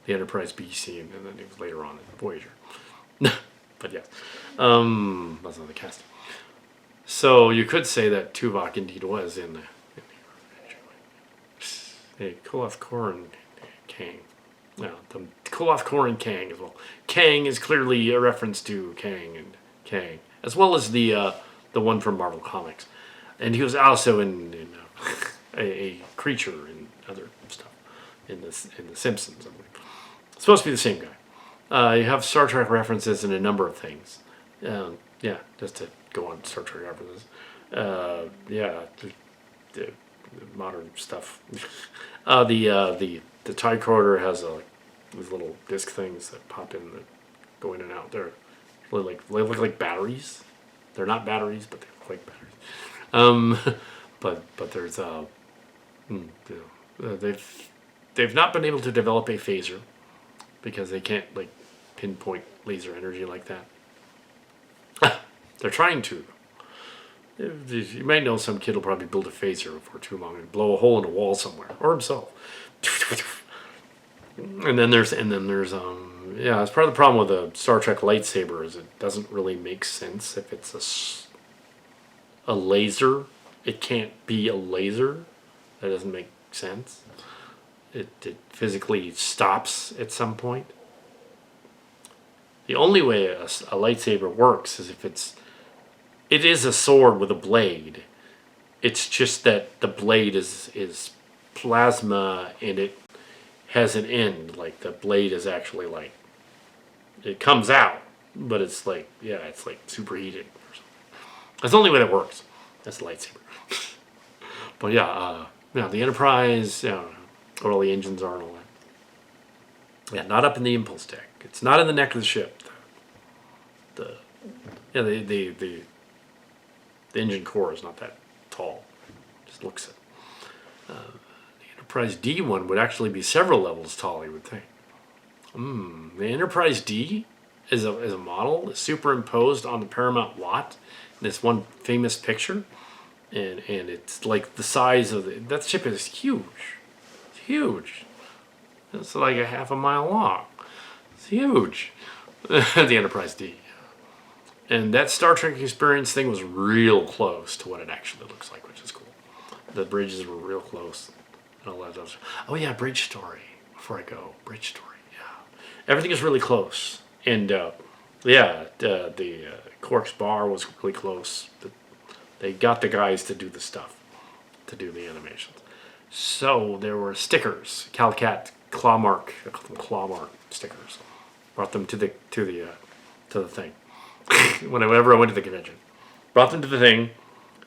the Enterprise B scene, and then he was later on in Voyager. But yes, that's not the casting. So you could say that Tuvok indeed was in the Koloth Koran Kang. No, the Koloth Koran Kang as well. Kang is clearly a reference to Kang and Kang, as well as the one from Marvel Comics, and he was also in a creature and other stuff in the Simpsons. I believe. It's supposed to be the same guy. You have Star Trek references in a number of things. Just to go on Star Trek references. The modern stuff. The tricorder has these little disc things that pop in that go in and out. They look like batteries. They're not batteries, but they look like batteries. But there's they've not been able to develop a phaser because they can't pinpoint laser energy like that. They're trying to. You might know some kid will probably build a phaser before too long and blow a hole in a wall somewhere, or himself. And then there's it's part of the problem with a Star Trek lightsaber is it doesn't really make sense if it's a laser. It can't be a laser. That doesn't make sense. It physically stops at some point. The only way a lightsaber works is if it is a sword with a blade. It's just that the blade is plasma and it has an end. Like the blade is actually it comes out, but it's it's superheated or something. That's the only way that works. That's a lightsaber. But the Enterprise, where all the engines are and all that. Yeah, not up in the impulse deck. It's not in the neck of the ship. The engine core is not that tall. Just looks it. The Enterprise D one would actually be several levels tall, you would think. The Enterprise D is a model superimposed on the Paramount lot in this one famous picture. And it's like the size of that ship is huge. It's huge. It's like a half a mile long. It's huge. The Enterprise D. And that Star Trek Experience thing was real close to what it actually looks like, which is cool. The bridges were real close. And all that stuff. Oh yeah, bridge story. Before I go, bridge story. Yeah, everything is really close. And the Quark's bar was really close. They got the guys to do the stuff, to do the animations. So there were stickers, Calcat clawmark stickers. Brought them to the thing. Whenever I went to the convention, brought them to the thing,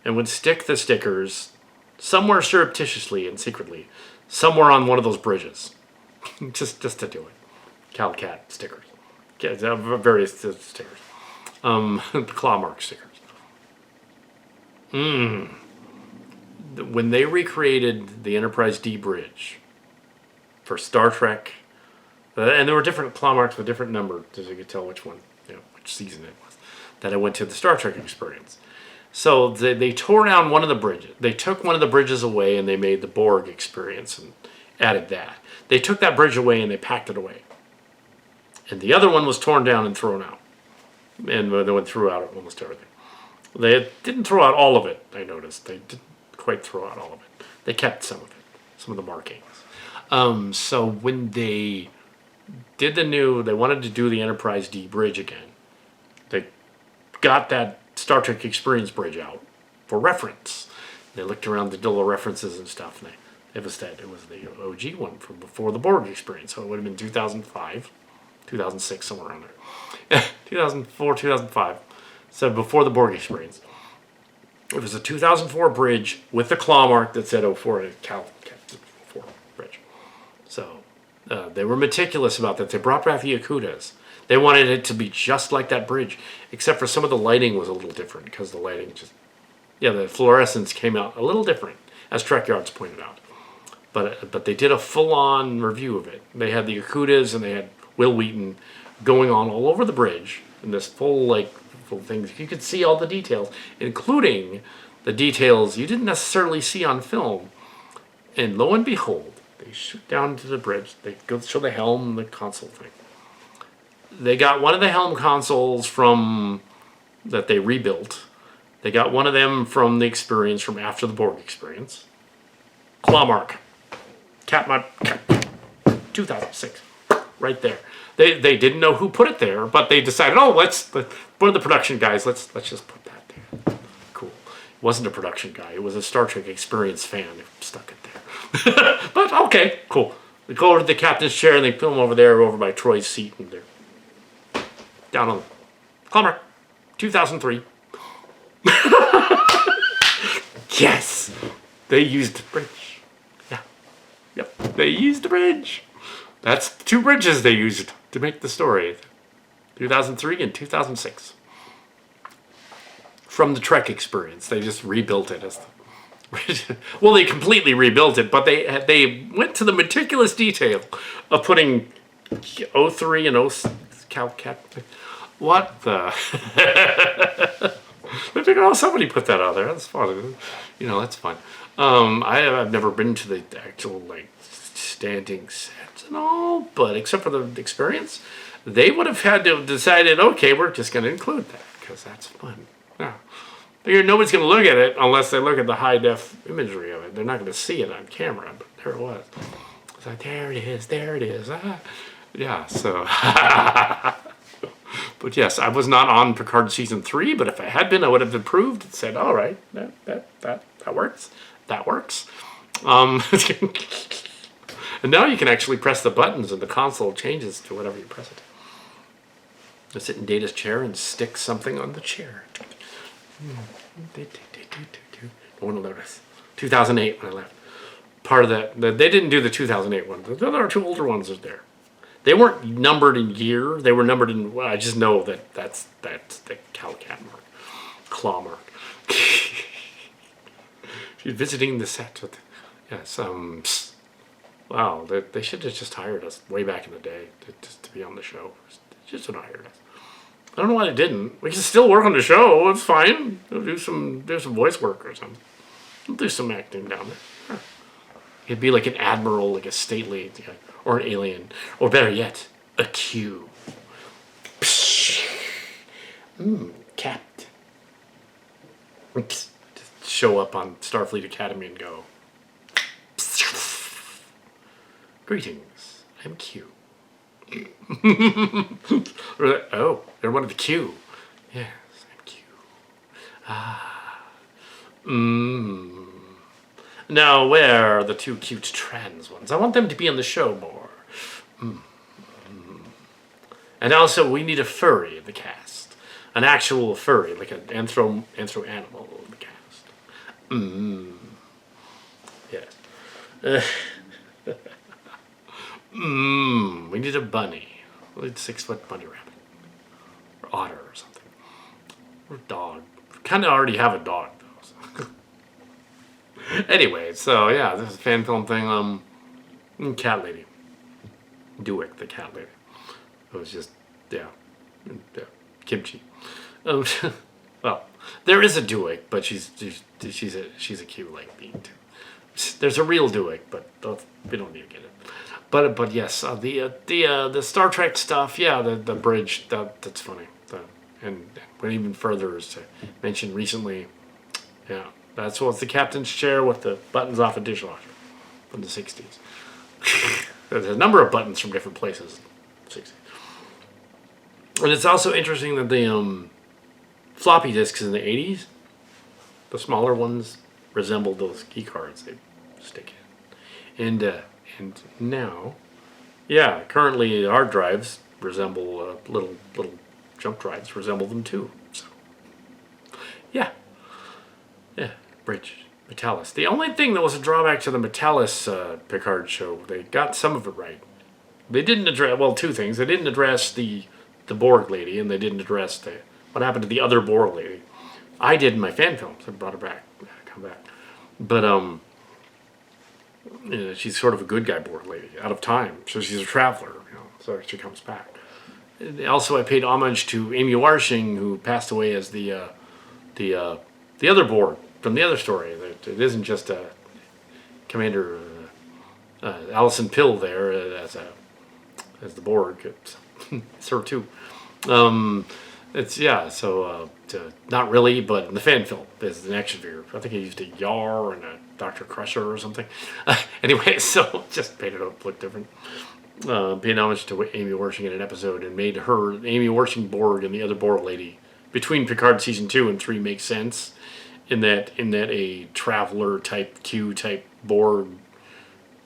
and would stick the stickers somewhere surreptitiously and secretly, somewhere on one of those bridges, just to do it. Calcat stickers, various stickers, clawmark stickers. When they recreated the Enterprise D bridge for Star Trek, and there were different claw marks with different numbers, as you could tell which one, which season it was, that I went to the Star Trek Experience. So they tore down one of the bridges. They took one of the bridges away and they made the Borg Experience and added that. They took that bridge away and they packed it away. And the other one was torn down and thrown out. And they went through out almost everything. They didn't throw out all of it, I noticed. They didn't quite throw out all of it. They kept some of it, some of the markings. So when they did they wanted to do the Enterprise D bridge again. They got that Star Trek Experience bridge out for reference. They looked around the little references and stuff, and it was the OG one from before the Borg Experience. So it would have been 2005, 2006, somewhere around there. 2004, 2005. So before the Borg Experience. It was a 2004 bridge with the claw mark that said 04 Cal 04 bridge. So they were meticulous about that. They brought back the Akutas. They wanted it to be just like that bridge, except for some of the lighting was a little different because the lighting the fluorescence came out a little different, as Trek Yards pointed out. But they did a full-on review of it. They had the Akutas and they had Will Wheaton going on all over the bridge in this full thing. You could see all the details, including the details you didn't necessarily see on film. And lo and behold, they shoot down to the bridge. They go show the helm and the console thing. They got one of the helm consoles that they rebuilt. They got one of them from the experience from after the Borg Experience. Claw mark. Cat 2006. Right there. They didn't know who put it there, but they decided, one of the production guys, let's just put that there. Cool. It wasn't a production guy. It was a Star Trek Experience fan who stuck it there. But okay, cool. They go over to the captain's chair and they film over by Troy's seat, and they're down on the Climber 2003. Yes, they used the bridge. Yeah, yep, they used the bridge. That's 2 bridges they used to make the story. 2003 and 2006. From the Trek Experience. They just rebuilt it as the... Well, they completely rebuilt it, but they went to the meticulous detail of putting 03 and 06... What the... I figured, somebody put that out there. That's fun. That's fun. I've never been to the actual, standing sets and all, but except for the experience, they would have had to have decided, okay, we're just going to include that because that's fun. Yeah. Nobody's going to look at it unless they look at the high-def imagery of it. They're not going to see it on camera, but there it was. It's like, there it is. Yeah, so... But yes, I was not on Picard Season 3, but if I had been, I would have approved and said, all right, that works. That works. And now you can actually press the buttons and the console changes to whatever you press it. I sit in Data's chair and stick something on the chair. No one will notice. 2008 when I left. Part of that, they didn't do the 2008 one. There are two older ones that there. They weren't numbered in year. They were numbered in. Well, I just know that's the Calicat mark, claw mark. She's visiting the set with. Yes. Wow. They should have just hired us way back in the day to be on the show. They just should have hired us. I don't know why they didn't. We can still work on the show. It's fine. We'll do some voice work or something. We'll do some acting down there. Sure. It'd be like an admiral, like a stately, or an alien, or better yet, a Q. Captain. Just show up on Starfleet Academy and go. Greetings, I'm Q. Oh, they're one of the Q. Yes, I'm Q. Now, where are the two cute trans ones? I want them to be on the show more. And also, we need a furry in the cast. An actual furry, like an anthro animal in the cast. Yes. We need a bunny. We need a 6-foot bunny rabbit. Or otter or something. Or dog. We kind of already have a dog, though. So. Anyway, so yeah, this is a fan film thing. Cat lady. Duick, the cat lady. It was just, yeah. Kimchi. Well, there is a Duick, but she's a cute like being too. There's a real Duick, but we don't need to get it. But yes, the Star Trek stuff, yeah, the bridge, that's funny. And went even further is to mention recently, yeah, that's what's the captain's chair with the buttons off a dishwasher from the 60s. There's a number of buttons from different places. 60s. And it's also interesting that the floppy disks in the 80s, the smaller ones resembled those key cards they stick in. And now, yeah, currently hard drives resemble little jump drives resemble them too. So, yeah, Bridge Metalis. The only thing that was a drawback to the Metalis Picard show, they got some of it right. They didn't address two things. They didn't address the Borg lady, and they didn't address what happened to the other Borg lady. I did in my fan films. I brought her back, come back, but she's sort of a good guy Borg lady, out of time. So she's a traveler, so she comes back. Also, I paid homage to Amy Warshing, who passed away as the other Borg from the other story. It isn't just Commander Alison Pill there as the Borg. It's her too. Not really, but in the fan film, there's an action figure. I think I used a Yar and a Dr. Crusher or something. Anyway, so just made it look different. Paid homage to Amy Warshing in an episode and made her, Amy Warshing Borg and the other Borg lady, between Picard season 2 and 3 makes sense in that a traveler type Q type Borg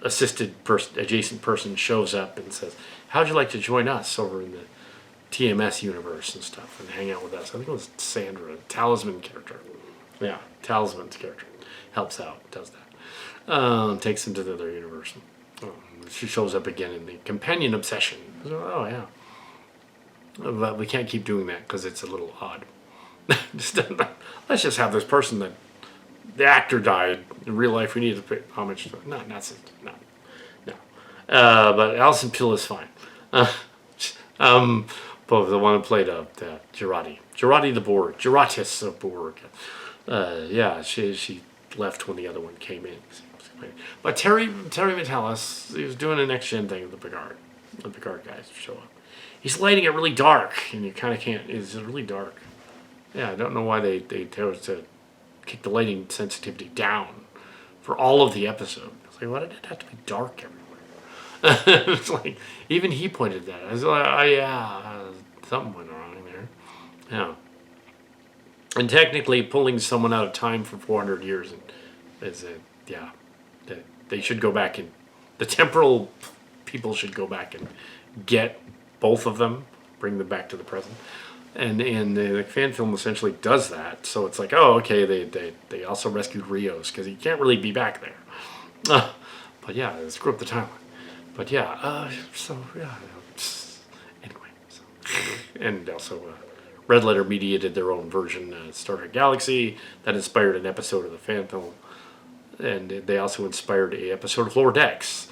adjacent person shows up and says, how'd you like to join us over in the TMS universe and stuff and hang out with us? I think it was Sandra, Talisman character. Yeah, Talisman's character. Helps out, does that. Takes him to the other universe. She shows up again in the Companion Obsession. Oh, yeah. But we can't keep doing that because it's a little odd. Let's just have this person that the actor died. In real life, we need to pay homage to. No. But Alison Pill is fine. But the one who played Girardi the Borg, Giratis of Borg. She left when the other one came in. But Terry Metalis, he was doing a next gen thing with the Picard guys show up. He's lighting it really dark, and you kind of can't. It's really dark. Yeah, I don't know why they chose to kick the lighting sensitivity down for all of the episode. It's like, why did it have to be dark everywhere? It's like, even he pointed that. I was like, something went wrong there. Yeah. And technically, pulling someone out of time for 400 years they should go back and the temporal people should go back and get both of them, bring them back to the present. and the fan film essentially does that. So it's like, oh, okay, they also rescued Rios because he can't really be back there. But yeah, screw up the timeline. But yeah, so yeah. Anyway, so and also Red Letter Media did their own version, Star Trek Galaxy, that inspired an episode of the fan film, and they also inspired a episode of Lower Decks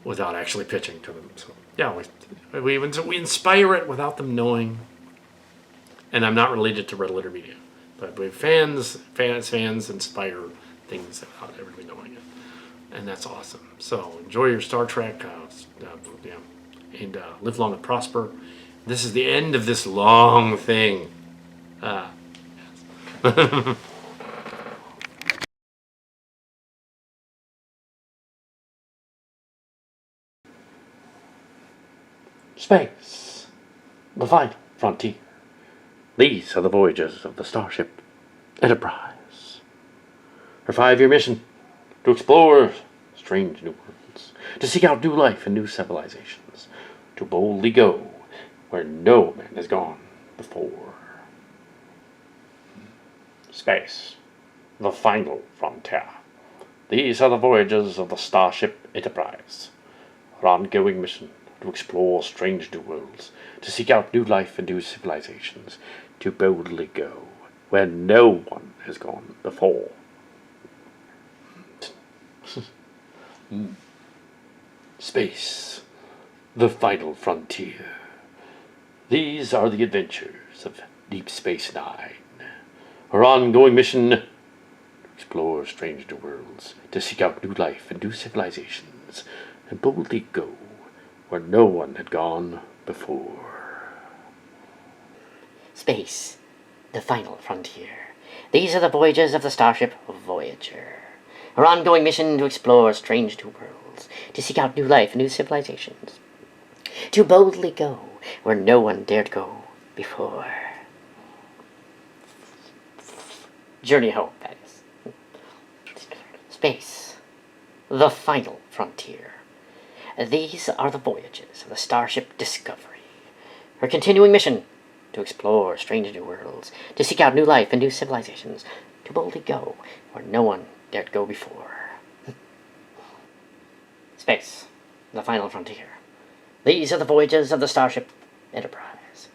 without actually pitching to them. So yeah, we inspire it without them knowing. And I'm not related to Red Letter Media, but fans inspire things without everybody knowing it, and that's awesome. So enjoy your Star Trek, and live long and prosper. This is the end of this long thing. Space, the final frontier. These are the voyages of the Starship Enterprise. Her 5-year mission: to explore strange new worlds, to seek out new life and new civilizations, to boldly go where no man has gone before. Space, the final frontier. These are the voyages of the Starship Enterprise. Her ongoing mission: to explore strange new worlds, to seek out new life and new civilizations, to boldly go where no one has gone before. Space, the final frontier. These are the adventures of Deep Space Nine. Her ongoing mission: to explore strange new worlds, to seek out new life and new civilizations, and boldly go where no one had gone before. Space, the final frontier. These are the voyages of the starship Voyager. Her ongoing mission: to explore strange new worlds, to seek out new life and new civilizations, to boldly go where no one dared go before. Journey home, that is. Space, the final frontier. These are the voyages of the Starship Discovery. Her continuing mission: to explore strange new worlds, to seek out new life and new civilizations, to boldly go where no one dared go before. Space, the final frontier. These are the voyages of the Starship Enterprise.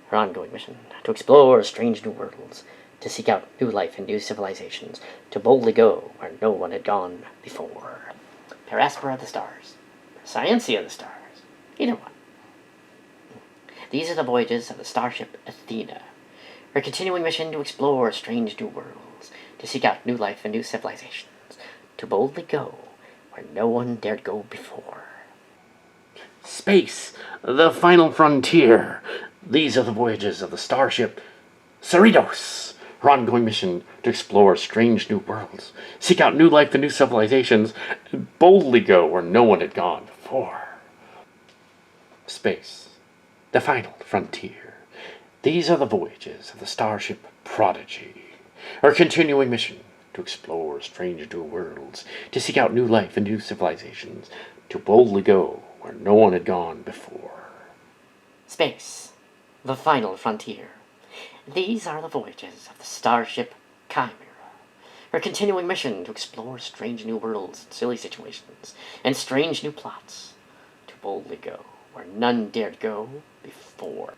Her ongoing mission: to explore strange new worlds, to seek out new life and new civilizations, to boldly go where no one had gone before. Paraspora of the stars. Scientia of the stars. Either one. These are the voyages of the Starship Athena. Her continuing mission: to explore strange new worlds, to seek out new life and new civilizations, to boldly go where no one dared go before. Space, the final frontier. These are the voyages of the Starship Cerritos. Her ongoing mission: to explore strange new worlds, seek out new life and new civilizations, and boldly go where no one had gone before. Space, the final frontier. These are the voyages of the Starship Prodigy. Her continuing mission: to explore strange new worlds, to seek out new life and new civilizations, to boldly go where no one had gone before. Space, the final frontier. These are the voyages of the Starship Chimera. Her continuing mission: to explore strange new worlds and silly situations, and strange new plots, to boldly go where none dared go before.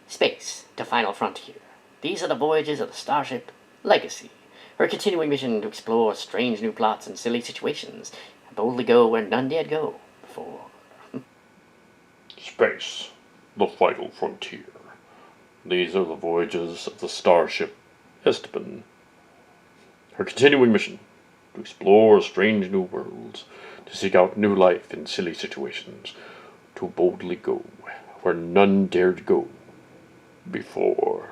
Space, the final frontier. These are the voyages of the Starship Legacy. Her continuing mission: to explore strange new plots and silly situations, and boldly go where none dared go before. Space, the final frontier. These are the voyages of the Starship Esteban. Her continuing mission: to explore strange new worlds, to seek out new life in silly situations, to boldly go where none dared go before.